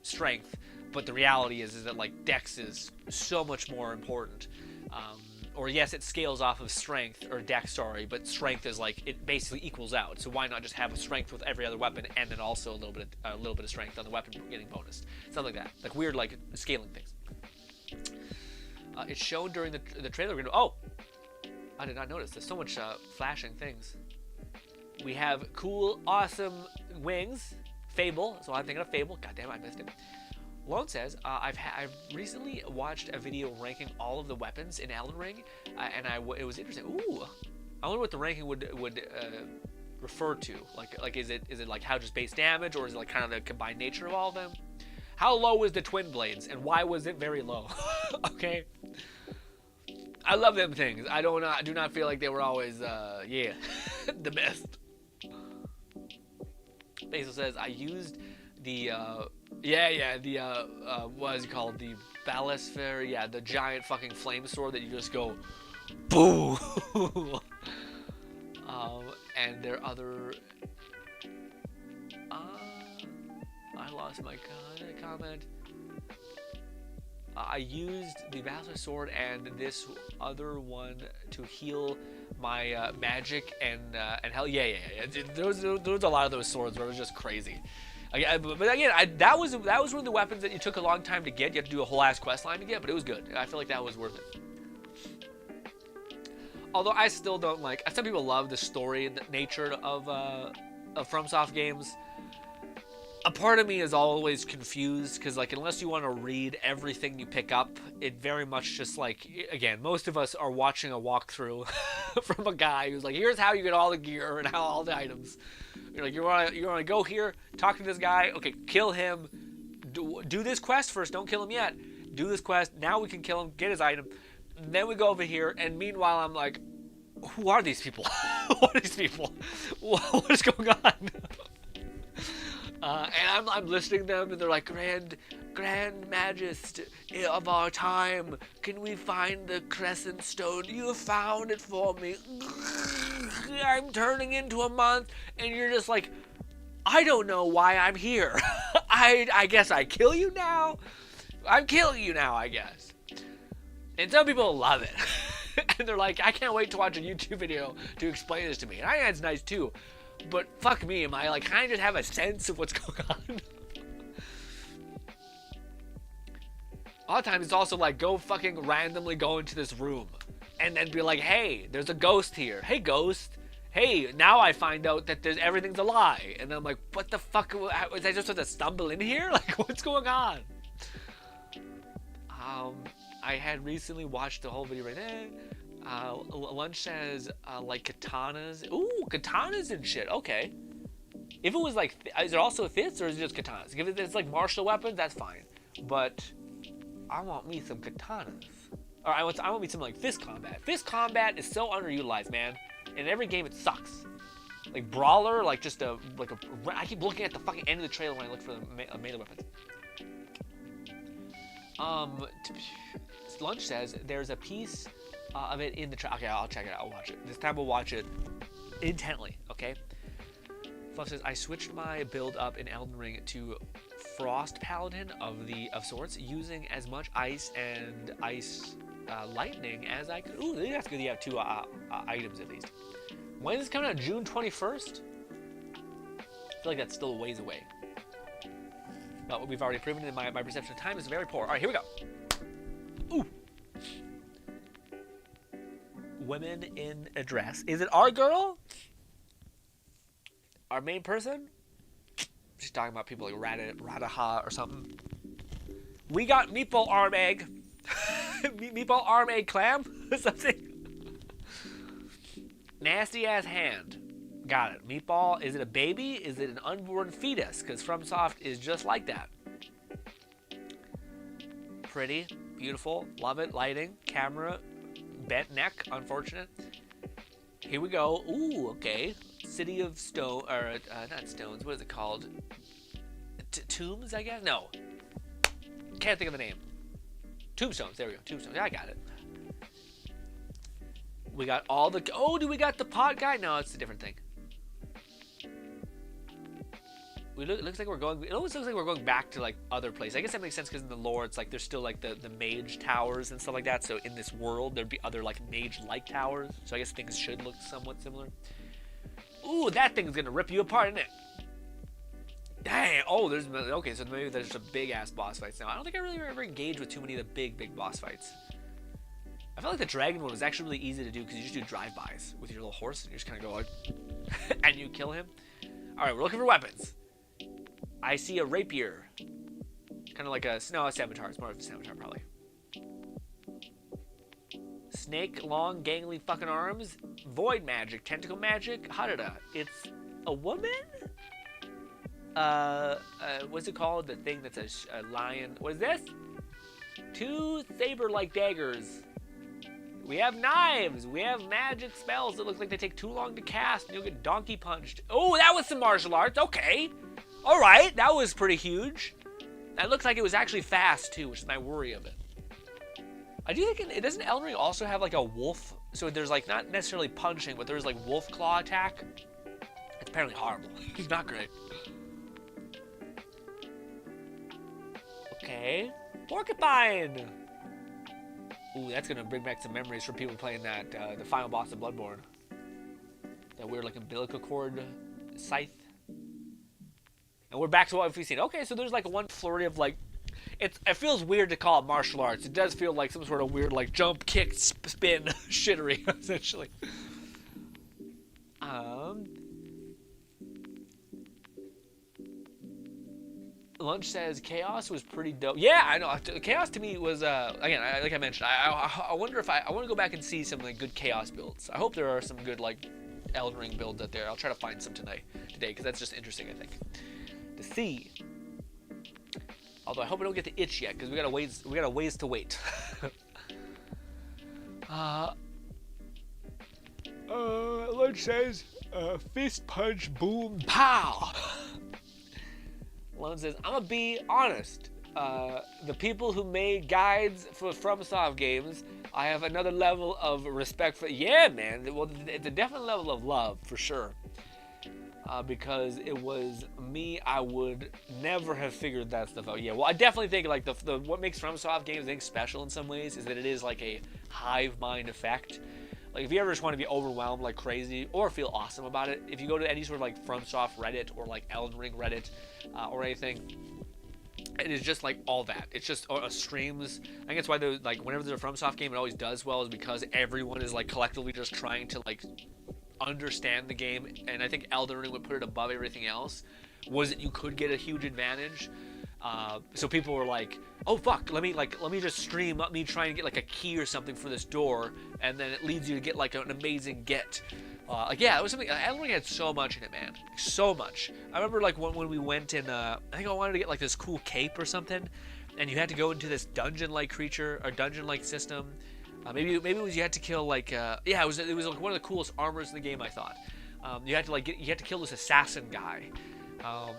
strength, but the reality is that like Dex is so much more important. Or yes, it scales off of strength or dex, sorry, but strength is like it basically equals out. So why not just have a strength with every other weapon and then also a little bit of strength on the weapon getting bonus, something like that, like weird like scaling things. It's shown during the trailer. Oh, I did not notice. There's so much flashing things. We have cool, awesome wings. Fable. So I'm thinking of Fable. God damn, I missed it. Lone says, I've recently watched a video ranking all of the weapons in Elden Ring, and it was interesting. Ooh, I wonder what the ranking would refer to. Like is it like how just base damage, or is it like kind of the combined nature of all of them? How low was the twin blades, and why was it very low? Okay, I love them things. I do not feel like they were always the best. Basil says I used the what is it called? The Ballisphere, yeah, the giant fucking flame sword that you just go boo. And there are other I lost my comment. I used the Ballisphere sword and this other one to heal my magic and hell yeah. There was a lot of those swords where it was just crazy. But again, that was one of the weapons that you took a long time to get. You had to do a whole ass quest line to get, but it was good. I feel like that was worth it. Although I still don't like. Some people love the story nature of FromSoft games. A part of me is always confused because, like, unless you want to read everything you pick up, it very much just like, again, most of us are watching a walkthrough from a guy who's like, here's how you get all the gear and how all the items. You're like, you want to go here, talk to this guy, okay, kill him, do this quest first, don't kill him yet, do this quest, now we can kill him, get his item, and then we go over here, and meanwhile I'm like, who are these people? What are these people? What is going on? And I'm listening to them, and they're like, Grand Majesty of our time, can we find the Crescent Stone? You have found it for me. I'm turning into a month, and you're just like, I don't know why I'm here. I guess I kill you now? I'm killing you now, I guess. And some people love it. And they're like, I can't wait to watch a YouTube video to explain this to me. And I think it's nice too. But fuck me, am I like kind of just have a sense of what's going on? A lot of times it's also like go fucking randomly go into this room and then be like, hey, there's a ghost here. Hey, ghost. Hey, now I find out that everything's a lie. And I'm like, what the fuck? Was I just supposed to stumble in here? Like, what's going on? I had recently watched the whole video right there. Lunch says, like katanas. Ooh, katanas and shit. Okay. If it was like, is it also fits or is it just katanas? If it's like martial weapons, that's fine. But I want me some katanas. Or I want me some like fist combat. Fist combat is so underutilized, man. In every game, it sucks. Like brawler, like just I keep looking at the fucking end of the trailer when I look for the melee weapons. Lunch says there's a piece of it in the trailer. Okay, I'll check it out. I'll watch it. This time we'll watch it intently. Okay. Fluff says I switched my build up in Elden Ring to Frost Paladin of sorts, using as much ice and lightning as I could. Ooh, that's good. You have two items at least. When is this coming out? June 21st? I feel like that's still a ways away. But we've already proven that my perception of time is very poor. All right, here we go. Ooh. Women in a dress. Is it our girl? Our main person? She's talking about people like Radaha or something. We got meatball arm egg. Meatball arm egg clam? Something. Nasty ass hand. Got it. Meatball, is it a baby? Is it an unborn fetus? Because FromSoft is just like that. Pretty, beautiful, love it, lighting, camera, bent neck, unfortunate. Here we go. Ooh, okay. City of Stone, or not stones. What is it called? Tombs, I guess. No, can't think of the name. Tombstones. There we go. Tombstones. Yeah, I got it. We got all the. Oh, do we got the pot guy? No, it's a different thing. It looks like we're going. It almost looks like we're going back to like other places. I guess that makes sense because in the lore, it's like there's still like the mage towers and stuff like that. So in this world, there'd be other like mage-like towers. So I guess things should look somewhat similar. Ooh, that thing's gonna rip you apart, isn't it? Dang. Oh, there's okay. So maybe there's a big ass boss fights now. I don't think I really ever engaged with too many of the big boss fights. I felt like the dragon one was actually really easy to do because you just do drive-bys with your little horse and you just kind of go like, and you kill him. All right, we're looking for weapons. I see a rapier. Kind of like a scimitar. It's more of a scimitar, probably. Snake, long, gangly fucking arms. Void magic, tentacle magic. Harada. It's a woman? What's it called? The thing that's a lion. What is this? 2 saber-like daggers. We have knives. We have magic spells that look like they take too long to cast and you'll get donkey punched. Oh, that was some martial arts. Okay. All right, that was pretty huge. That looks like it was actually fast too, which is my worry of it. I do think it doesn't Elden Ring also have like a wolf? So there's like not necessarily punching, but there's like wolf claw attack. It's apparently horrible. It's not great. Okay, porcupine. Ooh, that's gonna bring back some memories for people playing that the final boss of Bloodborne. That weird like umbilical cord scythe. And we're back to what we've seen. Okay, so there's like one flurry of like, it feels weird to call it martial arts. It does feel like some sort of weird like jump, kick, spin shittery, essentially. Lunch says Chaos was pretty dope. Yeah, I know. Chaos to me was again, like I mentioned. I wonder if I want to go back and see some like good Chaos builds. I hope there are some good like Elden Ring builds out there. I'll try to find some today because that's just interesting. I think. To see. Although I hope I don't get the itch yet, because we got a ways to wait. Lunch says, fist punch, boom, pow. Lunch says, I'm gonna be honest. The people who made guides for FromSoft games, I have another level of respect for. Yeah, man. Well, it's a definite level of love for sure. Because it was me, I would never have figured that stuff out. Yeah, well, I definitely think like the what makes FromSoft games I think special in some ways is that it is like a hive mind effect. Like if you ever just want to be overwhelmed like crazy or feel awesome about it, if you go to any sort of like FromSoft Reddit or like Elden Ring Reddit or anything, it is just like all that. It's just streams. I think that's why like whenever there's a FromSoft game, it always does well, is because everyone is like collectively just trying to like understand the game, and I think Elden Ring would put it above everything else, was that you could get a huge advantage. So people were like, oh fuck, let me just stream me trying to get like a key or something for this door, and then it leads you to get like an amazing get. Like yeah, it was something. Elden Ring had so much in it, man, so much. I remember like when we went in, I think I wanted to get like this cool cape or something, and you had to go into this dungeon-like creature or dungeon-like system. Maybe it was you had to kill like yeah, it was like one of the coolest armors in the game, I thought. You had to kill this assassin guy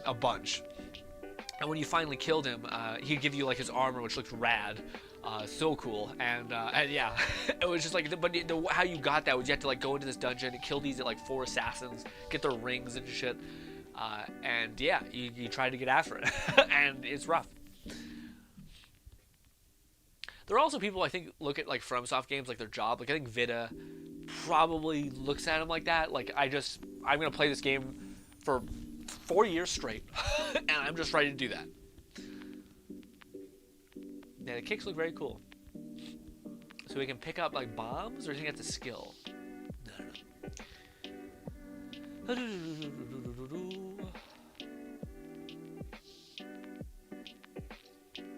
a bunch, and when you finally killed him, he'd give you like his armor, which looked rad, so cool. And yeah, it was just like, but how you got that was you had to like go into this dungeon and kill these like 4 assassins, get their rings and shit, and yeah, you try to get after it, and it's rough. There are also people I think look at like FromSoft games like their job. Like I think Vita probably looks at them like that. Like I'm gonna play this game for 4 years straight, and I'm just ready to do that. Yeah, the kicks look very cool. So we can pick up like bombs, or do you think that's a skill? I don't know.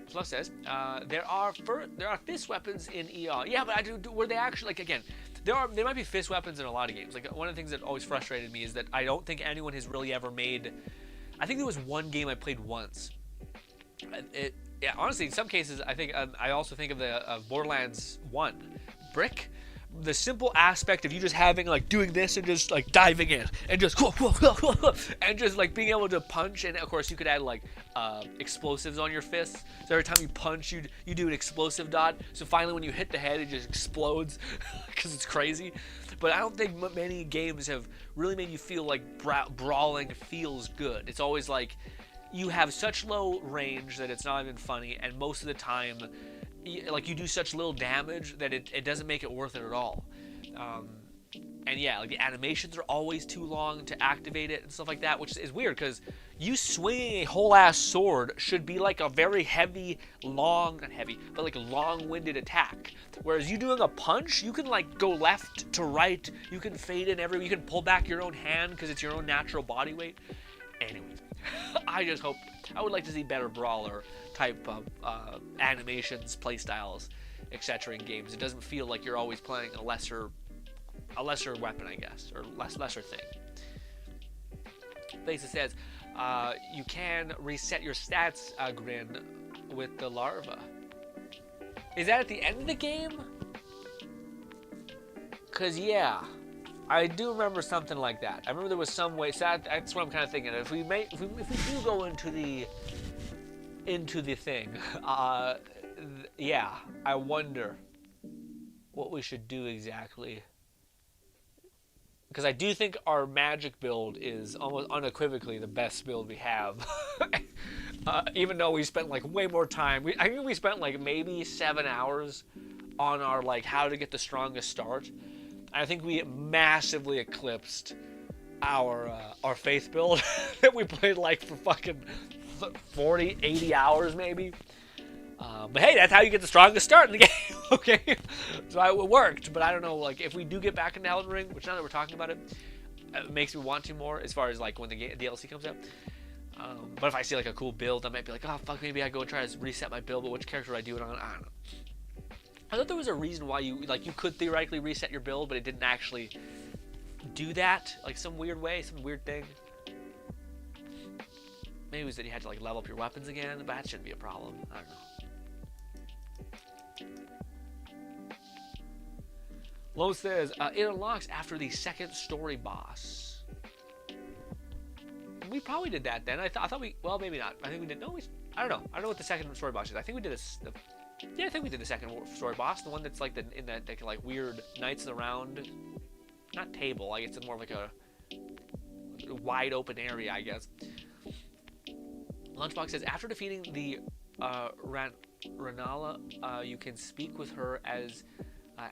Fluff says, there are fist weapons in ER. Yeah, but were they actually, like, again, there might be fist weapons in a lot of games. Like, one of the things that always frustrated me is that I don't think anyone has really ever made, I think there was one game I played once. Yeah, honestly, in some cases, I think, I also think of the Borderlands 1. Brick the simple aspect of you just having like doing this and just like diving in and just and just like being able to punch, and of course you could add like explosives on your fists. So every time you punch, you do an explosive dot. So finally, when you hit the head, it just explodes because it's crazy. But I don't think many games have really made you feel like brawling feels good. It's always like you have such low range that it's not even funny, and most of the time, like you do such little damage that it doesn't make it worth it at all. And yeah, like the animations are always too long to activate it and stuff like that, which is weird because you swinging a whole ass sword should be like a very heavy, not heavy, but like a long-winded attack. Whereas you doing a punch, you can like go left to right, you can fade in you can pull back your own hand because it's your own natural body weight. Anyways, I would like to see better brawler type of animations, playstyles, etc. in games. It doesn't feel like you're always playing a lesser weapon, I guess, or lesser thing. Basa says, you can reset your stats, Grin, with the larva. Is that at the end of the game? Cause yeah, I do remember something like that. I remember there was some way. So that's what I'm kind of thinking. If we do go into the thing, yeah, I wonder what we should do exactly. Because I do think our magic build is almost unequivocally the best build we have. Even though we spent like way more time. I think we spent like maybe 7 hours on our like how to get the strongest start. I think we massively eclipsed our faith build that we played like for fucking 40, 80 hours maybe. But hey, that's how you get the strongest start in the game, okay? So it worked, but I don't know, like, if we do get back into Elden Ring, which now that we're talking about it, it makes me want to more as far as, like, when the DLC comes out. But if I see, like, a cool build, I might be like, oh, fuck, maybe I go and try to reset my build, but which character do I do it on? I don't know. I thought there was a reason why you could theoretically reset your build, but it didn't actually do that, like, some weird way, some weird thing. Maybe it was that you had to, like, level up your weapons again, but that shouldn't be a problem. I don't know. Lo says, it unlocks after the second story boss. We probably did that then. I thought we, well, maybe not. I think we did, no, I don't know. I don't know what the second story boss is. I think we did I think we did the second story boss, the one that's like in that like weird Knights of the Round, not table, like it's more of like a wide open area, I guess. Lunchbox says, after defeating the Renala, you can speak with her as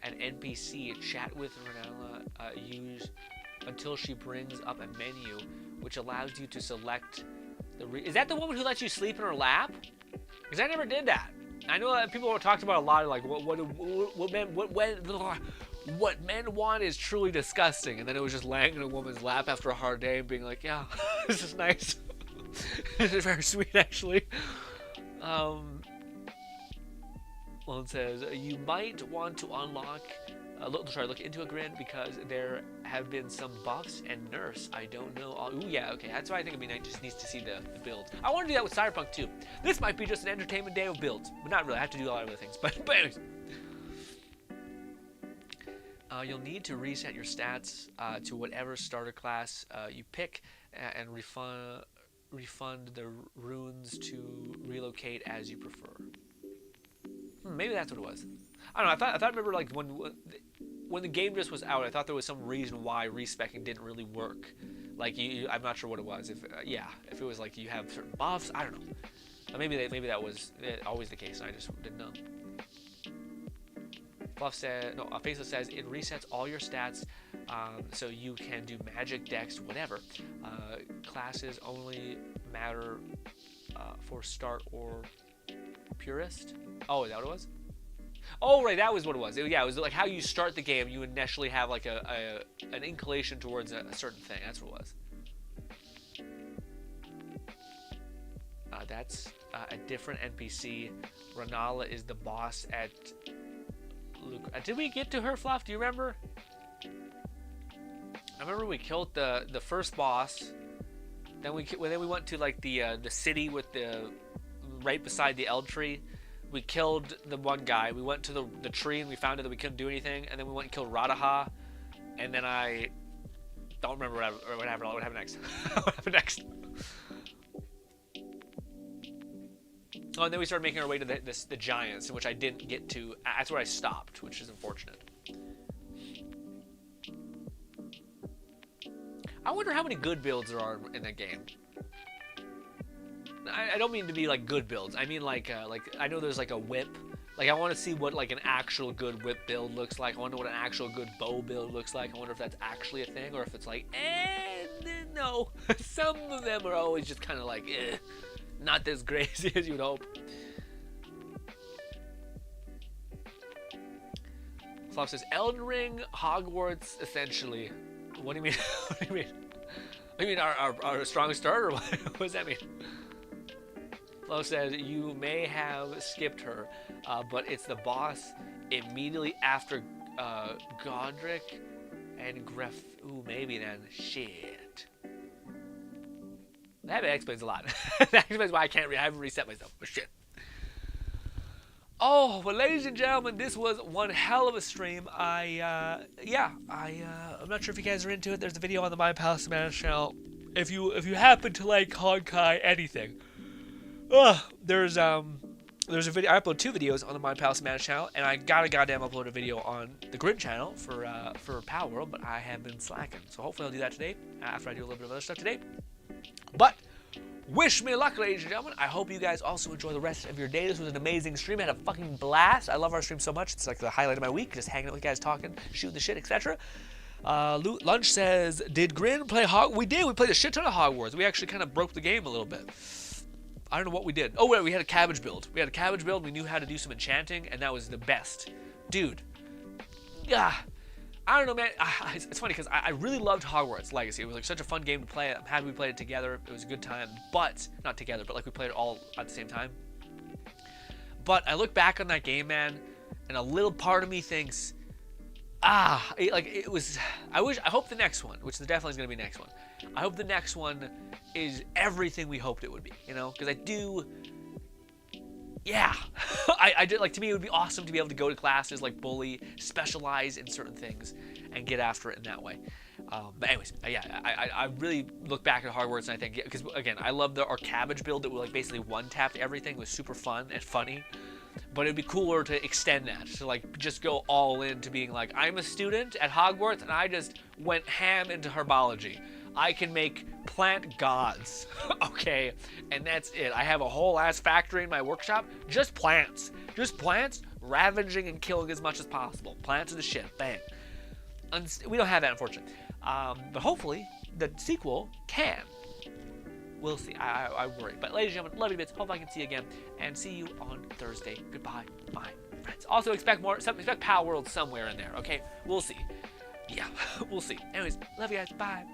an NPC, chat with Renala, use until she brings up a menu, which allows you to select the. Is that the woman who lets you sleep in her lap? Because I never did that. I know that people have talked about a lot of like what men want is truly disgusting, and then it was just laying in a woman's lap after a hard day and being like, yeah, this is nice. This is very sweet, actually. Lone says, you might want to look into a grid because there have been some buffs and nerfs. I don't know. Ooh, yeah, okay. That's why I think it'd be nice. Just needs to see the builds. I want to do that with Cyberpunk too. This might be just an entertainment day of builds, but not really. I have to do a lot of other things. But anyways. You'll need to reset your stats to whatever starter class you pick and refund the runes to relocate as you prefer. Maybe that's what it was. I don't know. I remember like when the game just was out, I thought there was some reason why respecing didn't really work. Like I'm not sure what it was. If it was like you have certain buffs, I don't know. Maybe that was always the case, and I just didn't know. Faceless says it resets all your stats, so you can do magic, dex, whatever. Classes only matter for start or purist. Oh, is that what it was? Oh, right, that was what it was. It was like how you start the game. You initially have like an inclination towards a certain thing. That's what it was. That's a different NPC. Renala is the boss at Luke. Did we get to her, Fluff? Do you remember? I remember we killed the first boss. Then we went to like the city with the right beside the Eld tree We killed the one guy. We went to the tree and we found out that we couldn't do anything. And then we went and killed Radaha. And then I don't remember what happened next. What happened next? Oh, and then we started making our way to the giants, in which I didn't get to. That's where I stopped, which is unfortunate. I wonder how many good builds there are in that game. I don't mean to be like good builds. I mean like I know there's like a whip. Like I want to see what like an actual good whip build looks like. I wonder what an actual good bow build looks like. I wonder if that's actually a thing or if it's like, no. Some of them are always just kind of like, not as crazy as you'd hope. Flop says Elden Ring, Hogwarts, essentially. What do you mean? What do you mean? You mean our strongest starter? What does that mean? Flo says you may have skipped her, but it's the boss immediately after Godric and Gref. Ooh, maybe then. Shit. That explains a lot. That explains why I haven't reset myself. But shit. Oh, well, ladies and gentlemen, this was one hell of a stream. I'm not sure if you guys are into it. There's a video on the My Palace Manor channel. If you happen to like Honkai anything, there's a video. I upload 2 videos on the My Palace Manor channel, and I gotta goddamn upload a video on the GRINN channel for Power World, but I have been slacking. So hopefully I'll do that today after I do a little bit of other stuff today. But wish me luck, ladies and gentlemen. I hope you guys also enjoy the rest of your day. This was an amazing stream. I had a fucking blast. I love our stream so much. It's like the highlight of my week, just hanging out with you guys, talking, shooting the shit, etc. Lunch says, did GRINN play Hogwarts? We did. We played a shit ton of Hogwarts. We actually kind of broke the game a little bit. I don't know what we did. Oh, wait, we had a cabbage build. We knew how to do some enchanting, and that was the best. Dude. Yeah. I don't know, man. It's funny because I really loved Hogwarts Legacy. It was like such a fun game to play. I'm happy we played it together. It was a good time. But, not together, but like we played it all at the same time. But I look back on that game, man, and a little part of me thinks, I hope the next one, which definitely is going to be next one, I hope the next one is everything we hoped it would be, you know? Because I do, yeah. I did, like, to me it would be awesome to be able to go to classes, like bully, specialize in certain things, and get after it in that way. But anyways, yeah, I really look back at Hogwarts and I think, because again, I love our cabbage build that we like basically one-tapped everything. It was super fun and funny. But it'd be cooler to extend that, to like just go all in to being like, I'm a student at Hogwarts and I just went ham into herbology. I can make plant gods, okay? And that's it. I have a whole ass factory in my workshop, just plants, ravaging and killing as much as possible. Plants are the shit, bang. We don't have that, unfortunately. But hopefully the sequel can. We'll see. I worry. But ladies and gentlemen, love you bits. Hope I can see you again. And see you on Thursday. Goodbye, my friends. Also expect expect Power World somewhere in there, okay? We'll see. Yeah, we'll see. Anyways, love you guys. Bye.